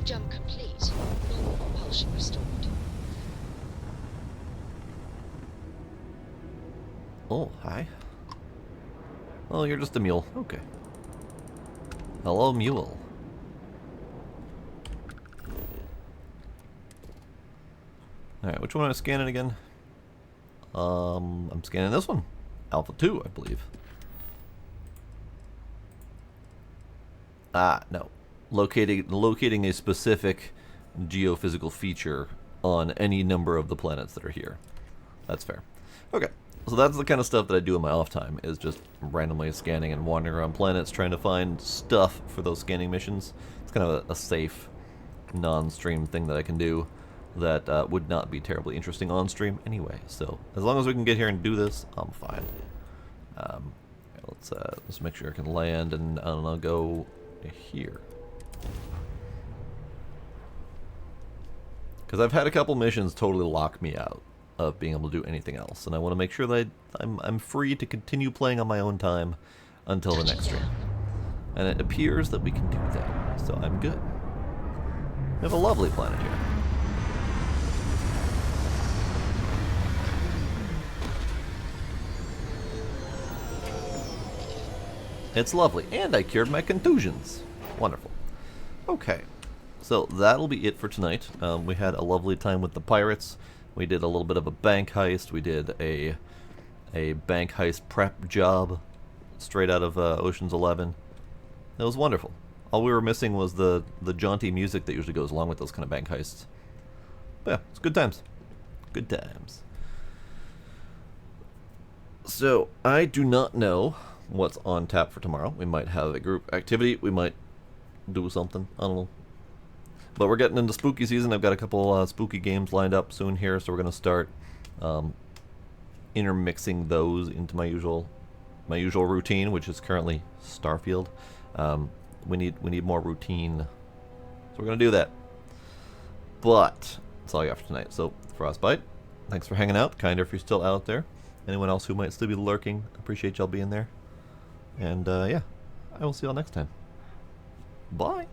L: Jump complete. Normal propulsion restored.
A: Oh, hi. Oh, you're just a mule. Okay. Hello, mule. Alright, which one am I scanning again? I'm scanning this one. Alpha 2, I believe. Ah, no. Locating a specific geophysical feature on any number of the planets that are here. That's fair. Okay. So that's the kind of stuff that I do in my off time, is just randomly scanning and wandering around planets trying to find stuff for those scanning missions. It's kind of a safe, non-stream thing that I can do that would not be terribly interesting on stream anyway. So as long as we can get here and do this, I'm fine. Let's make sure I can land and, I don't know, go here. Because I've had a couple missions totally lock me out of being able to do anything else, and I want to make sure that I'm free to continue playing on my own time until the next stream. And it appears that we can do that, so I'm good. We have a lovely planet here. It's lovely, and I cured my contusions. Wonderful. Okay, so that'll be it for tonight. We had a lovely time with the pirates. We did a little bit of a bank heist. We did a bank heist prep job straight out of Ocean's 11. It was wonderful. All we were missing was the jaunty music that usually goes along with those kind of bank heists. But yeah, it's good times. Good times. So, I do not know what's on tap for tomorrow. We might have a group activity. We might do something. I don't know. But we're getting into spooky season. I've got a couple spooky games lined up soon here, so we're going to start intermixing those into my usual routine, which is currently Starfield. We need more routine, so we're going to do that. But that's all I got for tonight. So, Frostbite, thanks for hanging out. Kinder if you're still out there. Anyone else who might still be lurking, appreciate y'all being there. And yeah, I will see y'all next time. Bye.